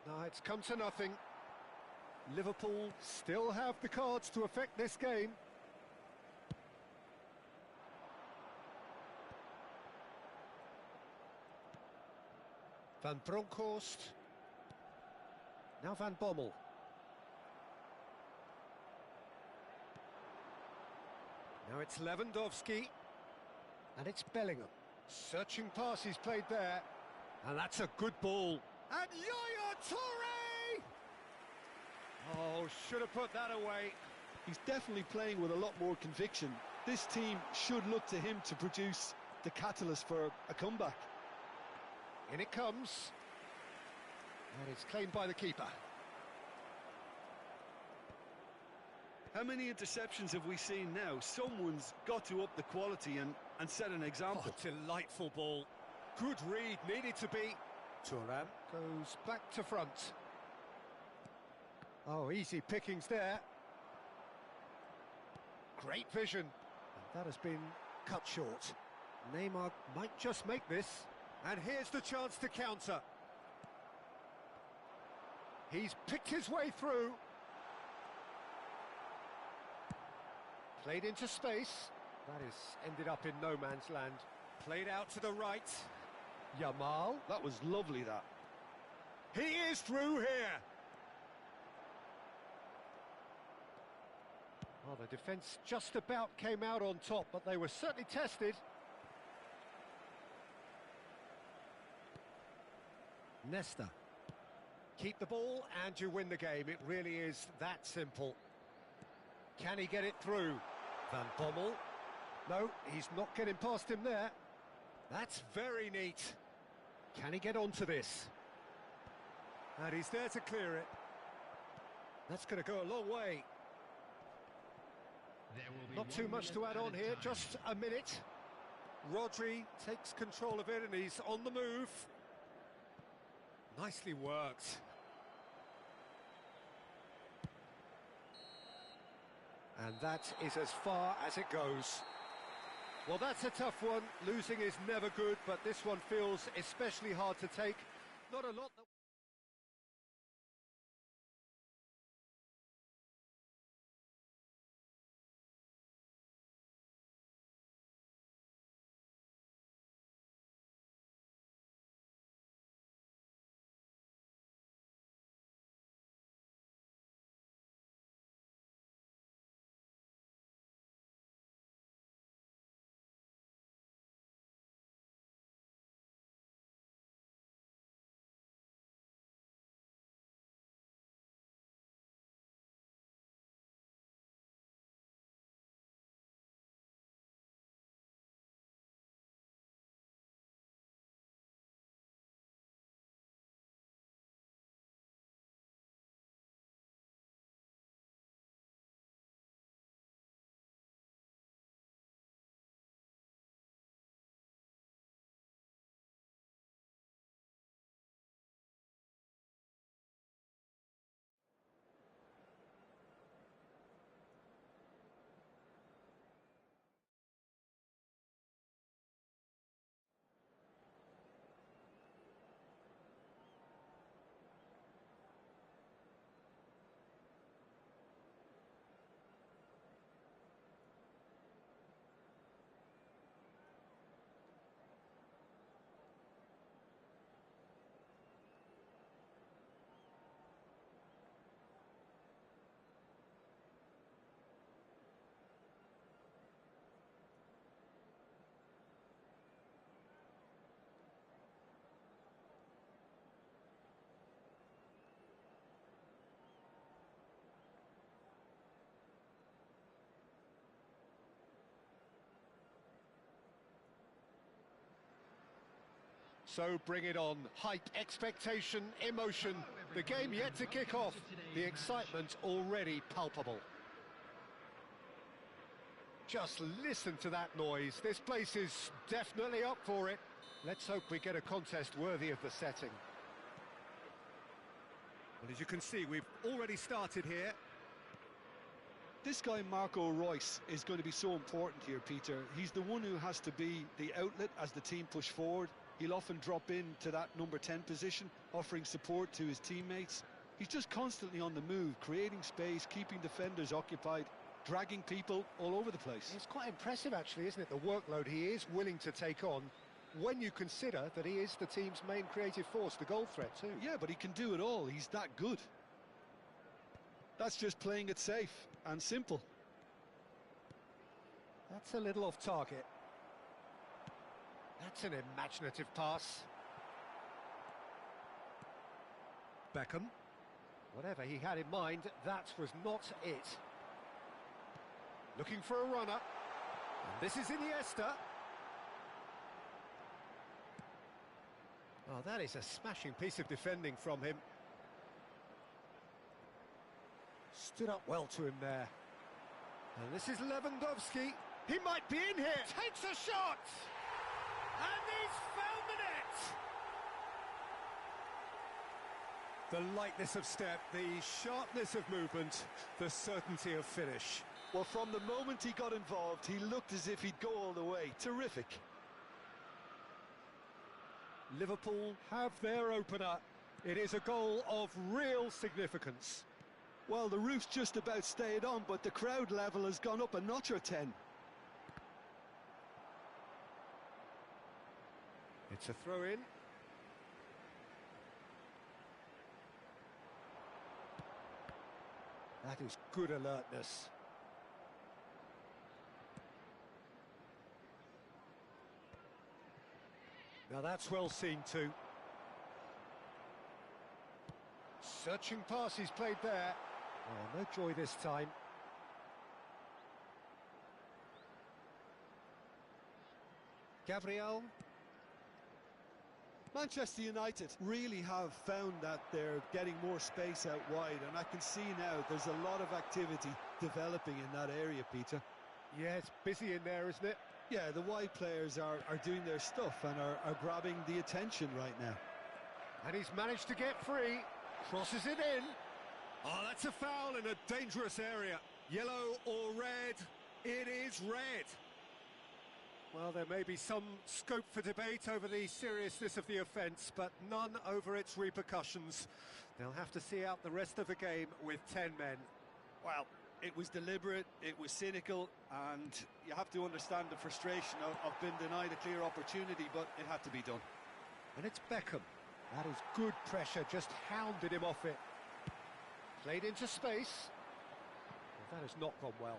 Speaker 1: No, it's come to nothing. Liverpool still have the cards to affect this game. Van Bronckhorst. Now Van Bommel. Now it's Lewandowski. And it's Bellingham. Searching pass he's played there. And that's a good ball. And Yaya Toure! Oh, should have put that away.
Speaker 2: He's definitely playing with a lot more conviction. This team should look to him to produce the catalyst for a comeback.
Speaker 1: In it comes. And it's claimed by the keeper.
Speaker 2: How many interceptions have we seen now? Someone's got to up the quality and set an example.
Speaker 1: Oh, delightful ball. Good read, needed to be. Thuram goes back to front. Oh, easy pickings there. Great vision. And that has been cut short. Neymar might just make this. And here's the chance to counter. He's picked his way through. Played into space. That is ended up in no man's land. Played out to the right. Yamal.
Speaker 2: That was lovely, that.
Speaker 1: He is through here. Well, the defence just about came out on top, but they were certainly tested. Nesta. Keep the ball and you win the game. It really is that simple. Can he get it through? Van Bommel. No, he's not getting past him there. That's very neat. Can he get onto this? And he's there to clear it. That's going to go a long way.
Speaker 3: There will be
Speaker 1: Not too much to add on here, just a minute. Rodri takes control of it and he's on the move. Nicely worked. And that is as far as it goes. Well, that's a tough one. Losing is never good, but this one feels especially hard to take. Not a lot that... So bring it on. Hype, expectation, emotion. The game yet to kick off, the excitement already palpable. Just listen to that noise. This place is definitely up for it. Let's hope we get a contest worthy of the setting. Well, as you can see, we've already started here.
Speaker 2: This guy, Marco Reus, is going to be so important here, Peter. He's the one who has to be the outlet as the team push forward. He'll often drop into that number 10 position, offering support to his teammates. He's just constantly on the move, creating space, keeping defenders occupied, dragging people all over the place.
Speaker 1: It's quite impressive, actually, isn't it, the workload he is willing to take on when you consider that he is the team's main creative force, the goal threat too.
Speaker 2: Yeah, but he can do it all. He's that good. That's just playing it safe and simple.
Speaker 1: That's a little off target. That's an imaginative pass. Beckham. Whatever he had in mind, that was not it. Looking for a runner. And this is Iniesta. Oh, that is a smashing piece of defending from him. Stood up well to him there. And this is Lewandowski. He might be in here. Takes a shot! And he's found the net! The lightness of step, the sharpness of movement, the certainty of finish.
Speaker 2: Well, from the moment he got involved, he looked as if he'd go all the way. Terrific.
Speaker 1: Liverpool have their opener. It is a goal of real significance.
Speaker 2: Well, the roof's just about stayed on, but the crowd level has gone up a notch or 10.
Speaker 1: It's a throw-in. That is good alertness. Now that's well seen too. Searching pass he's played there. Oh, no joy this time. Gabriel.
Speaker 2: Manchester United really have found that they're getting more space out wide, and I can see now there's a lot of activity developing in that area, Peter.
Speaker 1: Yeah, it's busy in there, isn't it?
Speaker 2: Yeah, the wide players are doing their stuff and are grabbing the attention right now.
Speaker 1: And he's managed to get free. Crosses it in. Oh, that's a foul in a dangerous area. Yellow or red? It is red. Well, there may be some scope for debate over the seriousness of the offence, but none over its repercussions. They'll have to see out the rest of the game with 10 men.
Speaker 2: Well, it was deliberate, it was cynical, and you have to understand the frustration of being denied a clear opportunity, but it had to be done.
Speaker 1: And it's Beckham. That is good pressure, just hounded him off it. Played into space. Well, that has not gone well.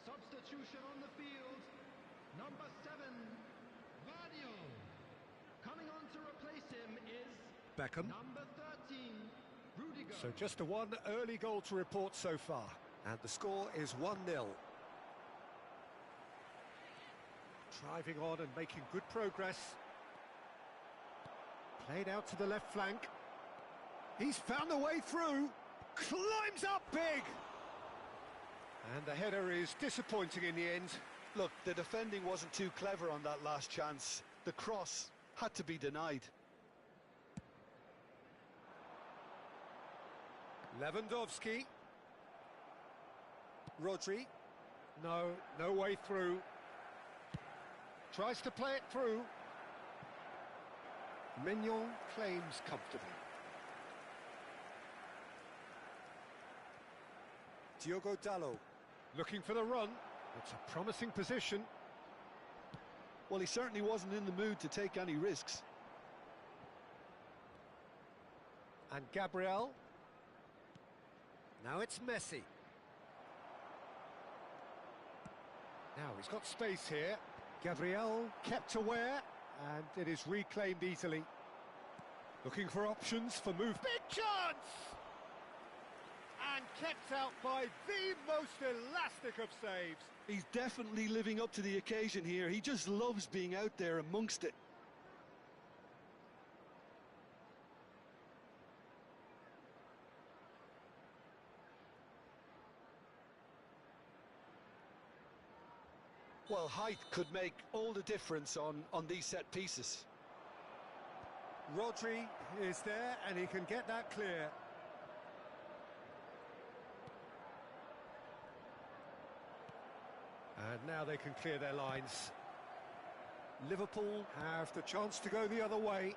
Speaker 3: Substitution on the field. Number 7, Vadio. Coming on to replace him is
Speaker 1: Beckham.
Speaker 3: number 13, Rudiger.
Speaker 1: So just a one early goal to report so far. And the score is 1-0. Driving on and making good progress. Played out to the left flank. He's found a way through. Climbs up big. And the header is disappointing in the end.
Speaker 2: Look, the defending wasn't too clever on that last chance. The cross had to be denied.
Speaker 1: Lewandowski. Rodri. No way through. Tries to play it through. Mignon claims comfortably. Diogo Dalot looking for the run. It's a promising position.
Speaker 2: Well, he certainly wasn't in the mood to take any risks.
Speaker 1: And Gabriel. Now it's Messi. Now he's got space here. Gabriel kept aware, and it is reclaimed easily. Looking for options for move. Big chance! And kept out by the most elastic of saves.
Speaker 2: He's definitely living up to the occasion here. He just loves being out there amongst it. Well, height could make all the difference on these set pieces.
Speaker 1: Rodri is there, and he can get that clear. And now they can clear their lines. Liverpool have the chance to go the other way.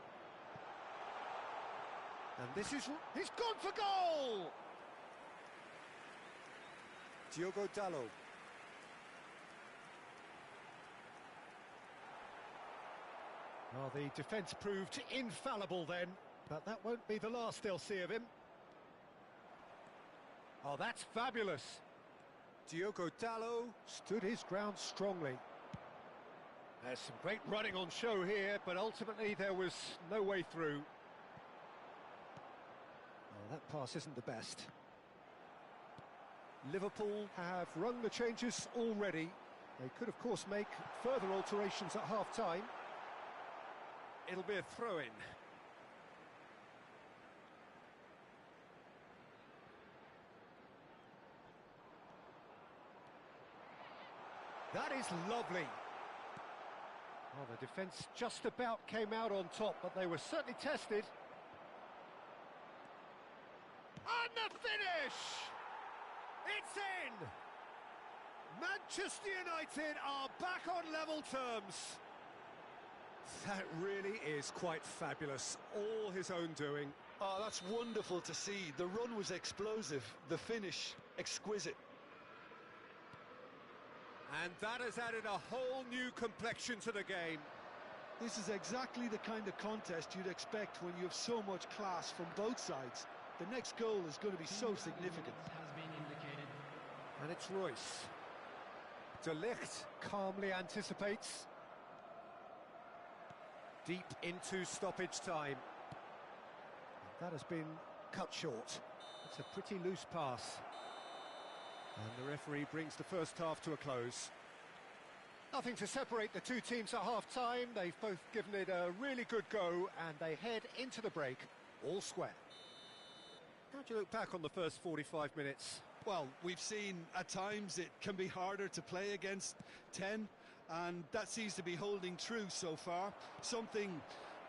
Speaker 1: And this is... he's gone for goal! Diogo Dalot. Well, the defence proved infallible then, but that won't be the last they'll see of him. Oh, that's fabulous. Diogo Dalot stood his ground strongly. There's some great running on show here, but ultimately there was no way through. Oh, that pass isn't the best. Liverpool have rung the changes already. They could, of course, make further alterations at half-time. It'll be a throw-in. That is lovely. Well, the defence just about came out on top, but they were certainly tested. And the finish! It's in! Manchester United are back on level terms. That really is quite fabulous. All his own doing.
Speaker 2: Oh, that's wonderful to see. The run was explosive, the finish exquisite.
Speaker 1: And that has added a whole new complexion to the game.
Speaker 2: This is exactly the kind of contest you'd expect when you have so much class from both sides. The next goal is going to be so significant.
Speaker 3: Has been indicated.
Speaker 1: And it's Royce. De Ligt calmly anticipates. Deep into stoppage time. That has been cut short. It's a pretty loose pass. And the referee brings the first half to a close. Nothing to separate the two teams at half-time. They've both given it a really good go, and they head into the break all square. How do you look back on the first 45 minutes?
Speaker 2: Well, we've seen at times it can be harder to play against 10, and that seems to be holding true so far. Something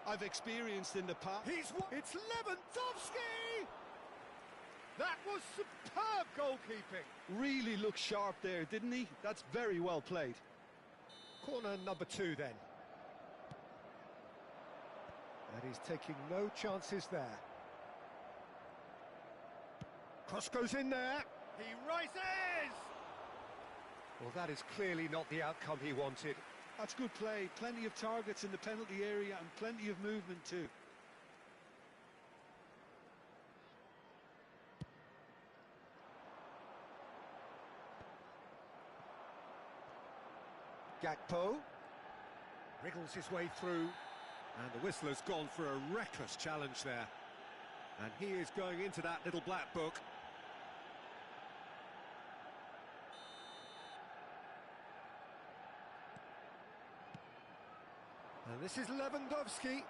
Speaker 2: I've experienced in the past.
Speaker 1: It's Lewandowski! That was superb goalkeeping.
Speaker 2: Really looked sharp there, didn't he? That's very well played.
Speaker 1: Corner number 2 then. And he's taking no chances there. Cross goes in there. He rises! Well, that is clearly not the outcome he wanted.
Speaker 2: That's good play. Plenty of targets in the penalty area and plenty of movement too.
Speaker 1: Gakpo wriggles his way through, and the whistle has gone for a reckless challenge there. And he is going into that little black book. And this is Lewandowski,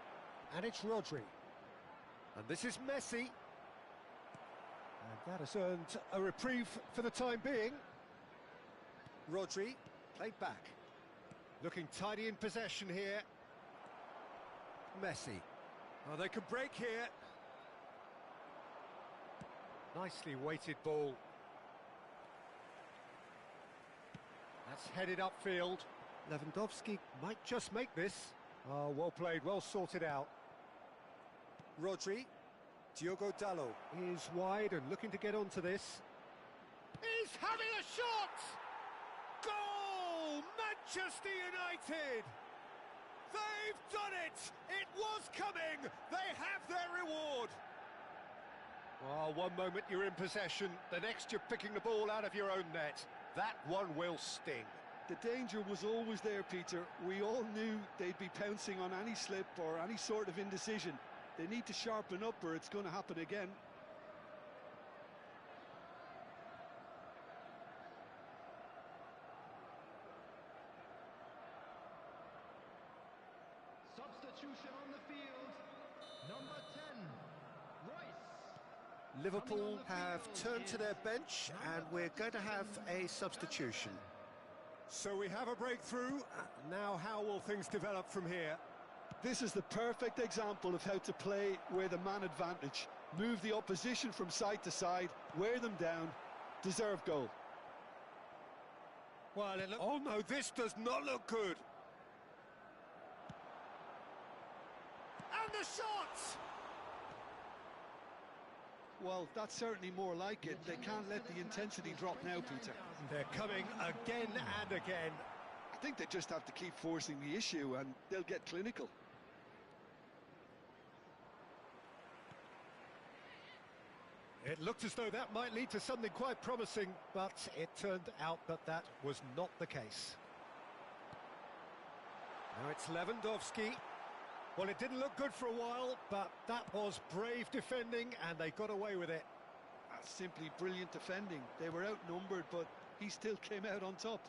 Speaker 1: and it's Rodri. And this is Messi. And that has earned a reprieve for the time being. Rodri, played back. Looking tidy in possession here. Messi. Oh, they can break here. Nicely weighted ball. That's headed upfield. Lewandowski might just make this. Oh, well played, well sorted out. Rodri. Diogo Dalot is wide and looking to get onto this. He's having a shot! Goal! Manchester United! They've done it! It was coming! They have their reward! Well, one moment you're in possession, the next you're picking the ball out of your own net. That one will sting.
Speaker 2: The danger was always there, Peter. We all knew they'd be pouncing on any slip or any sort of indecision. They need to sharpen up or it's going to happen again.
Speaker 3: Substitution on the field. Number 10, Royce.
Speaker 1: Liverpool have turned to their bench and we're going to have a substitution. So we have a breakthrough. Now how will things develop from here?
Speaker 2: This is the perfect example of how to play with a man advantage. Move the opposition from side to side, wear them down, deserve goal.
Speaker 1: Well, oh no, this does not look good. And the shot!
Speaker 2: Well, that's certainly more like it. They can't let the intensity drop now, Peter.
Speaker 1: They're coming again and again.
Speaker 2: I think they just have to keep forcing the issue and they'll get clinical.
Speaker 1: It looked as though that might lead to something quite promising, but it turned out that that was not the case. Now it's Lewandowski. Well, it didn't look good for a while, but that was brave defending and they got away with it.
Speaker 2: That's simply brilliant defending. They were outnumbered, but he still came out on top.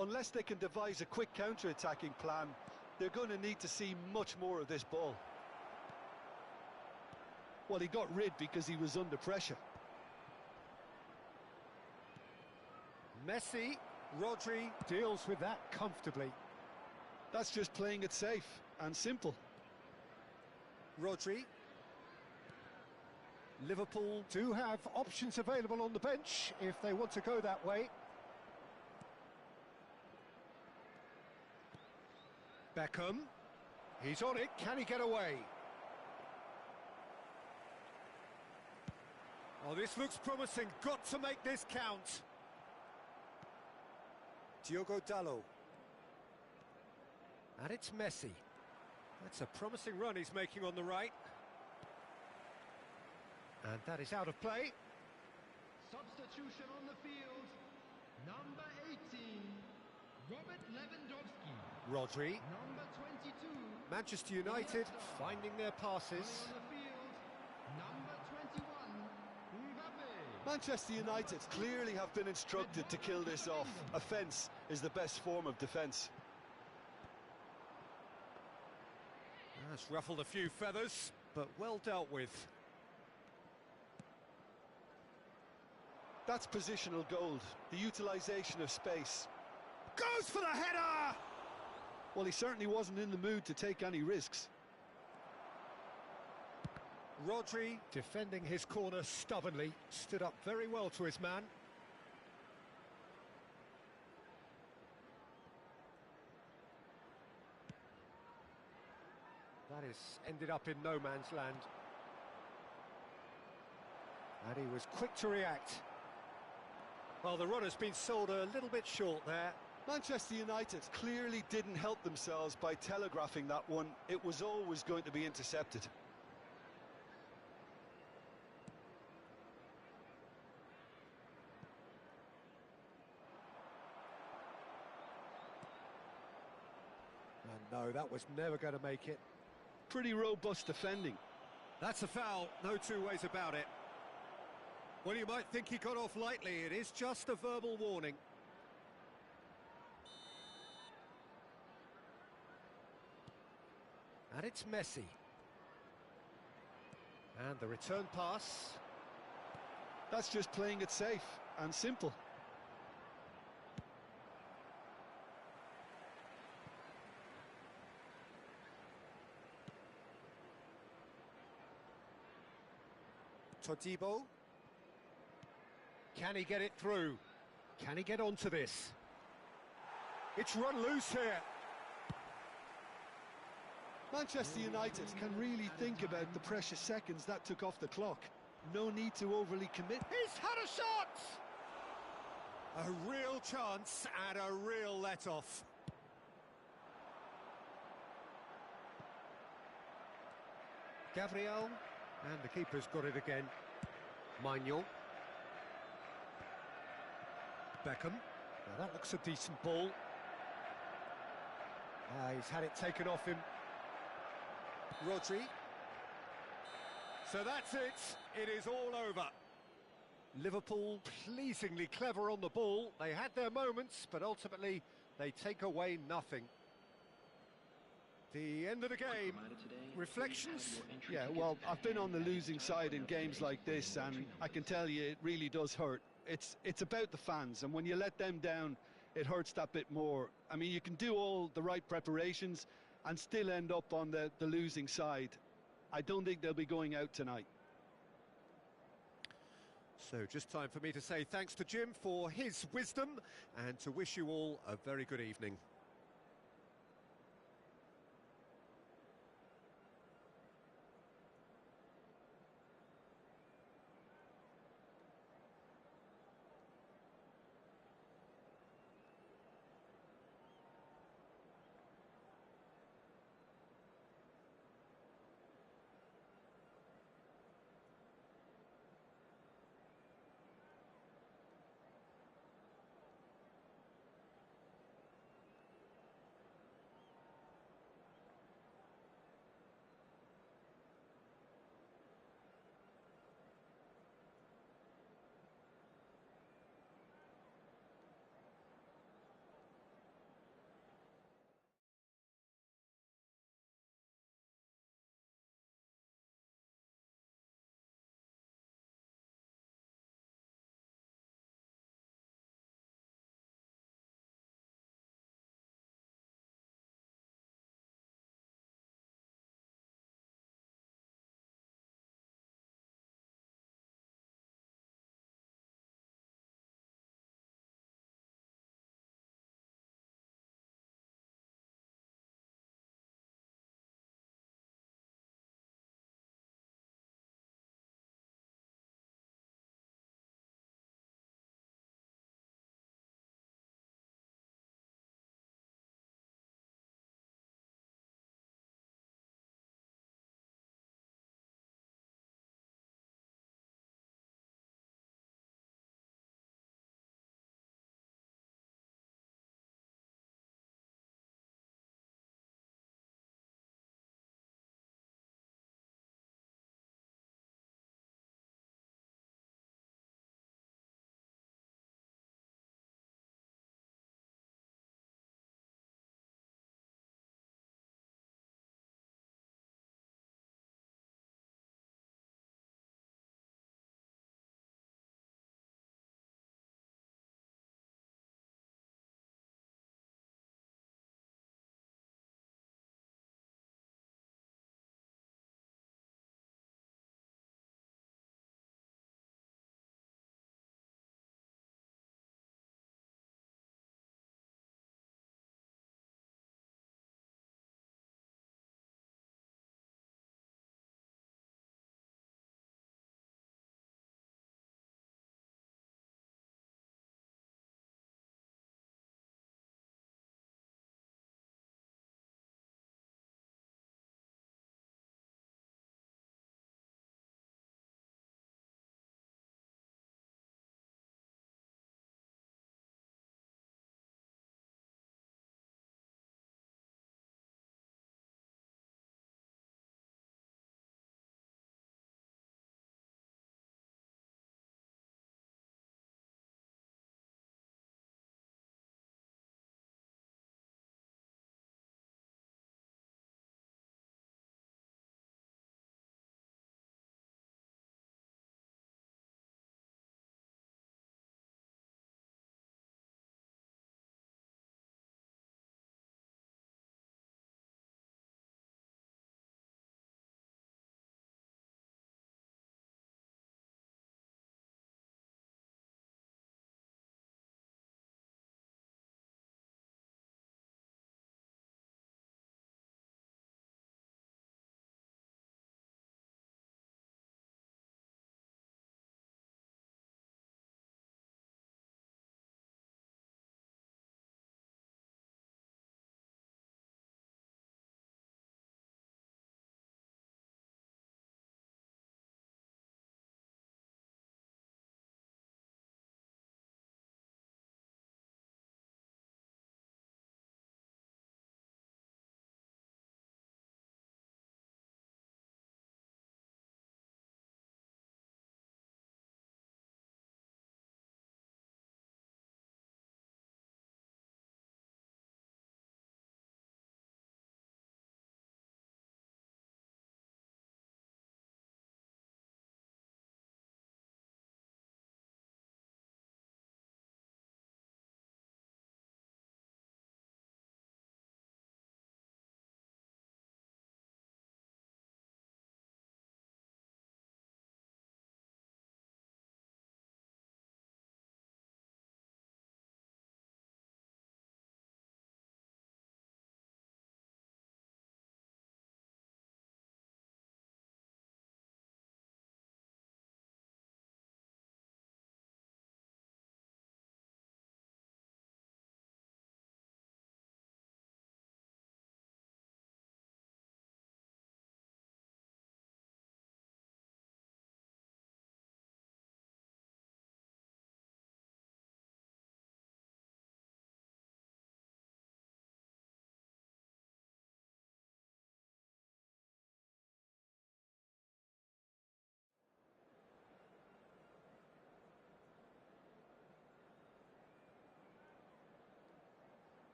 Speaker 2: Unless they can devise a quick counter-attacking plan, they're going to need to see much more of this ball. Well, he got rid because he was under pressure.
Speaker 1: Messi, Rodri deals with that comfortably.
Speaker 2: That's just playing it safe and simple.
Speaker 1: Rodri. Liverpool do have options available on the bench if they want to go that way. Beckham. He's on it. Can he get away? Oh, this looks promising. Got to make this count. Diogo Dalot. And it's Messi. That's a promising run he's making on the right. And that is out of play.
Speaker 3: Substitution on the field. Number 18, Robert Lewandowski.
Speaker 1: Rodri.
Speaker 3: Number 22,
Speaker 1: Manchester United finding their passes.
Speaker 3: on the field. Number 21, Mbappe.
Speaker 2: Manchester United clearly have been instructed to kill this off. Offence is the best form of defence.
Speaker 1: That's ruffled a few feathers, but well dealt with.
Speaker 2: That's positional gold, the utilisation of space.
Speaker 1: Goes for the header!
Speaker 2: Well, he certainly wasn't in the mood to take any risks.
Speaker 1: Rodri, defending his corner stubbornly, stood up very well to his man. That has ended up in no man's land. And he was quick to react. Well, the runner's been sold a little bit short there.
Speaker 2: Manchester United clearly didn't help themselves by telegraphing that one. It was always going to be intercepted.
Speaker 1: And no, that was never going to make it.
Speaker 2: Pretty robust defending.
Speaker 1: That's a foul, no two ways about it. Well, you might think he got off lightly. It is just a verbal warning. And it's Messi. And the return pass.
Speaker 2: That's just playing it safe and simple.
Speaker 1: Todibo. Can he get it through? Can he get onto this? It's run loose here.
Speaker 2: Manchester United can really think about the precious seconds that took off the clock. No need to overly commit.
Speaker 1: He's had a shot! A real chance and a real let-off. Gabriel, and the keeper's got it again. Maignan. Beckham. Now that looks a decent ball. He's had it taken off him. Rodri. So that's it. It is all over. Liverpool pleasingly clever on the ball. They had their moments, but ultimately they take away nothing. The end of the game. Reflections?
Speaker 2: Yeah, well, I've been on the losing side in games like this, and I can tell you it really does hurt. It's about the fans, and when you let them down, it hurts that bit more. I mean, you can do all the right preparations and still end up on the losing side. I don't think they'll be going out tonight.
Speaker 1: So just time for me to say thanks to Jim for his wisdom and to wish you all a very good evening.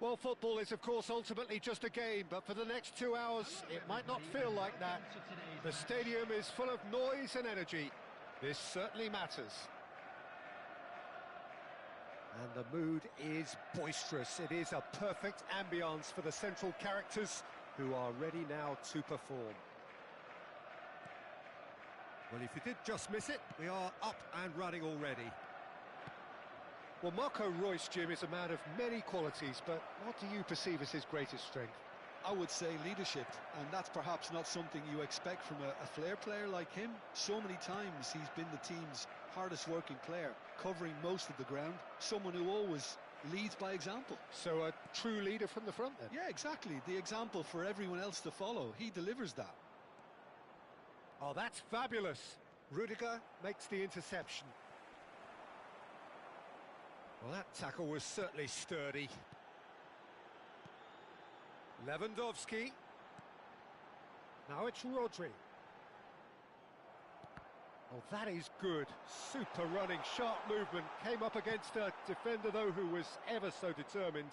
Speaker 1: Well, football is, of course, ultimately just a game, but for the next 2 hours, it might not feel like that. The stadium is full of noise and energy. This certainly matters. And the mood is boisterous. It is a perfect ambience for the central characters who are ready now to perform. Well, if you did just miss it, we are up and running already. Well, Marco Reus, Jim, is a man of many qualities, but what do you perceive as his greatest strength?
Speaker 2: I would say leadership, and that's perhaps not something you expect from a flair player like him. So many times he's been the team's hardest working player, covering most of the ground, someone who always leads by example.
Speaker 1: So a true leader from the front then?
Speaker 2: Yeah, exactly. The example for everyone else to follow. He delivers that.
Speaker 1: Oh, that's fabulous. Rudiger makes the interception. Well, that tackle was certainly sturdy. Lewandowski. Now it's Rodri. Oh, that is good. Super running, sharp movement. Came up against a defender, though, who was ever so determined.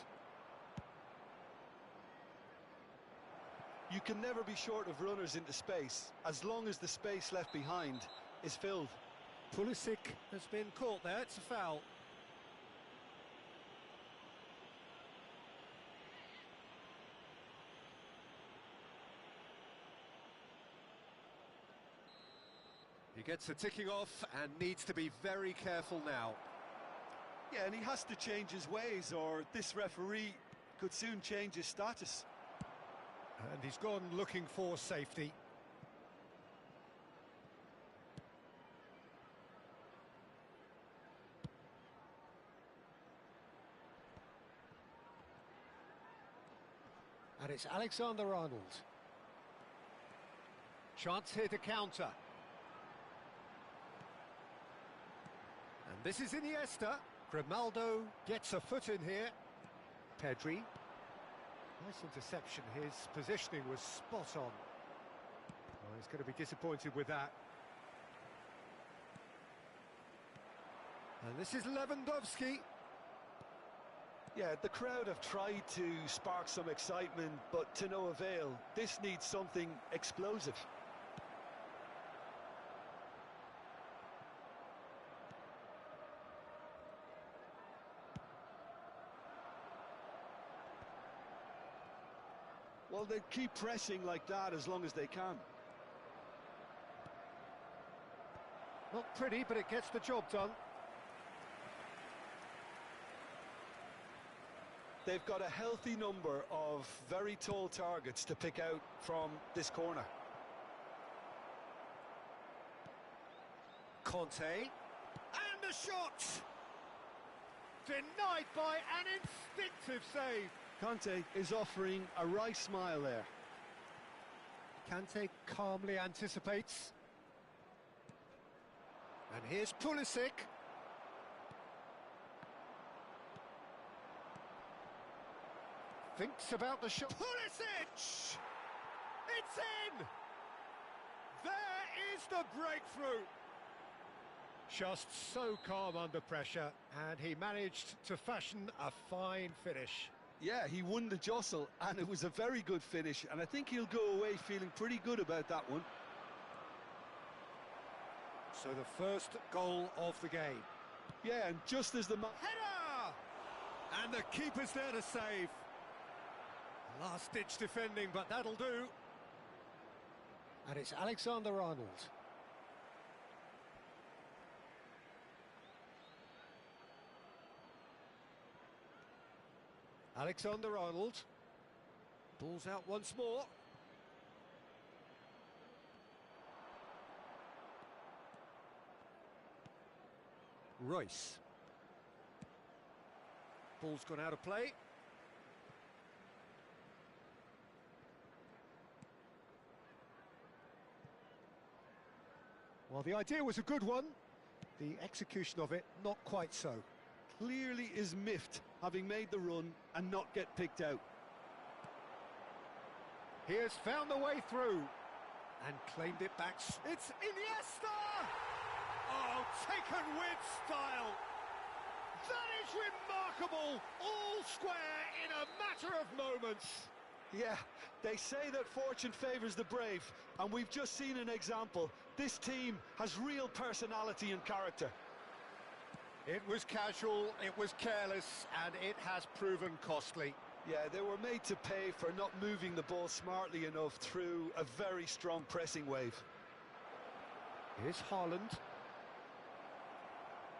Speaker 2: You can never be short of runners into space, as long as the space left behind is filled.
Speaker 1: Pulisic has been caught there. It's a foul. He gets the ticking off and needs to be very careful now.
Speaker 2: Yeah, and he has to change his ways, or this referee could soon change his status.
Speaker 1: And he's gone looking for safety. And it's Alexander-Arnold. Chance here to counter. And this is Iniesta. Grimaldo gets a foot in here. Pedri. Nice interception. His positioning was spot on. Oh, he's going to be disappointed with that. And this is Lewandowski.
Speaker 2: Yeah, the crowd have tried to spark some excitement, but to no avail. This needs something explosive. Well, they keep pressing like that as long as they can.
Speaker 1: Not pretty, but it gets the job done.
Speaker 2: They've got a healthy number of very tall targets to pick out from this corner.
Speaker 1: Conte. And the shot! Denied by an instinctive save.
Speaker 2: Conte is offering a wry smile there.
Speaker 1: Kante calmly anticipates. And here's Pulisic. Thinks about the shot. Pulisic! It's in! There is the breakthrough. Just so calm under pressure, and he managed to fashion a fine finish.
Speaker 2: Yeah, he won the jostle, and it was a very good finish, and I think he'll go away feeling pretty good about that one.
Speaker 1: So the first goal of the game.
Speaker 2: Yeah, and just as the...
Speaker 1: Header! And the keeper's there to save. Last-ditch defending, but that'll do. And it's Alexander-Arnold. Alexander-Arnold. Ball's out once more. Reus. Ball's gone out of play. Well, the idea was a good one. The execution of it, not quite so.
Speaker 2: Clearly is miffed, having made the run and not get picked out.
Speaker 1: He has found the way through and claimed it back. It's Iniesta! Oh, taken with style. That is remarkable! All square in a matter of moments.
Speaker 2: Yeah, they say that fortune favours the brave, and we've just seen an example. This team has real personality and character.
Speaker 1: It was casual, it was careless, and it has proven costly.
Speaker 2: Yeah, they were made to pay for not moving the ball smartly enough through a very strong pressing wave.
Speaker 1: Here's Haaland.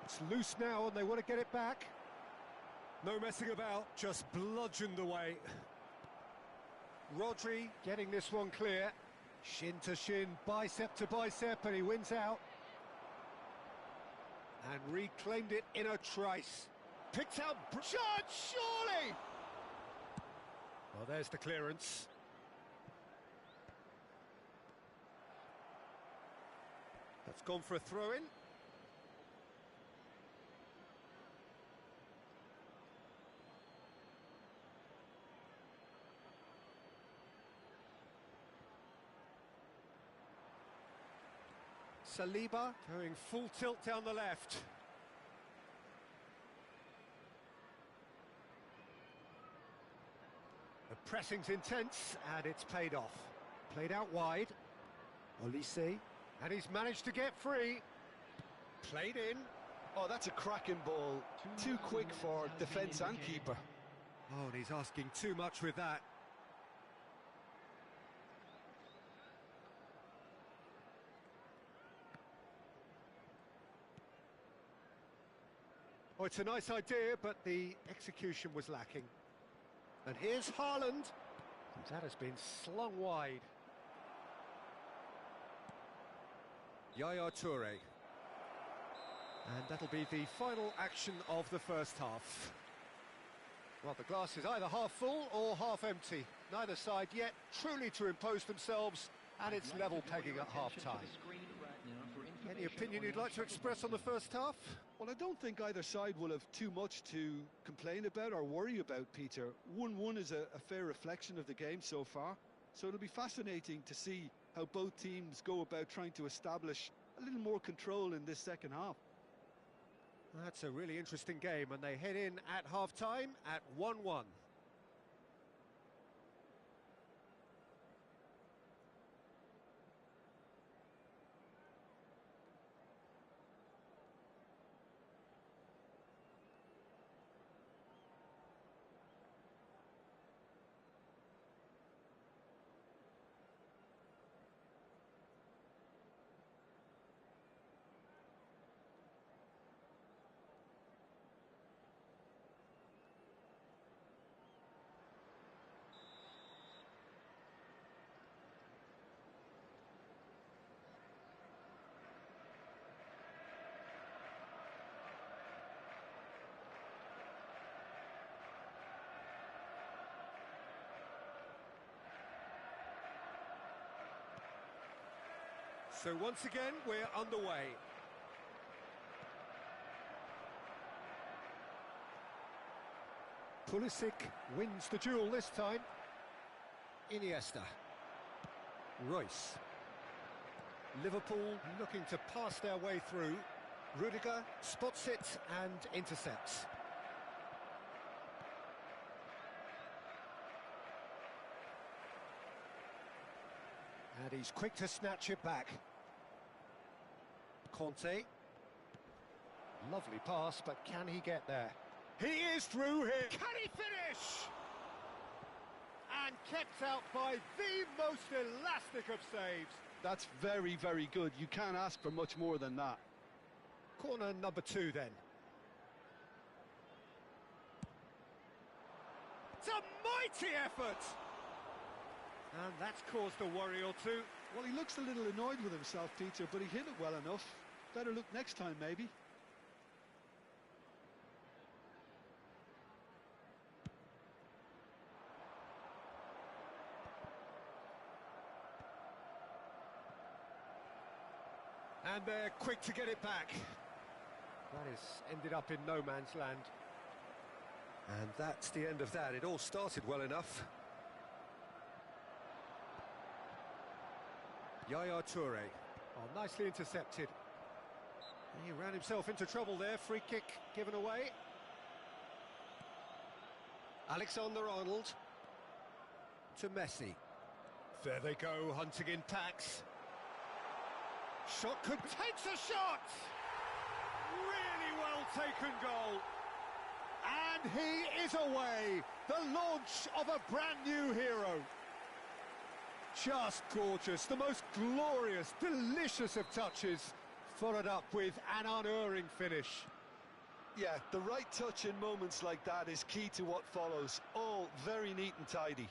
Speaker 1: It's loose now and they want to get it back. No messing about, just bludgeoned away. Rodri getting this one clear. Shin to shin, bicep to bicep, and he wins out. And reclaimed it in a trice. Picked out... Shot, surely! Well, there's the clearance. That's gone for a throw-in. Saliba going full tilt down the left. The pressing's intense and it's paid off. Played out wide. Olise. And he's managed to get free. Played in.
Speaker 2: Oh, that's a cracking ball. Too quick for defence and keeper.
Speaker 1: Oh, and he's asking too much with that. Oh, it's a nice idea, but the execution was lacking. And here's Haaland. That has been slung wide. Yaya Toure. And that'll be the final action of the first half. Well, the glass is either half full or half empty. Neither side yet truly to impose themselves, and it's level pegging at half-time. Any opinion you'd like to express on the first half?
Speaker 2: Well, I don't think either side will have too much to complain about or worry about, Peter. 1-1 is a fair reflection of the game so far, so it'll be fascinating to see how both teams go about trying to establish a little more control in this second half.
Speaker 1: That's a really interesting game, and they head in at half-time at 1-1. So once again, we're underway. Pulisic wins the duel this time. Iniesta. Royce. Liverpool looking to pass their way through. Rudiger spots it and intercepts. And he's quick to snatch it back. Conte. Lovely pass, but can he get there? He is through here. Can he finish? And kept out by the most elastic of saves.
Speaker 2: That's very, very good. You can't ask for much more than that.
Speaker 1: Corner number 2 then. It's a mighty effort. And that's caused a worry or two.
Speaker 2: Well, he looks a little annoyed with himself, Peter, but he hit it well enough. Better look next time, maybe.
Speaker 1: And they're quick to get it back. That has ended up in no man's land. And that's the end of that. It all started well enough. Yaya Toure. Oh, nicely intercepted. He ran himself into trouble there. Free kick given away. Alexander-Arnold to Messi. There they go, hunting in packs. Shot could... takes a shot! Really well taken goal. And he is away. The launch of a brand new hero. Just gorgeous. The most glorious, delicious of touches. Followed up with an unerring finish.
Speaker 2: Yeah, the right touch in moments like that is key to what follows. All very neat and tidy.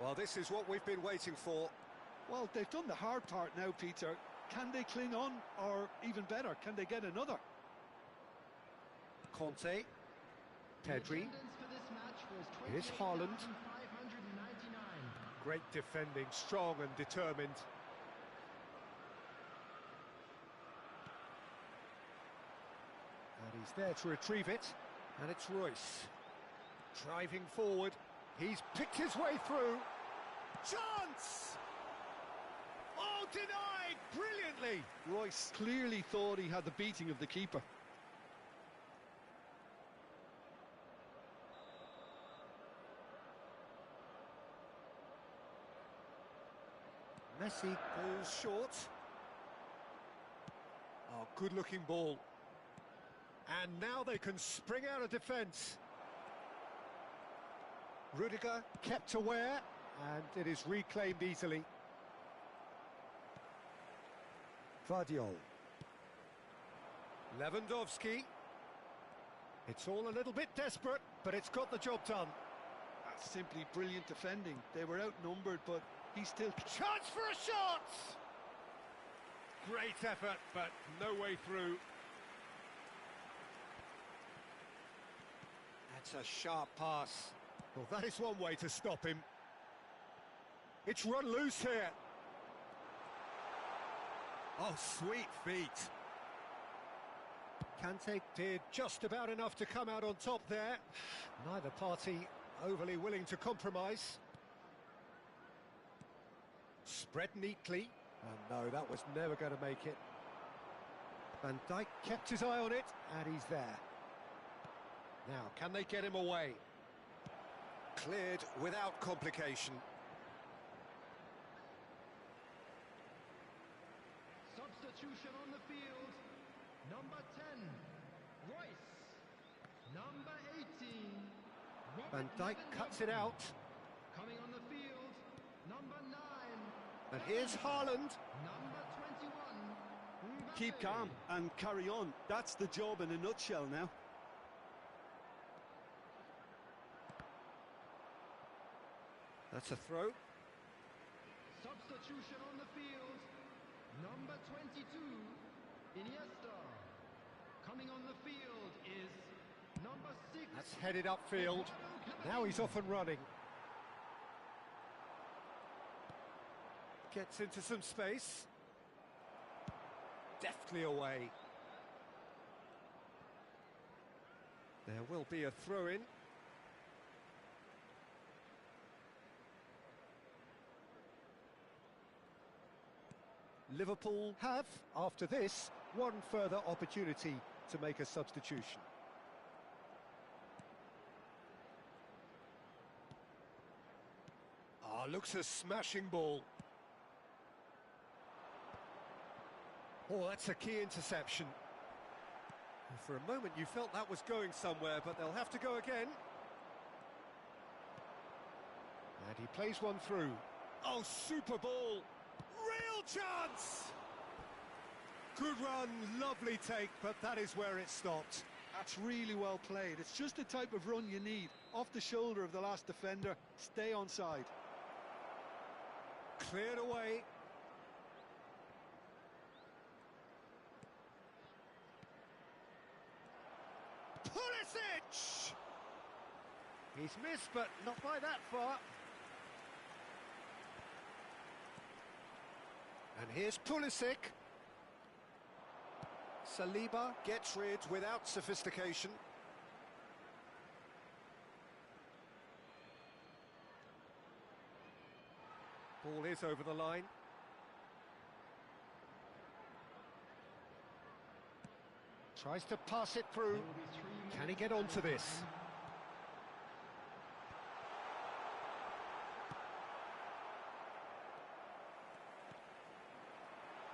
Speaker 1: Well, this is what we've been waiting for.
Speaker 2: Well, they've done the hard part now, Peter. Can they cling on? Or even better, can they get another?
Speaker 1: Conte. Pedri. Here's Haaland. Great defending, strong and determined. And he's there to retrieve it. And it's Royce. Driving forward. He's picked his way through. Chance! Oh, denied brilliantly.
Speaker 2: Royce clearly thought he had the beating of the keeper.
Speaker 1: Messi goes short. Oh, good-looking ball. And now they can spring out of defence. Rudiger kept aware, and it is reclaimed easily. Vardiol. Lewandowski. It's all a little bit desperate, but it's got the job done.
Speaker 2: That's simply brilliant defending. They were outnumbered, but he still...
Speaker 1: Chance for a shot! Great effort, but no way through. That's a sharp pass. Well, that is one way to stop him. It's run loose here. Oh, sweet feet. Kante did just about enough to come out on top there. Neither party overly willing to compromise. Spread neatly. And no, that was never going to make it. Van Dijk kept his eye on it, and he's there. Now, can they get him away? Cleared without complication.
Speaker 3: Substitution on the field. Number 10, Royce. Number 18,
Speaker 1: Van Dijk cuts it out.
Speaker 3: Coming on the field, number 9.
Speaker 1: And here's Haaland.
Speaker 3: Number 21. Mbappe.
Speaker 2: Keep calm and carry on. That's the job in a nutshell now.
Speaker 1: That's a throw.
Speaker 3: Substitution on the field. Number 22, Iniesta. Coming on the field is number 6.
Speaker 1: That's headed upfield. Now he's off and running. Gets into some space. Deftly away. There will be a throw-in. Liverpool have, after this, one further opportunity to make a substitution. Ah, looks a smashing ball. Oh, that's a key interception. For a moment you felt that was going somewhere, but they'll have to go again. And he plays one through. Oh, super ball! Real chance! Good run, lovely take, but that is where it stopped.
Speaker 2: That's really well played. It's just the type of run you need. Off the shoulder of the last defender, stay onside.
Speaker 1: Cleared away. Pulisic! He's missed, but not by that far. And here's Pulisic. Saliba gets rid without sophistication. Ball is over the line. Tries to pass it through.
Speaker 3: There will be 3
Speaker 1: Can he get onto this?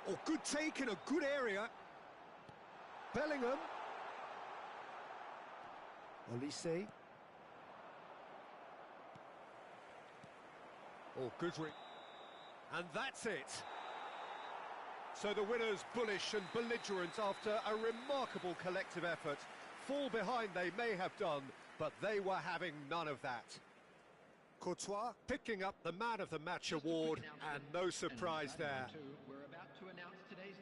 Speaker 1: Oh, good take in a good area. Bellingham. Olise. Oh, good ring. And that's it. So the winners bullish and belligerent after a remarkable collective effort. Fall behind they may have done, but they were having none of that. Courtois picking up the Man of the Match award, and no surprise there.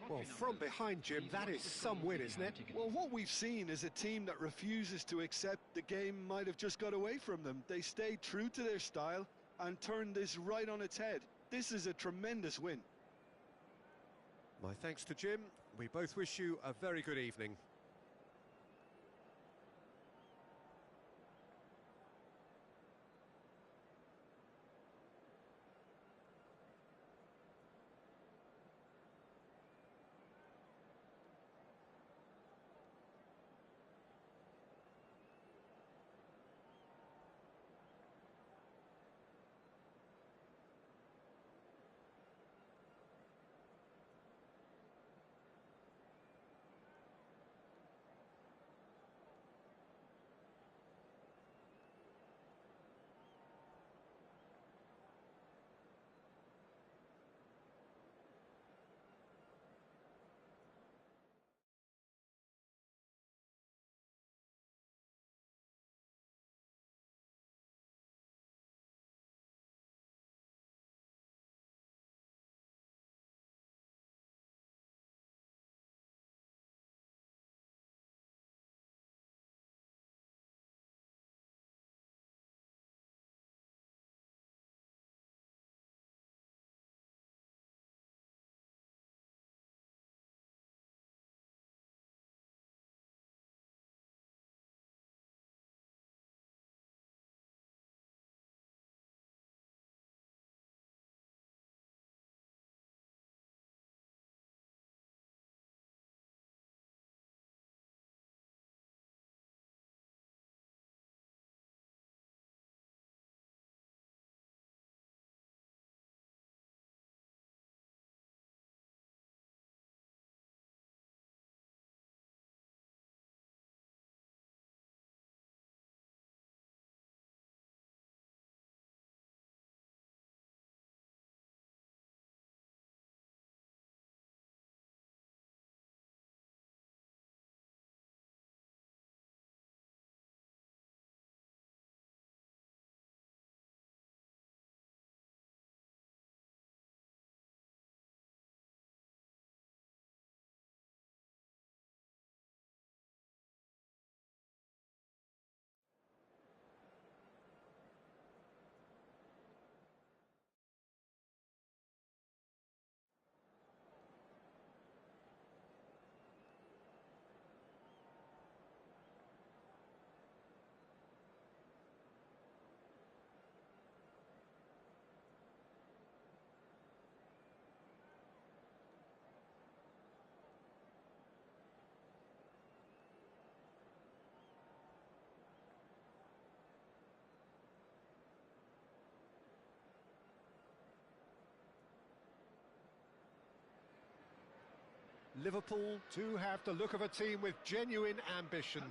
Speaker 1: Well, from behind, Jim, that is some win, isn't it?
Speaker 2: Well, what we've seen is a team that refuses to accept the game might have just got away from them. They stayed true to their style and turned this right on its head. This is a tremendous win.
Speaker 1: My thanks to Jim. We both wish you a very good evening. Liverpool do have the look of a team with genuine ambition.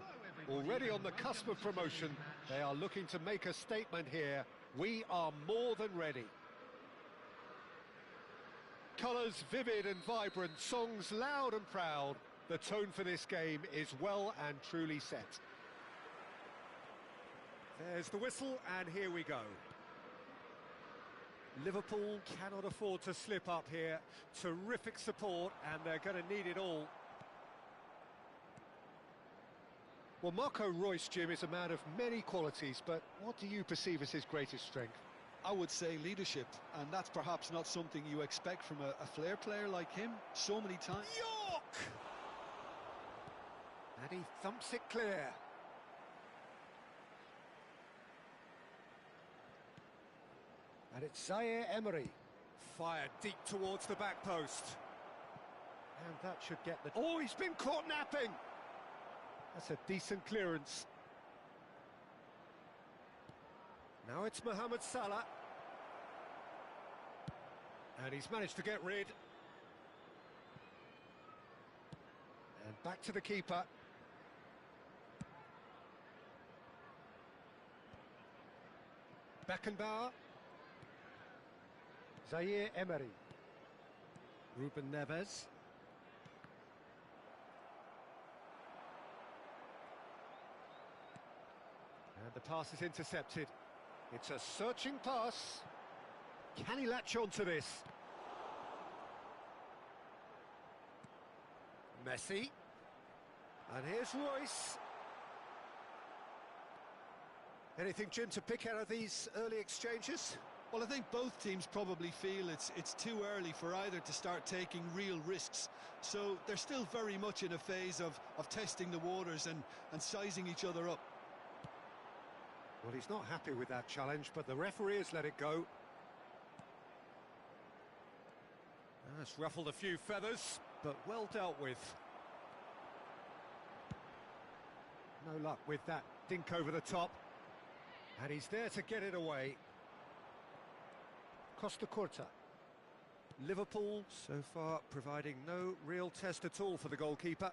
Speaker 1: Already on the cusp of promotion, they are looking to make a statement here. We are more than ready. Colours vivid and vibrant, songs loud and proud. The tone for this game is well and truly set. There's the whistle, and here we go. Liverpool cannot afford to slip up here. Terrific support, and they're going to need it all. Well, Marco Reus, Jim, is a man of many qualities, but what do you perceive as his greatest strength?
Speaker 2: I would say leadership, and that's perhaps not something you expect from a flair player like him so many times.
Speaker 1: York! And he thumps it clear. And it's Zaire Emery. Fired deep towards the back post. And that should get the... Oh, he's been caught napping! That's a decent clearance. Now it's Mohamed Salah. And he's managed to get rid. And back to the keeper. Beckenbauer. Zaire Emery. Ruben Neves. And the pass is intercepted. It's a searching pass. Can he latch on to this? Messi. And here's Royce. Anything, Jim, to pick out of these early exchanges?
Speaker 2: Well, I think both teams probably feel it's too early for either to start taking real risks. So they're still very much in a phase of testing the waters and sizing each other up.
Speaker 1: Well, he's not happy with that challenge, but the referee has let it go. That's ruffled a few feathers, but well dealt with. No luck with that dink over the top. And he's there to get it away. Costa Curta. Liverpool so far providing no real test at all for the goalkeeper.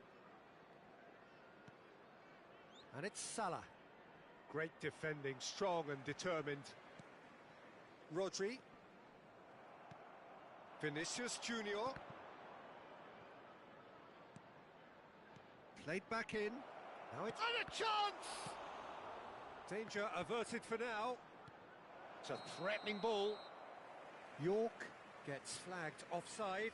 Speaker 1: And it's Salah. Great defending, strong and determined. Rodri. Vinicius Junior. Played back in. Now it's... And a chance! Danger averted for now. It's a threatening ball. York gets flagged offside.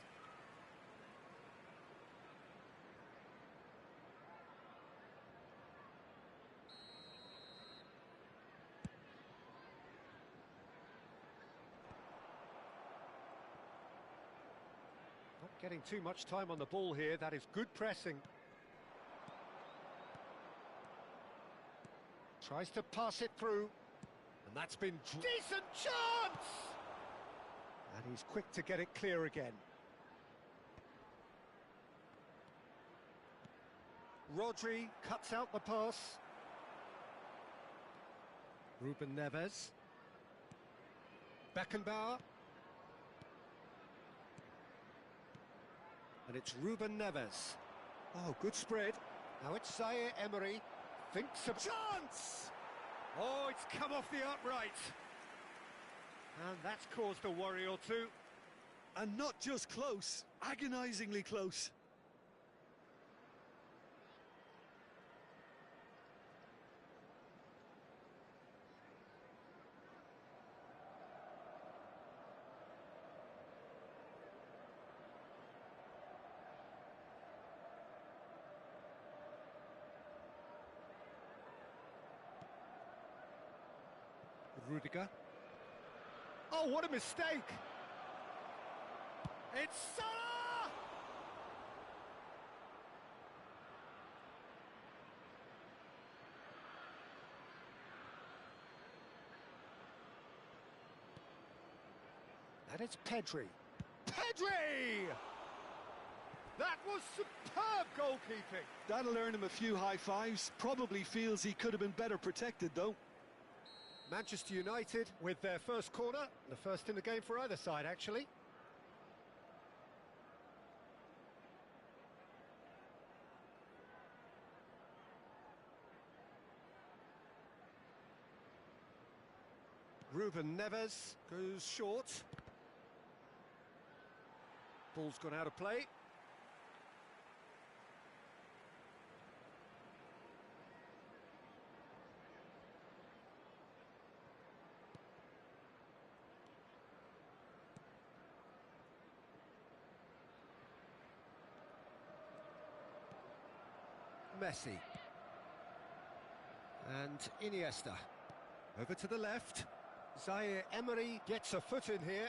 Speaker 1: Not getting too much time on the ball here. That is good pressing. Tries to pass it through. And that's been... Decent chance! And he's quick to get it clear again. Rodri cuts out the pass. Ruben Neves. Beckenbauer. And it's Ruben Neves. Oh, good spread. Now it's Zaire Emery. Thinks of... Chance! Oh, it's come off the upright. And that's caused a worry or two.
Speaker 2: And not just close, agonisingly close.
Speaker 1: Rudiger. Oh, what a mistake! It's Salah! And it's Pedri. Pedri! That was superb goalkeeping!
Speaker 2: That'll earn him a few high fives. Probably feels he could have been better protected, though.
Speaker 1: Manchester United with their first corner, the first in the game for either side, actually. Ruben Neves goes short. Ball's gone out of play. Messi. And Iniesta. Over to the left. Zaire Emery gets a foot in here.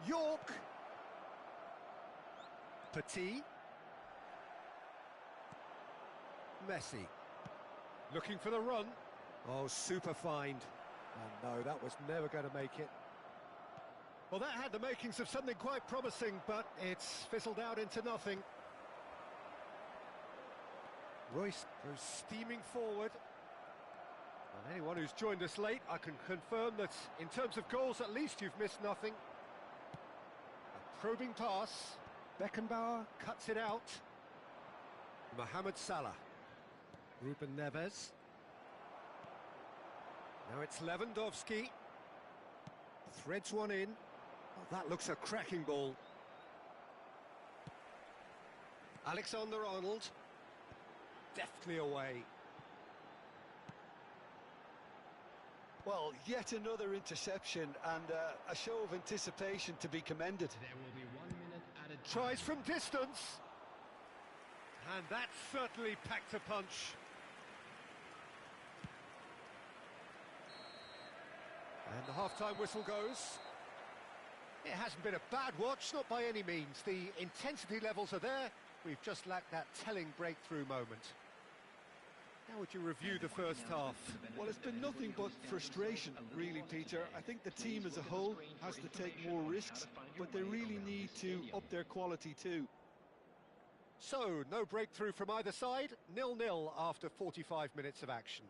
Speaker 1: York. Petit. Messi. Looking for the run. Oh, super find. Oh no, that was never going to make it. Well, that had the makings of something quite promising, but it's fizzled out into nothing. Royce goes steaming forward. And anyone who's joined us late, I can confirm that in terms of goals, at least you've missed nothing. A probing pass. Beckenbauer cuts it out. Mohamed Salah. Ruben Neves. Now it's Lewandowski. Threads one in. Oh, that looks a cracking ball. Alexander-Arnold. Deftly away.
Speaker 2: Well, yet another interception and a show of anticipation to be commended.
Speaker 3: There will be 1 minute added time.
Speaker 1: Tries from distance. And that certainly packed a punch. And the half-time whistle goes. It hasn't been a bad watch, not by any means. The intensity levels are there. We've just lacked that telling breakthrough moment. How would you review the first half?
Speaker 2: Well, it's been nothing but frustration, really, Peter. I think the team as a whole has to take more risks, but they really need to up their quality too.
Speaker 1: So, no breakthrough from either side, 0-0 after 45 minutes of action.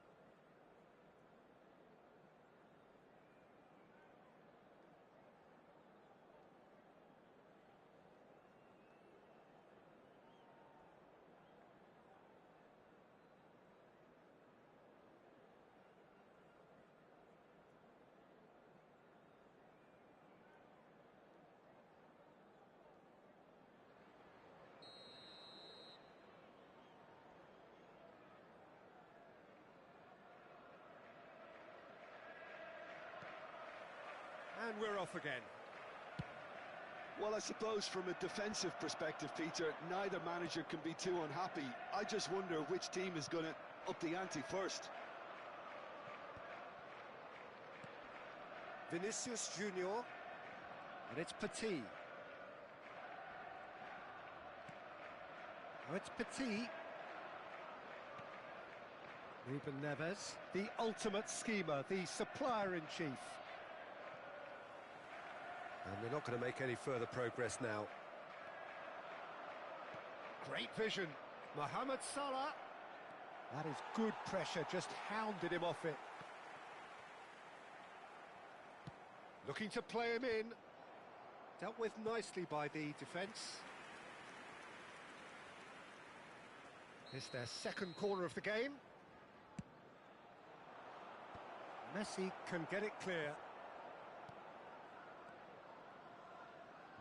Speaker 1: And we're off again.
Speaker 2: Well, I suppose from a defensive perspective, Peter, neither manager can be too unhappy. I just wonder which team is going to up the ante first.
Speaker 1: Vinicius Junior, and it's Petit. Oh, it's Petit. Ruben Neves, the ultimate schemer, the supplier-in-chief. And they're not going to make any further progress now. Great vision. Mohamed Salah. That is good pressure, just hounded him off it. Looking to play him in. Dealt with nicely by the defence. It's their second corner of the game. Messi can get it clear.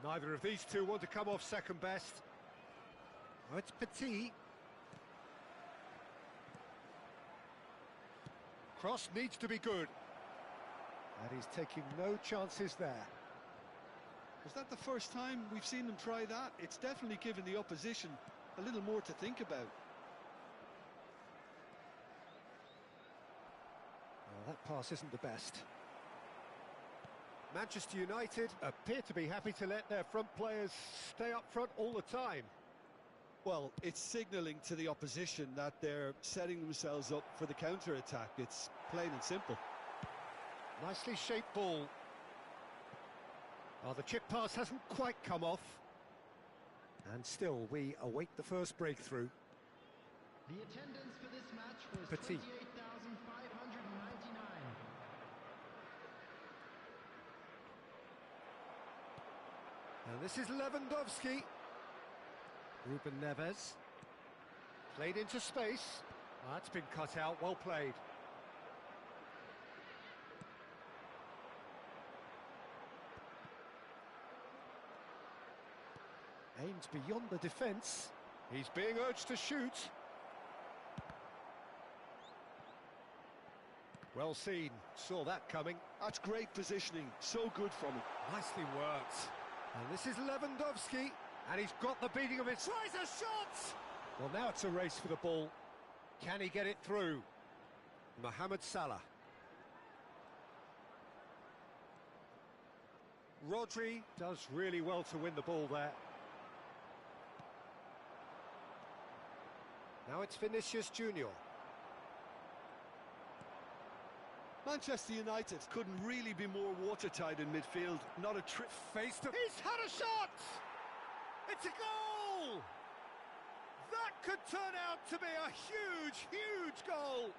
Speaker 1: Neither of these two want to come off second best. Oh, it's Petit. Cross needs to be good. And he's taking no chances there.
Speaker 2: Is that the first time we've seen them try that? It's definitely given the opposition a little more to think about.
Speaker 1: Well, that pass isn't the best. Manchester United appear to be happy to let their front players stay up front all the time.
Speaker 2: Well, it's signalling to the opposition that they're setting themselves up for the counter-attack. It's plain and simple.
Speaker 1: Nicely shaped ball. Oh, the chip pass hasn't quite come off. And still, we await the first breakthrough.
Speaker 3: The attendance for this match was
Speaker 1: Petit.
Speaker 3: 28,599.
Speaker 1: And this is Lewandowski. Ruben Neves. Played into space. That's been cut out, well played. Aims beyond the defence. He's being urged to shoot. Well seen, saw that coming.
Speaker 2: That's great positioning, so good from him.
Speaker 1: Nicely worked. And this is Lewandowski, and he's got the beating of it. Tries a shot! Well, now it's a race for the ball. Can he get it through? Mohamed Salah. Rodri does really well to win the ball there. Now it's Vinicius Junior.
Speaker 2: Manchester United couldn't really be more watertight in midfield. Not a trip.
Speaker 1: Face to... He's had a shot! It's a goal! That could turn out to be a huge, huge goal.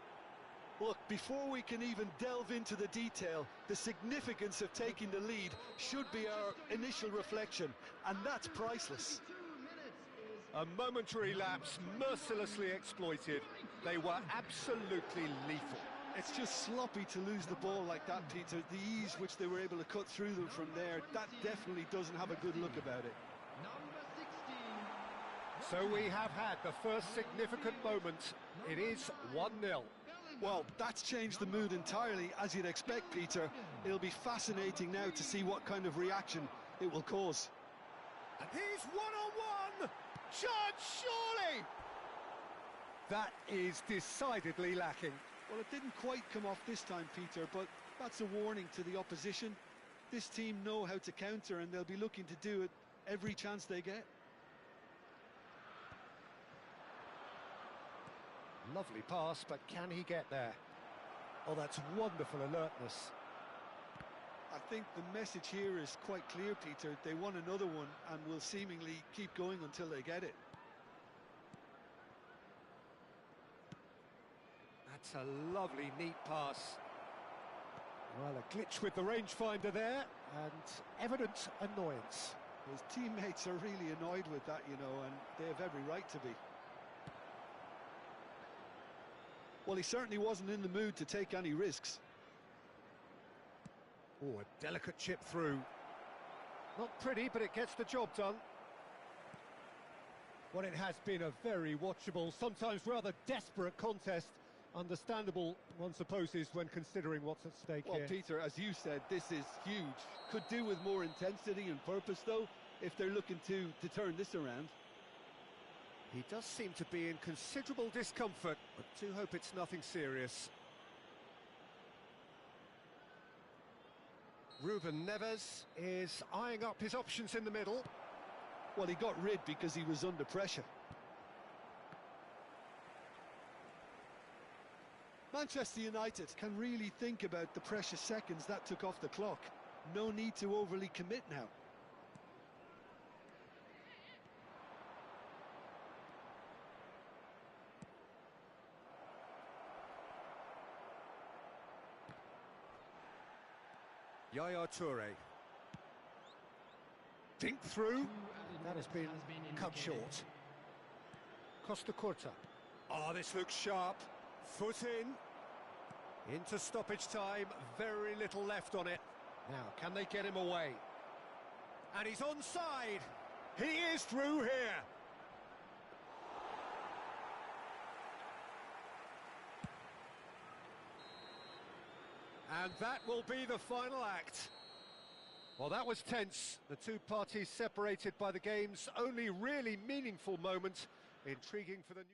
Speaker 2: Look, before we can even delve into the detail, the significance of taking the lead should be our initial reflection, and that's priceless.
Speaker 3: 2 minutes is
Speaker 1: A momentary lapse mercilessly exploited. They were absolutely lethal.
Speaker 2: It's just sloppy to lose the ball like that, Peter. The ease which they were able to cut through them from there, that definitely doesn't have a good look about it.
Speaker 3: number 16.
Speaker 1: So we have had the first significant moment. It is 1-0.
Speaker 2: Well, that's changed the mood entirely, as you'd expect, Peter. It'll be fascinating now to see what kind of reaction it will cause.
Speaker 1: And he's one-on-one! Judge, surely! That is decidedly lacking.
Speaker 2: Well, it didn't quite come off this time, Peter, but that's a warning to the opposition. This team know how to counter, and they'll be looking to do it every chance they get.
Speaker 1: Lovely pass, but can he get there? Oh, that's wonderful alertness.
Speaker 2: I think the message here is quite clear, Peter. They want another one and will seemingly keep going until they get it.
Speaker 1: That's a lovely, neat pass. Well, a glitch with the rangefinder there, and evident annoyance.
Speaker 2: His teammates are really annoyed with that, you know, and they have every right to be. Well, he certainly wasn't in the mood to take any risks.
Speaker 1: Oh, a delicate chip through. Not pretty, but it gets the job done. Well, it has been a very watchable, sometimes rather desperate contest. Understandable, one supposes, when considering what's at stake
Speaker 2: Well,
Speaker 1: here.
Speaker 2: Peter, as you said, this is huge. Could do with more intensity and purpose, though, if they're looking to turn this around.
Speaker 1: He does seem to be in considerable discomfort, but do hope it's nothing serious. Ruben Neves is eyeing up his options in the middle.
Speaker 2: Well, he got rid because he was under pressure. Manchester United can really think about the precious seconds that took off the clock. No need to overly commit now.
Speaker 1: Yaya Toure. Dink through. That has been cut short. Costa Curta. Oh, this looks sharp. Foot in. Into stoppage time. Very little left on it. Now, can they get him away? And he's onside. He is through here. And that will be the final act. Well, that was tense. The two parties separated by the game's only really meaningful moment. Intriguing for the new...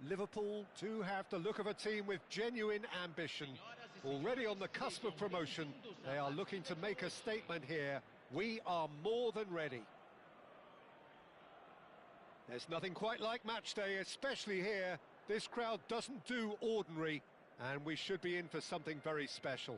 Speaker 1: Liverpool do have the look of a team with genuine ambition. Already on the cusp of promotion, they are looking to make a statement here. We are more than ready. There's nothing quite like match day, especially here. This crowd doesn't do ordinary, and we should be in for something very special.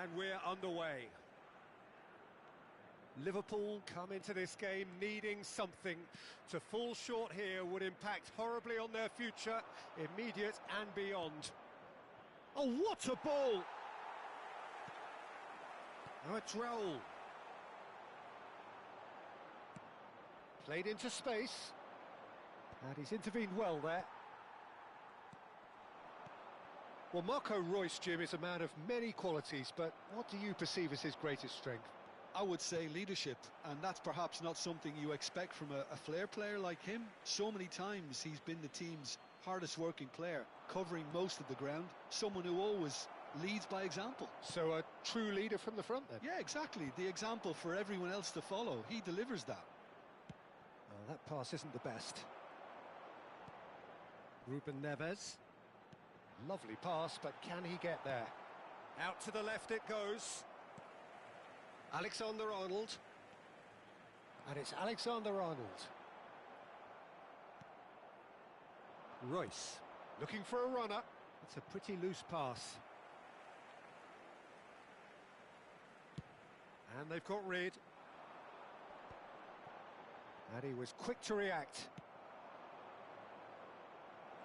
Speaker 1: And we're underway. Liverpool come into this game needing something. To fall short here would impact horribly on their future, immediate and beyond. Oh, what a ball! Now it's Raul. Played into space. And he's intervened well there. Well, Marco Reus, Jim, is a man of many qualities, but what do you perceive as his greatest strength?
Speaker 2: I would say leadership, and that's perhaps not something you expect from a flair player like him. So many times he's been the team's hardest working player, covering most of the ground, someone who always leads by example.
Speaker 1: So a true leader from the front then?
Speaker 2: Yeah, exactly. The example for everyone else to follow. He delivers that.
Speaker 1: Oh, that pass isn't the best. Ruben Neves. Lovely pass, but can he get there? Out to the left it goes. Alexander-Arnold. And it's Alexander-Arnold. Reus, looking for a runner. It's a pretty loose pass. And they've got rid. And he was quick to react.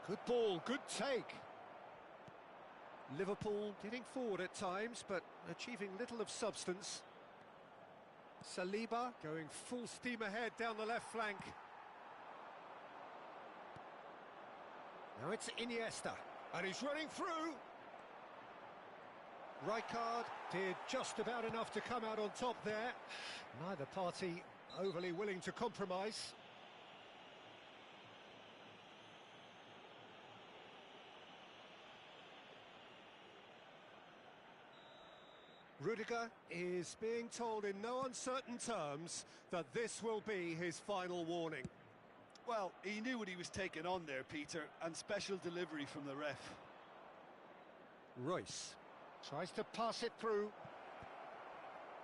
Speaker 1: Good ball, good take. Liverpool getting forward at times, but achieving little of substance. Saliba going full steam ahead down the left flank. Now it's Iniesta, and he's running through. Rijkaard did just about enough to come out on top there. Neither party overly willing to compromise. Rudiger is being told in no uncertain terms that this will be his final warning.
Speaker 2: Well, he knew what he was taking on there, Peter, and special delivery from the ref.
Speaker 1: Reus tries to pass it through.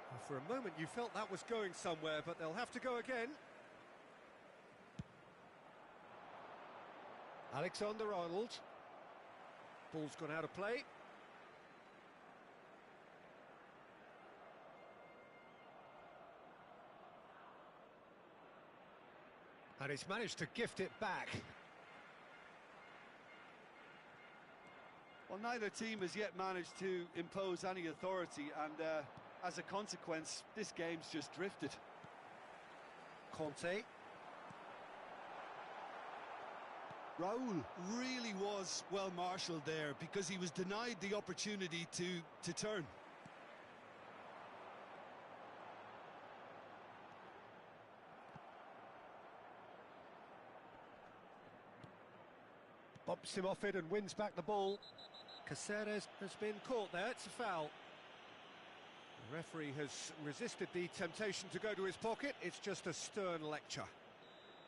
Speaker 1: Well, for a moment you felt that was going somewhere, but they'll have to go again. Alexander-Arnold. Ball's gone out of play. And he's managed to gift it back.
Speaker 2: Well, neither team has yet managed to impose any authority, and as a consequence, this game's just drifted.
Speaker 1: Conte.
Speaker 2: Raul really was well marshalled there because he was denied the opportunity to turn.
Speaker 1: Bumps him off it and wins back the ball. Caceres has been caught there, it's a foul. The referee has resisted the temptation to go to his pocket, it's just a stern lecture.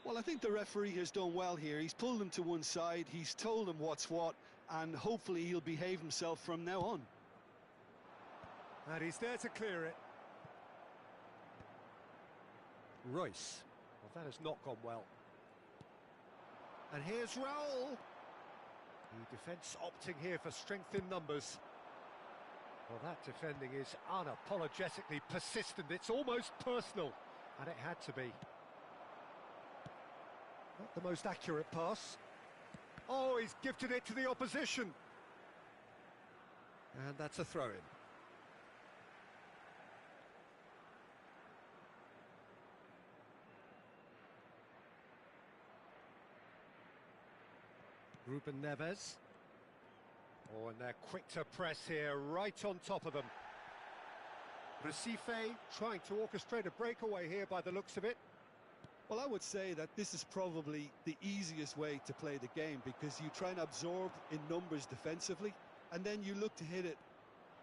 Speaker 2: Well, I think the referee has done well here. He's pulled him to one side, he's told him what's what, and hopefully he'll behave himself from now on.
Speaker 1: And he's there to clear it. Royce. Well, that has not gone well. And here's Raul. The defence opting here for strength in numbers. Well, that defending is unapologetically persistent. It's almost personal. And it had to be. Not the most accurate pass. Oh, he's gifted it to the opposition. And that's a throw-in. Ruben Neves. Oh, and they're quick to press here, right on top of them. Recife trying to orchestrate a breakaway here by the looks of it.
Speaker 2: Well, I would say that this is probably the easiest way to play the game because you try and absorb in numbers defensively and then you look to hit it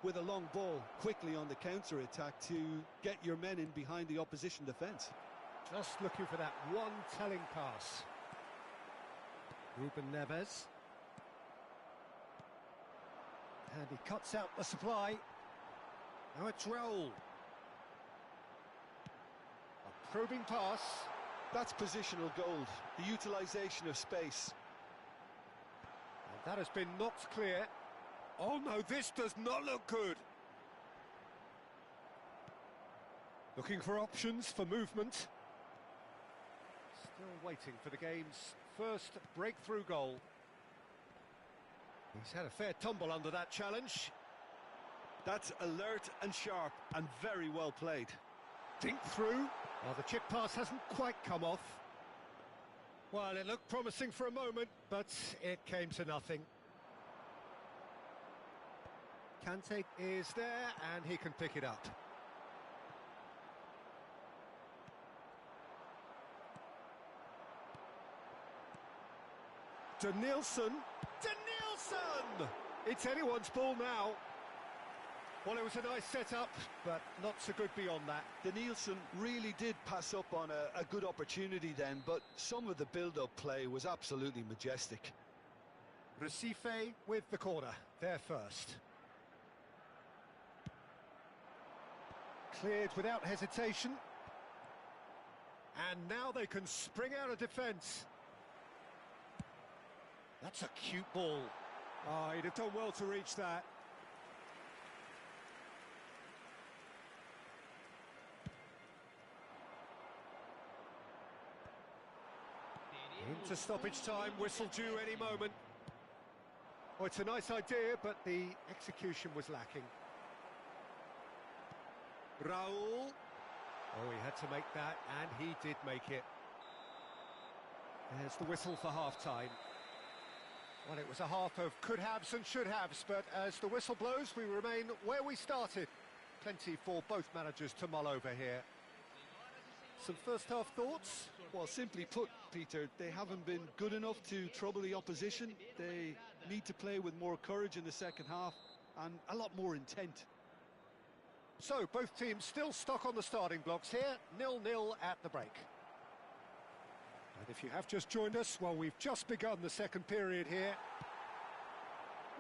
Speaker 2: with a long ball quickly on the counter-attack to get your men in behind the opposition defence.
Speaker 1: Just looking for that one telling pass. Ruben Neves. And he cuts out the supply. Now it's Raul. A probing pass.
Speaker 2: That's positional gold, the utilisation of space.
Speaker 1: And that has been knocked clear. Oh no, this does not look good. Looking for options for movement. Still waiting for the game's first breakthrough goal. He's had a fair tumble under that challenge.
Speaker 2: That's alert and sharp and very well played.
Speaker 1: Think through. Well, the chip pass hasn't quite come off. Well, it looked promising for a moment, but it came to nothing. Kante is there, and he can pick it up. Denilson! Denilson! It's anyone's ball now. Well, it was a nice setup, but not so good beyond that.
Speaker 2: Denilson really did pass up on a good opportunity then, but some of the build-up play was absolutely majestic.
Speaker 1: Recife with the corner, there first. Cleared without hesitation. And now they can spring out of defence. That's a cute ball. Oh, he'd have done well to reach that. Into stoppage time, whistle due any moment. Oh, it's a nice idea, but the execution was lacking. Raul. Oh, he had to make that, and he did make it. There's the whistle for half-time. Well, it was a half of could-haves and should-haves, but as the whistle blows, we remain where we started. Plenty for both managers to mull over here. Some first-half thoughts?
Speaker 2: Well, simply put, Peter, they haven't been good enough to trouble the opposition. They need to play with more courage in the second half and a lot more intent.
Speaker 1: So, both teams still stuck on the starting blocks here, 0-0 at the break. And if you have just joined us, well, we've just begun the second period here.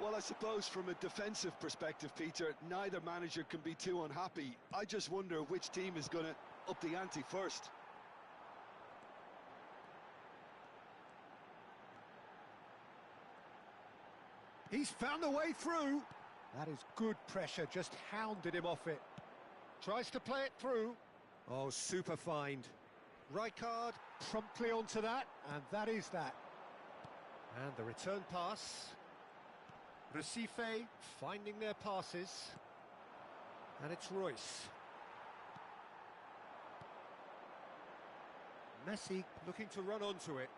Speaker 2: Well, I suppose from a defensive perspective, Peter, neither manager can be too unhappy. I just wonder which team is going to up the ante first.
Speaker 1: He's found a way through. That is good pressure, just hounded him off it. Tries to play it through. Oh, super find. Rijkaard promptly onto that, and that is that. And the return pass. Recife finding their passes. And it's Royce. Messi looking to run onto it.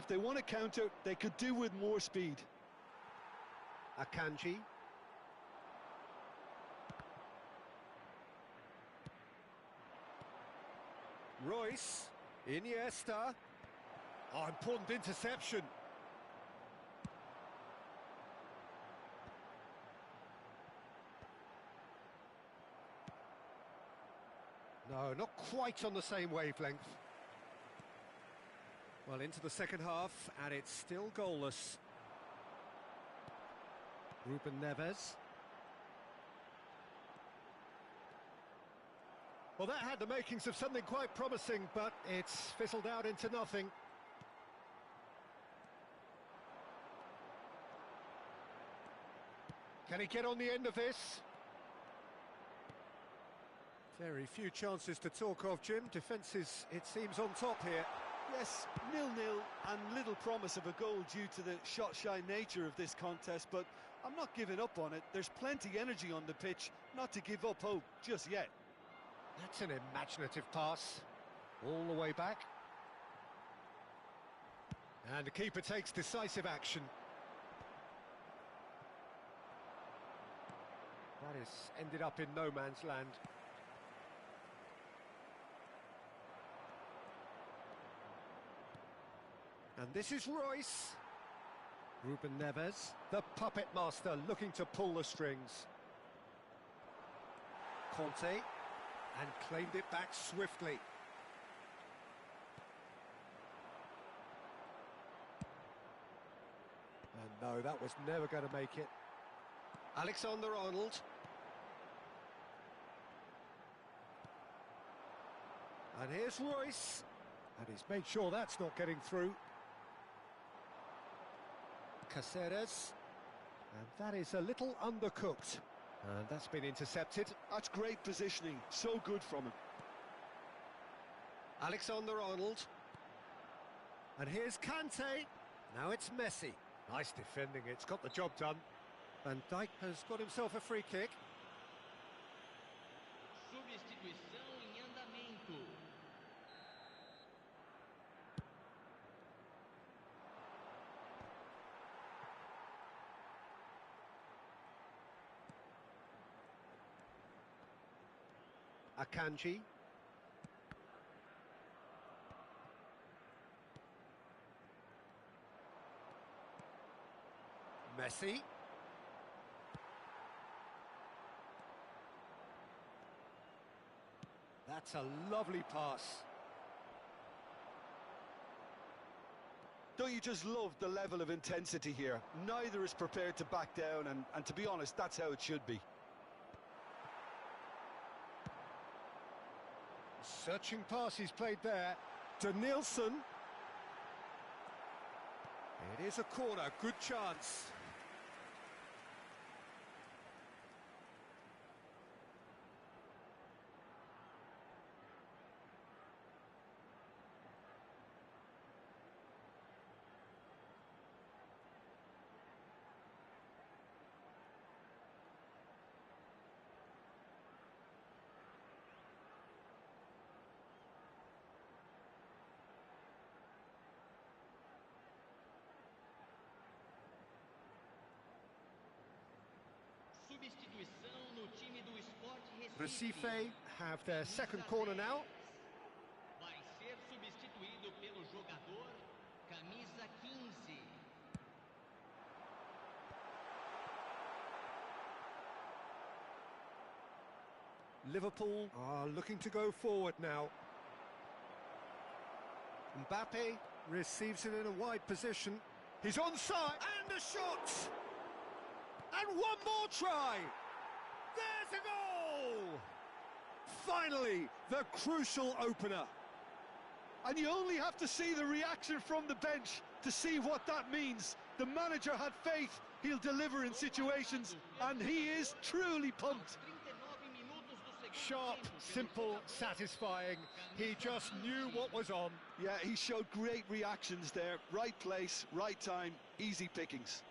Speaker 2: If they want to counter, they could do with more speed.
Speaker 1: Akanji. Royce. Iniesta. Oh, important interception. No, not quite on the same wavelength. Well, into the second half, and it's still goalless. Ruben Neves. Well, that had the makings of something quite promising, but it's fizzled out into nothing. Can he get on the end of this? Very few chances to talk of, Jim. Defence is, it seems, on top here.
Speaker 2: Yes, 0-0 and little promise of a goal due to the shot-shy nature of this contest, but I'm not giving up on it. There's plenty energy on the pitch, not to give up hope just yet.
Speaker 1: That's an imaginative pass. All the way back. And the keeper takes decisive action. That has ended up in no man's land. And this is Royce. Ruben Neves, the puppet master, looking to pull the strings. Conte, and claimed it back swiftly. And no, that was never going to make it. Alexander-Arnold. And here's Royce. And he's made sure that's not getting through. Caceres, and that is a little undercooked, and that's been intercepted.
Speaker 2: That's great positioning, so good from him.
Speaker 1: Alexander-Arnold, and here's Kante. Now it's Messi. Nice defending, it's got the job done. Van Dijk has got himself a free kick.
Speaker 3: Substituição em andamento.
Speaker 1: Akanji. Messi. That's a lovely pass.
Speaker 2: Don't you just love the level of intensity here? Neither is prepared to back down, and to be honest, that's how it should be.
Speaker 1: Searching pass he's played there to Nielsen. It is a corner, good chance.
Speaker 3: Substituição no time do Sport
Speaker 1: Recife have their second corner now.
Speaker 3: Vai ser substituído pelo jogador camisa 15.
Speaker 1: Liverpool are looking to go forward now. Mbappe receives it in a wide position. He's onside, and a shot! And one more try! There's a goal! Finally, the crucial opener.
Speaker 2: And you only have to see the reaction from the bench to see what that means. The manager had faith he'll deliver in situations, and he is truly pumped.
Speaker 1: Sharp, simple, satisfying. He just knew what was on.
Speaker 2: Yeah, he showed great reactions there. Right place, right time, easy pickings.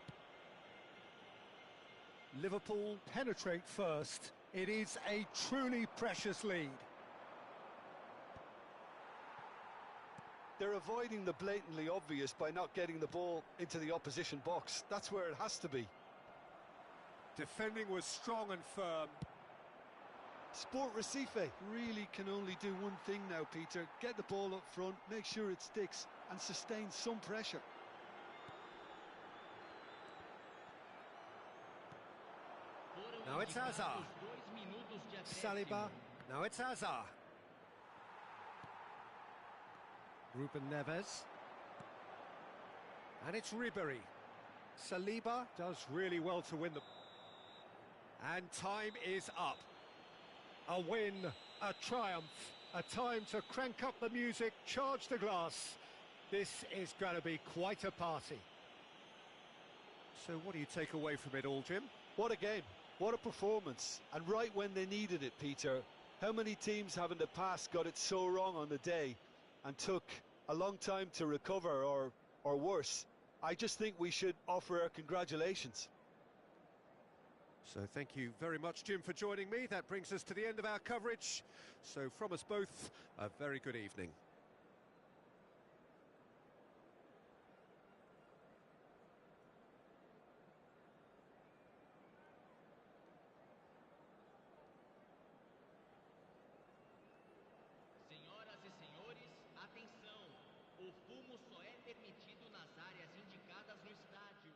Speaker 1: Liverpool penetrate first. It is a truly precious lead.
Speaker 2: They're avoiding the blatantly obvious by not getting the ball into the opposition box. That's where it has to be.
Speaker 1: Defending was strong and firm.
Speaker 2: Sport Recife really can only do one thing now, Peter. Get the ball up front, make sure it sticks, and sustain some pressure.
Speaker 1: Now it's Hazard. Saliba. Now it's Hazard. Ruben Neves. And it's Ribery. Saliba does really well to win them. And time is up. A win, a triumph, a time to crank up the music, charge the glass. This is going to be quite a party. So what do you take away from it all, Jim?
Speaker 2: What a game, what a performance, and right when they needed it, Peter. How many teams have in the past got it so wrong on the day and took a long time to recover, or worse? I just think we should offer our congratulations.
Speaker 1: So thank you very much, Jim, for joining me. That brings us to the end of our coverage. So from us both, a very good evening.
Speaker 5: Senhoras e senhores, atenção! O fumo só é permitido nas áreas indicadas no estádio.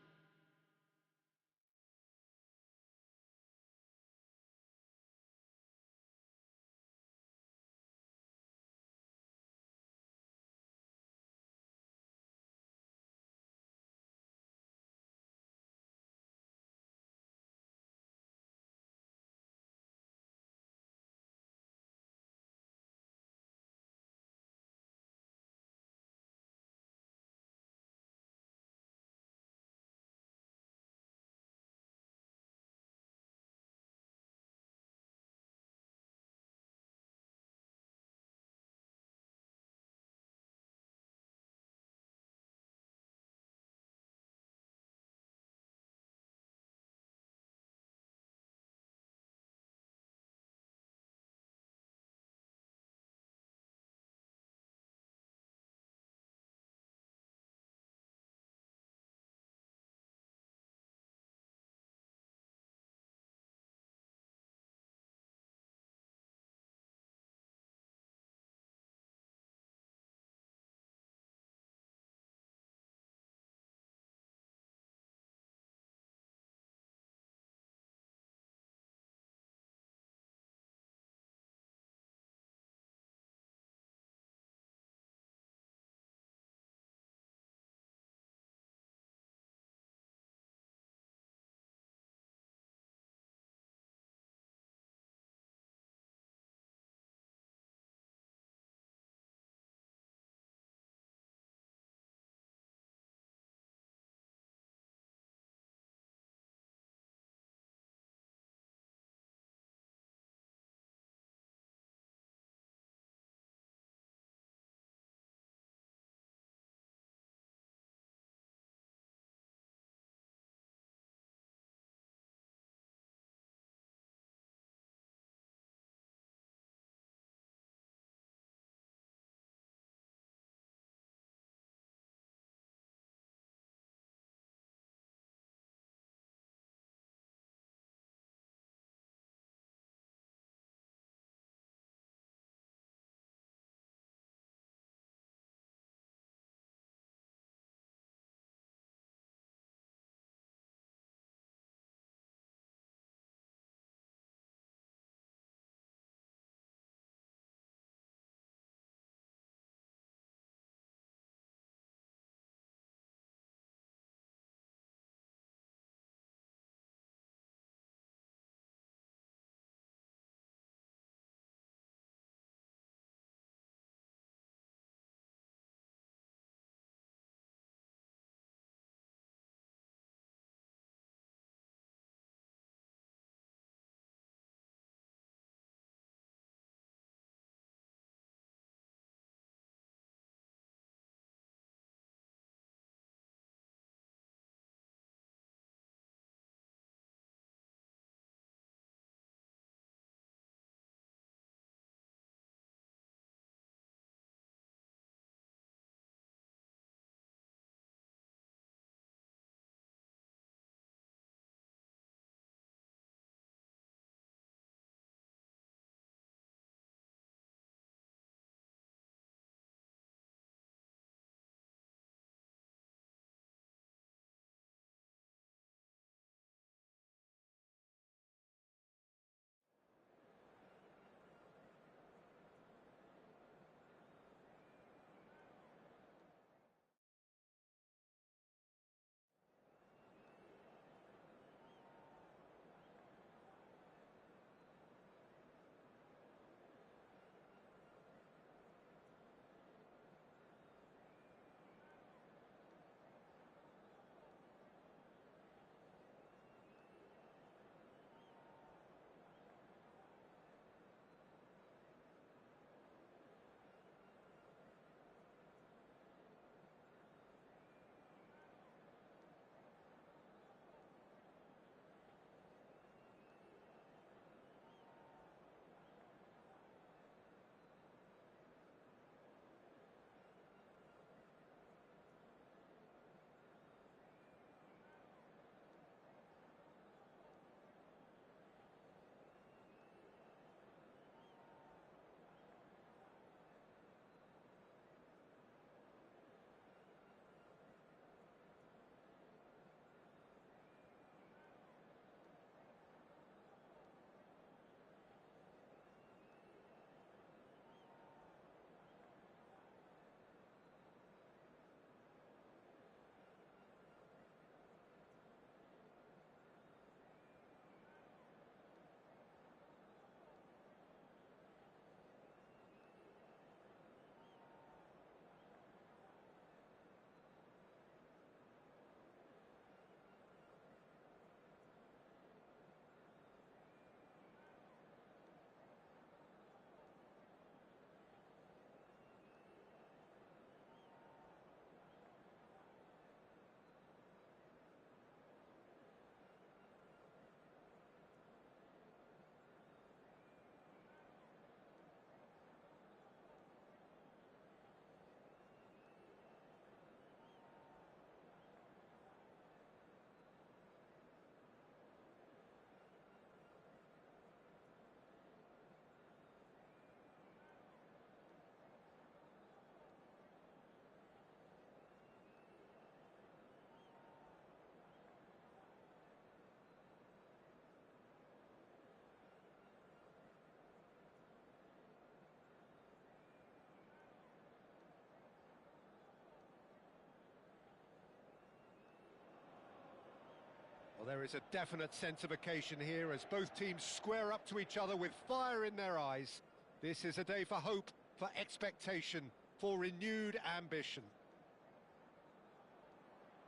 Speaker 1: Well, there is a definite sense of occasion here as both teams square up to each other with fire in their eyes. This is a day for hope, for expectation, for renewed ambition.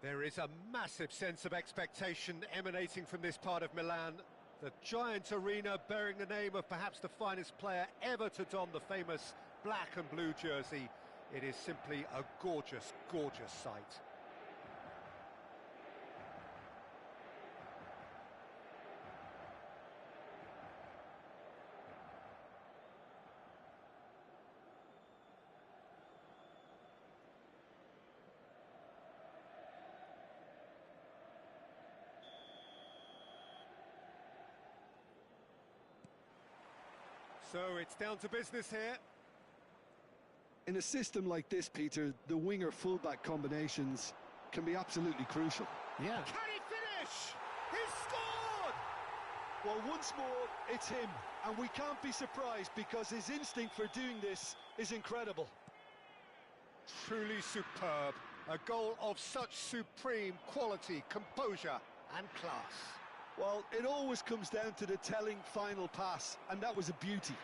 Speaker 1: There is a massive sense of expectation emanating from this part of Milan. The giant arena bearing the name of perhaps the finest player ever to don the famous black and blue jersey. It is simply a gorgeous, gorgeous sight. So it's down to business here.
Speaker 2: In a system like this, Peter, the winger-fullback combinations can be absolutely crucial.
Speaker 1: Yeah. Can he finish? He scored!
Speaker 2: Well, once more, it's him. And we can't be surprised because his instinct for doing this is incredible.
Speaker 1: Truly superb. A goal of such supreme quality, composure and class.
Speaker 2: Well, it always comes down to the telling final pass, and that was a beauty.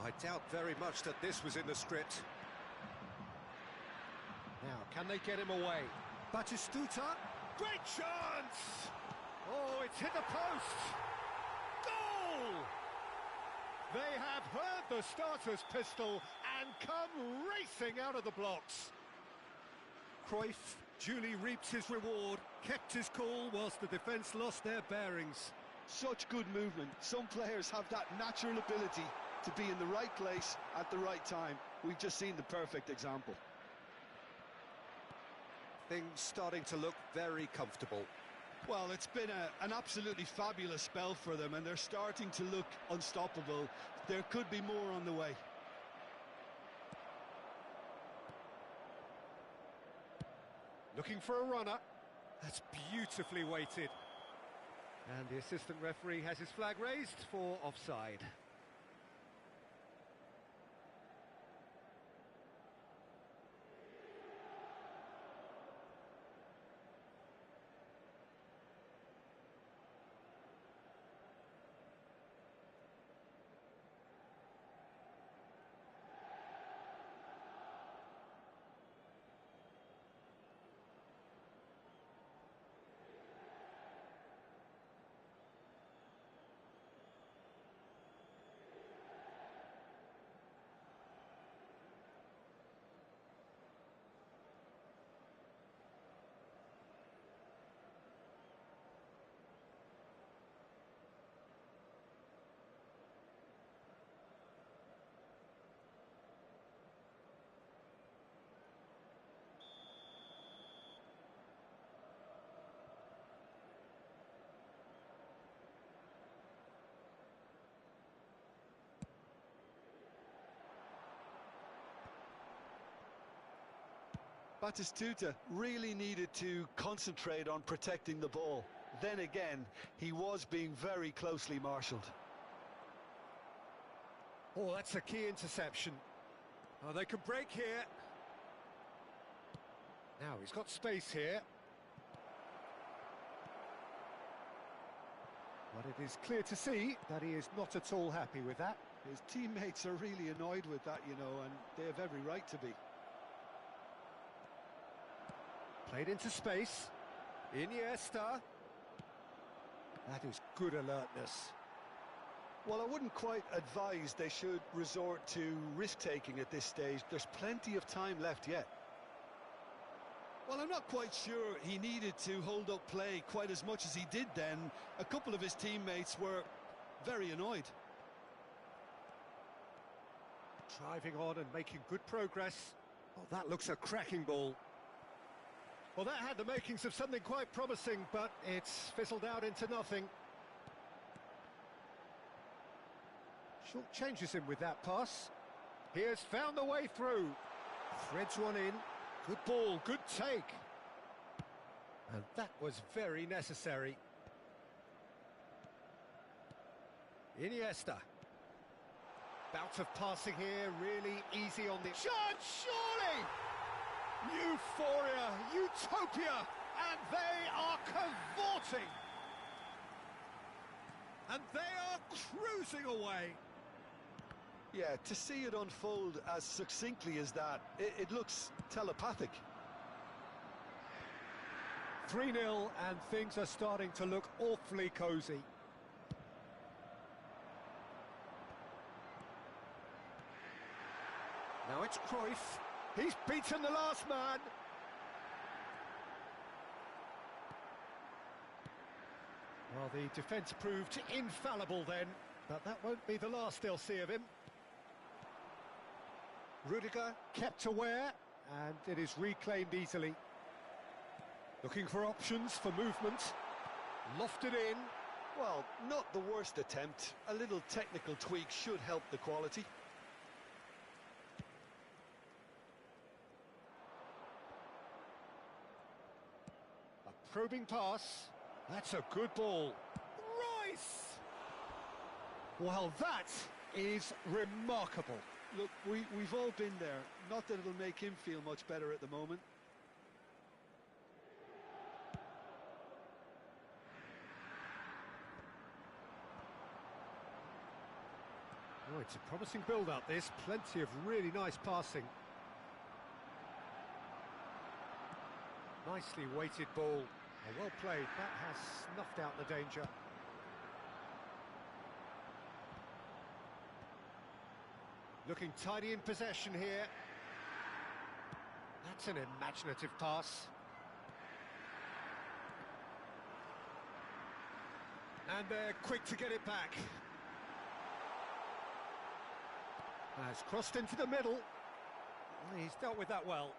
Speaker 1: I doubt very much that this was in the script. Now, can they get him away? Batistuta, great chance! Oh, it's hit the post! Goal! They have heard the starter's pistol and come racing out of the blocks. Cruyff duly reaps his reward, kept his cool whilst the defence lost their bearings.
Speaker 2: Such good movement. Some players have that natural ability to be in the right place at the right time. We've just seen the perfect example.
Speaker 1: Things starting to look very comfortable.
Speaker 2: Well, it's been an absolutely fabulous spell for them, and they're starting to look unstoppable. There could be more on the way.
Speaker 1: Looking for a runner. That's beautifully weighted. And the assistant referee has his flag raised for offside.
Speaker 2: Batistuta really needed to concentrate on protecting the ball. Then again, he was being very closely marshalled.
Speaker 1: Oh, that's a key interception. Oh, they could break here. Now, he's got space here. But it is clear to see that he is not at all happy with that.
Speaker 2: His teammates are really annoyed with that, you know, and they have every right to be.
Speaker 1: Played into space. Iniesta. That is good alertness.
Speaker 2: Well, I wouldn't quite advise they should resort to risk-taking at this stage. There's plenty of time left yet. Well, I'm not quite sure he needed to hold up play quite as much as he did then. A couple of his teammates were very annoyed.
Speaker 1: Driving on and making good progress. Oh, that looks a cracking ball. Well, that had the makings of something quite promising, but it's fizzled out into nothing. Short changes him with that pass. He has found the way through. Threads one in. Good ball, good take. And that was very necessary. Iniesta. Bout of passing here, really easy on the... Shot, surely! Euphoria, utopia! And they are cavorting. And they are cruising away.
Speaker 2: Yeah, to see it unfold as succinctly as that, it looks telepathic.
Speaker 1: 3-0, and things are starting to look awfully cosy. Now it's Cruyff. He's beaten the last man. Well, the defence proved infallible then, but that won't be the last they'll see of him. Rudiger kept aware, and it is reclaimed easily. Looking for options for movement. Lofted in.
Speaker 2: Well, not the worst attempt. A little technical tweak should help the quality.
Speaker 1: A probing pass. That's a good ball. Royce! Well, that is remarkable.
Speaker 2: Look, we've all been there. Not that it'll make him feel much better at the moment.
Speaker 1: Oh, it's a promising build-up, this. Plenty of really nice passing. Nicely weighted ball. Oh, well played. That has snuffed out the danger. Looking tidy in possession here. That's an imaginative pass. And they're quick to get it back. Has crossed into the middle. Well, he's dealt with that well.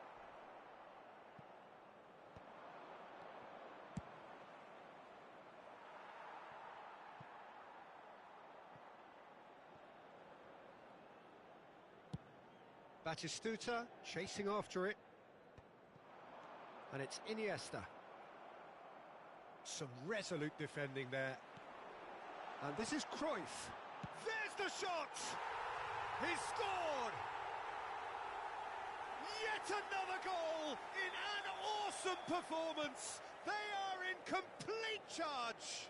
Speaker 1: Batistuta chasing after it. And it's Iniesta. Some resolute defending there. And this is Cruyff. There's the shot! He's scored! Yet another goal in an awesome performance. They are in complete charge.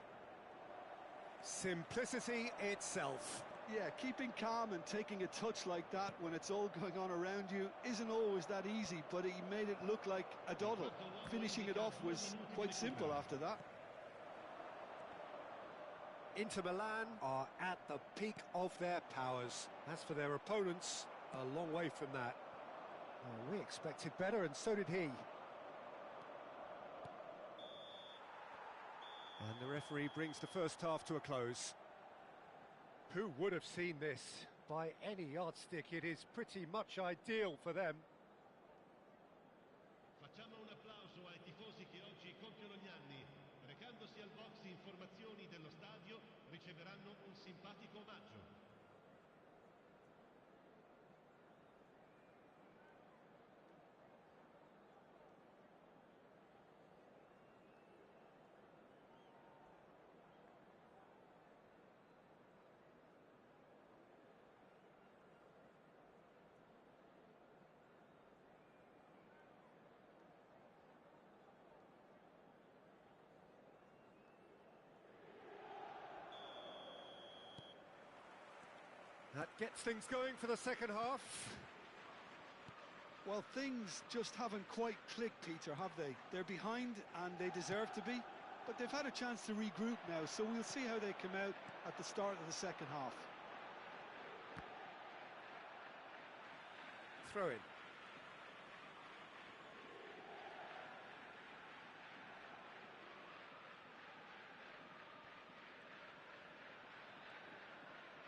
Speaker 1: Simplicity itself.
Speaker 2: Yeah, keeping calm and taking a touch like that when it's all going on around you isn't always that easy, but he made it look like a doddle. Finishing it off was quite simple after that.
Speaker 1: Inter Milan are at the peak of their powers. As for their opponents, a long way from that. Well, we expected better, and so did he. And the referee brings the first half to a close. Who would have seen this? By any yardstick, it is pretty much ideal for them.
Speaker 3: Facciamo un applauso ai tifosi che oggi compiono gli anni. Recandosi al box informazioni dello stadio, riceveranno un simpatico omaggio.
Speaker 1: That gets things going for the second half.
Speaker 2: Well, things just haven't quite clicked, Peter, have they? They're behind, and they deserve to be, but they've had a chance to regroup now, so we'll see how they come out at the start of the second half.
Speaker 1: Throw in.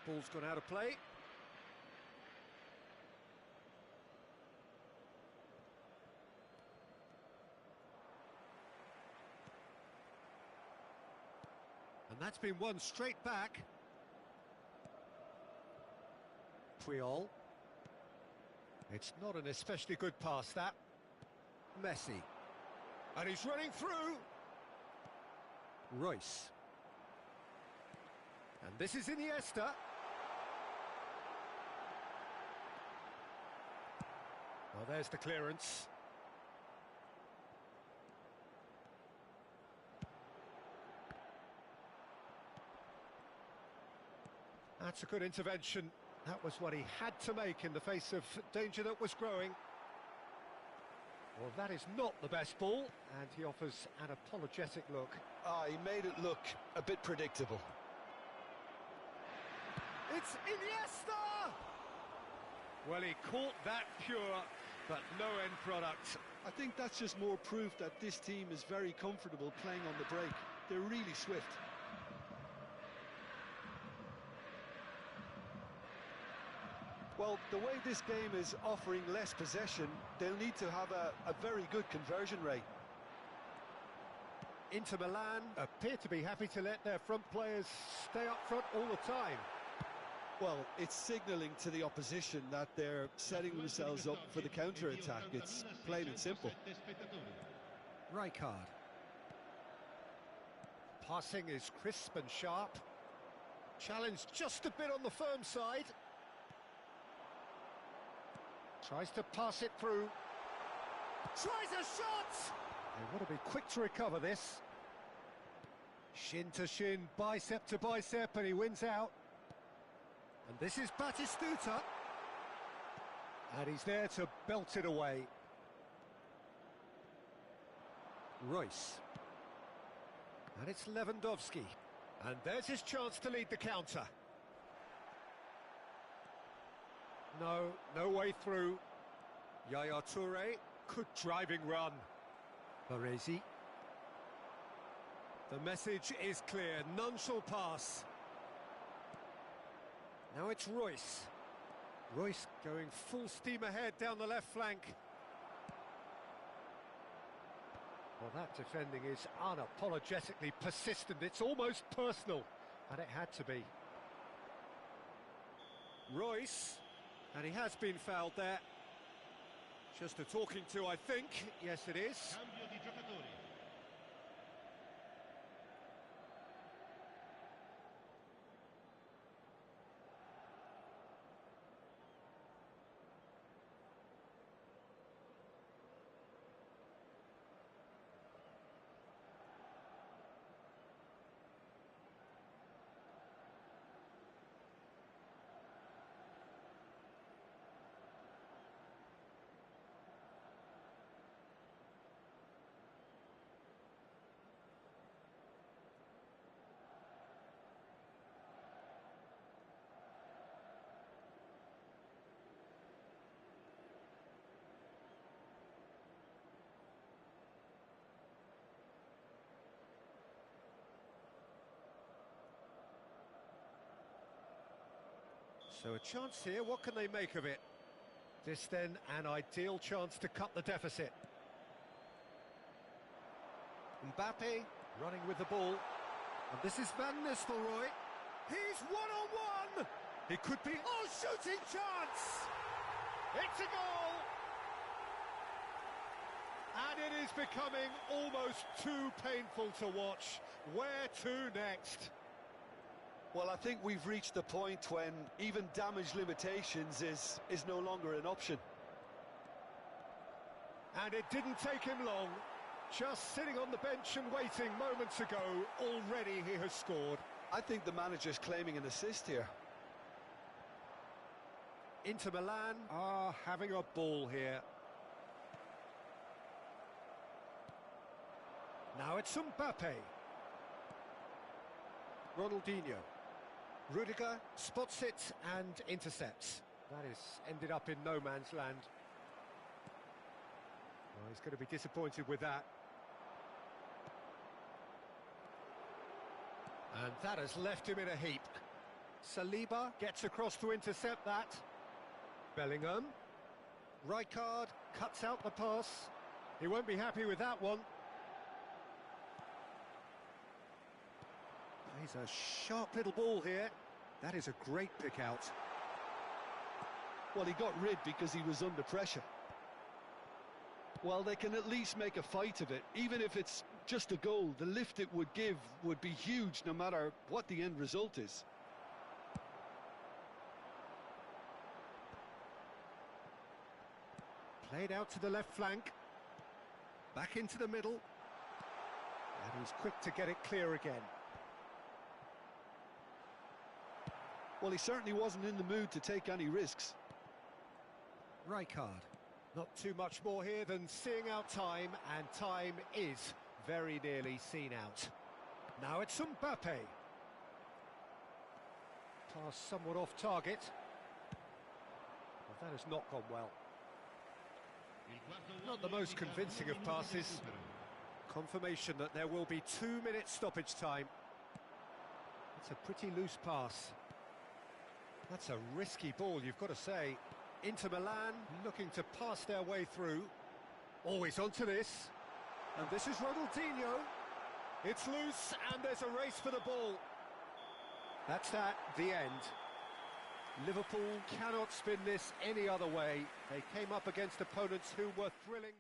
Speaker 1: Ball's gone out of play. And that's been won straight back. Puyol. It's not an especially good pass, that. Messi. And he's running through. Royce. And this is Iniesta. Well, there's the clearance. That's a good intervention. That was what he had to make in the face of danger that was growing. Well, that is not the best ball, and he offers an apologetic look.
Speaker 2: He made it look a bit predictable.
Speaker 1: It's Iniesta! Well, he caught that pure, but no end product.
Speaker 2: I think that's just more proof that this team is very comfortable playing on the break. They're really swift. Well, the way this game is offering less possession, they'll need to have a very good conversion rate.
Speaker 1: Inter Milan appear to be happy to let their front players stay up front all the time.
Speaker 2: Well, it's signalling to the opposition that they're setting themselves up for the counter-attack. It's plain and simple.
Speaker 1: Rijkaard. Passing is crisp and sharp. Challenge just a bit on the firm side. Tries to pass it through. Tries a shot! They want to be quick to recover this. Shin to shin, bicep to bicep, and he wins out. And this is Batistuta. And he's there to belt it away. Royce. And it's Lewandowski. And there's his chance to lead the counter. No way through. Yaya Toure, good driving run. Baresi. The message is clear, none shall pass. Now it's Royce. Royce going full steam ahead down the left flank. Well, that defending is unapologetically persistent. It's almost personal, and it had to be. Royce. And he has been fouled there. Just a talking to, I think. Yes, it is.
Speaker 3: Cambio di giocatori.
Speaker 1: So a chance here, what can they make of it? This then an ideal chance to cut the deficit. Mbappe running with the ball. And this is Van Nistelrooy. He's one-on-one! It could be... Oh, shooting chance! It's a goal! And it is becoming almost too painful to watch. Where to next?
Speaker 2: Well, I think we've reached the point when even damage limitations is no longer an option.
Speaker 1: And it didn't take him long. Just sitting on the bench and waiting moments ago, already he has scored.
Speaker 2: I think the manager's claiming an assist here.
Speaker 1: Inter Milan are having a ball here. Now it's Mbappe. Ronaldinho. Rudiger spots it and intercepts. That has ended up in no man's land. Well, he's going to be disappointed with that. And that has left him in a heap. Saliba gets across to intercept that. Bellingham. Rijkaard cuts out the pass. He won't be happy with that one. He's a sharp little ball here. That is a great pick out.
Speaker 2: Well, he got rid because he was under pressure. Well, they can at least make a fight of it. Even if it's just a goal, the lift it would give would be huge no matter what the end result is.
Speaker 1: Played out to the left flank. Back into the middle. And he's quick to get it clear again.
Speaker 2: Well, he certainly wasn't in the mood to take any risks.
Speaker 1: Rijkaard. Not too much more here than seeing out time, and time is very nearly seen out. Now it's Mbappe. Pass somewhat off target. Well, that has not gone well. Not the most convincing of passes. Confirmation that there will be 2 minutes stoppage time. It's a pretty loose pass. That's a risky ball, you've got to say. Inter Milan looking to pass their way through. Always onto this. And this is Ronaldinho. It's loose and there's a race for the ball. That's that, the end. Liverpool cannot spin this any other way. They came up against opponents who were thrilling.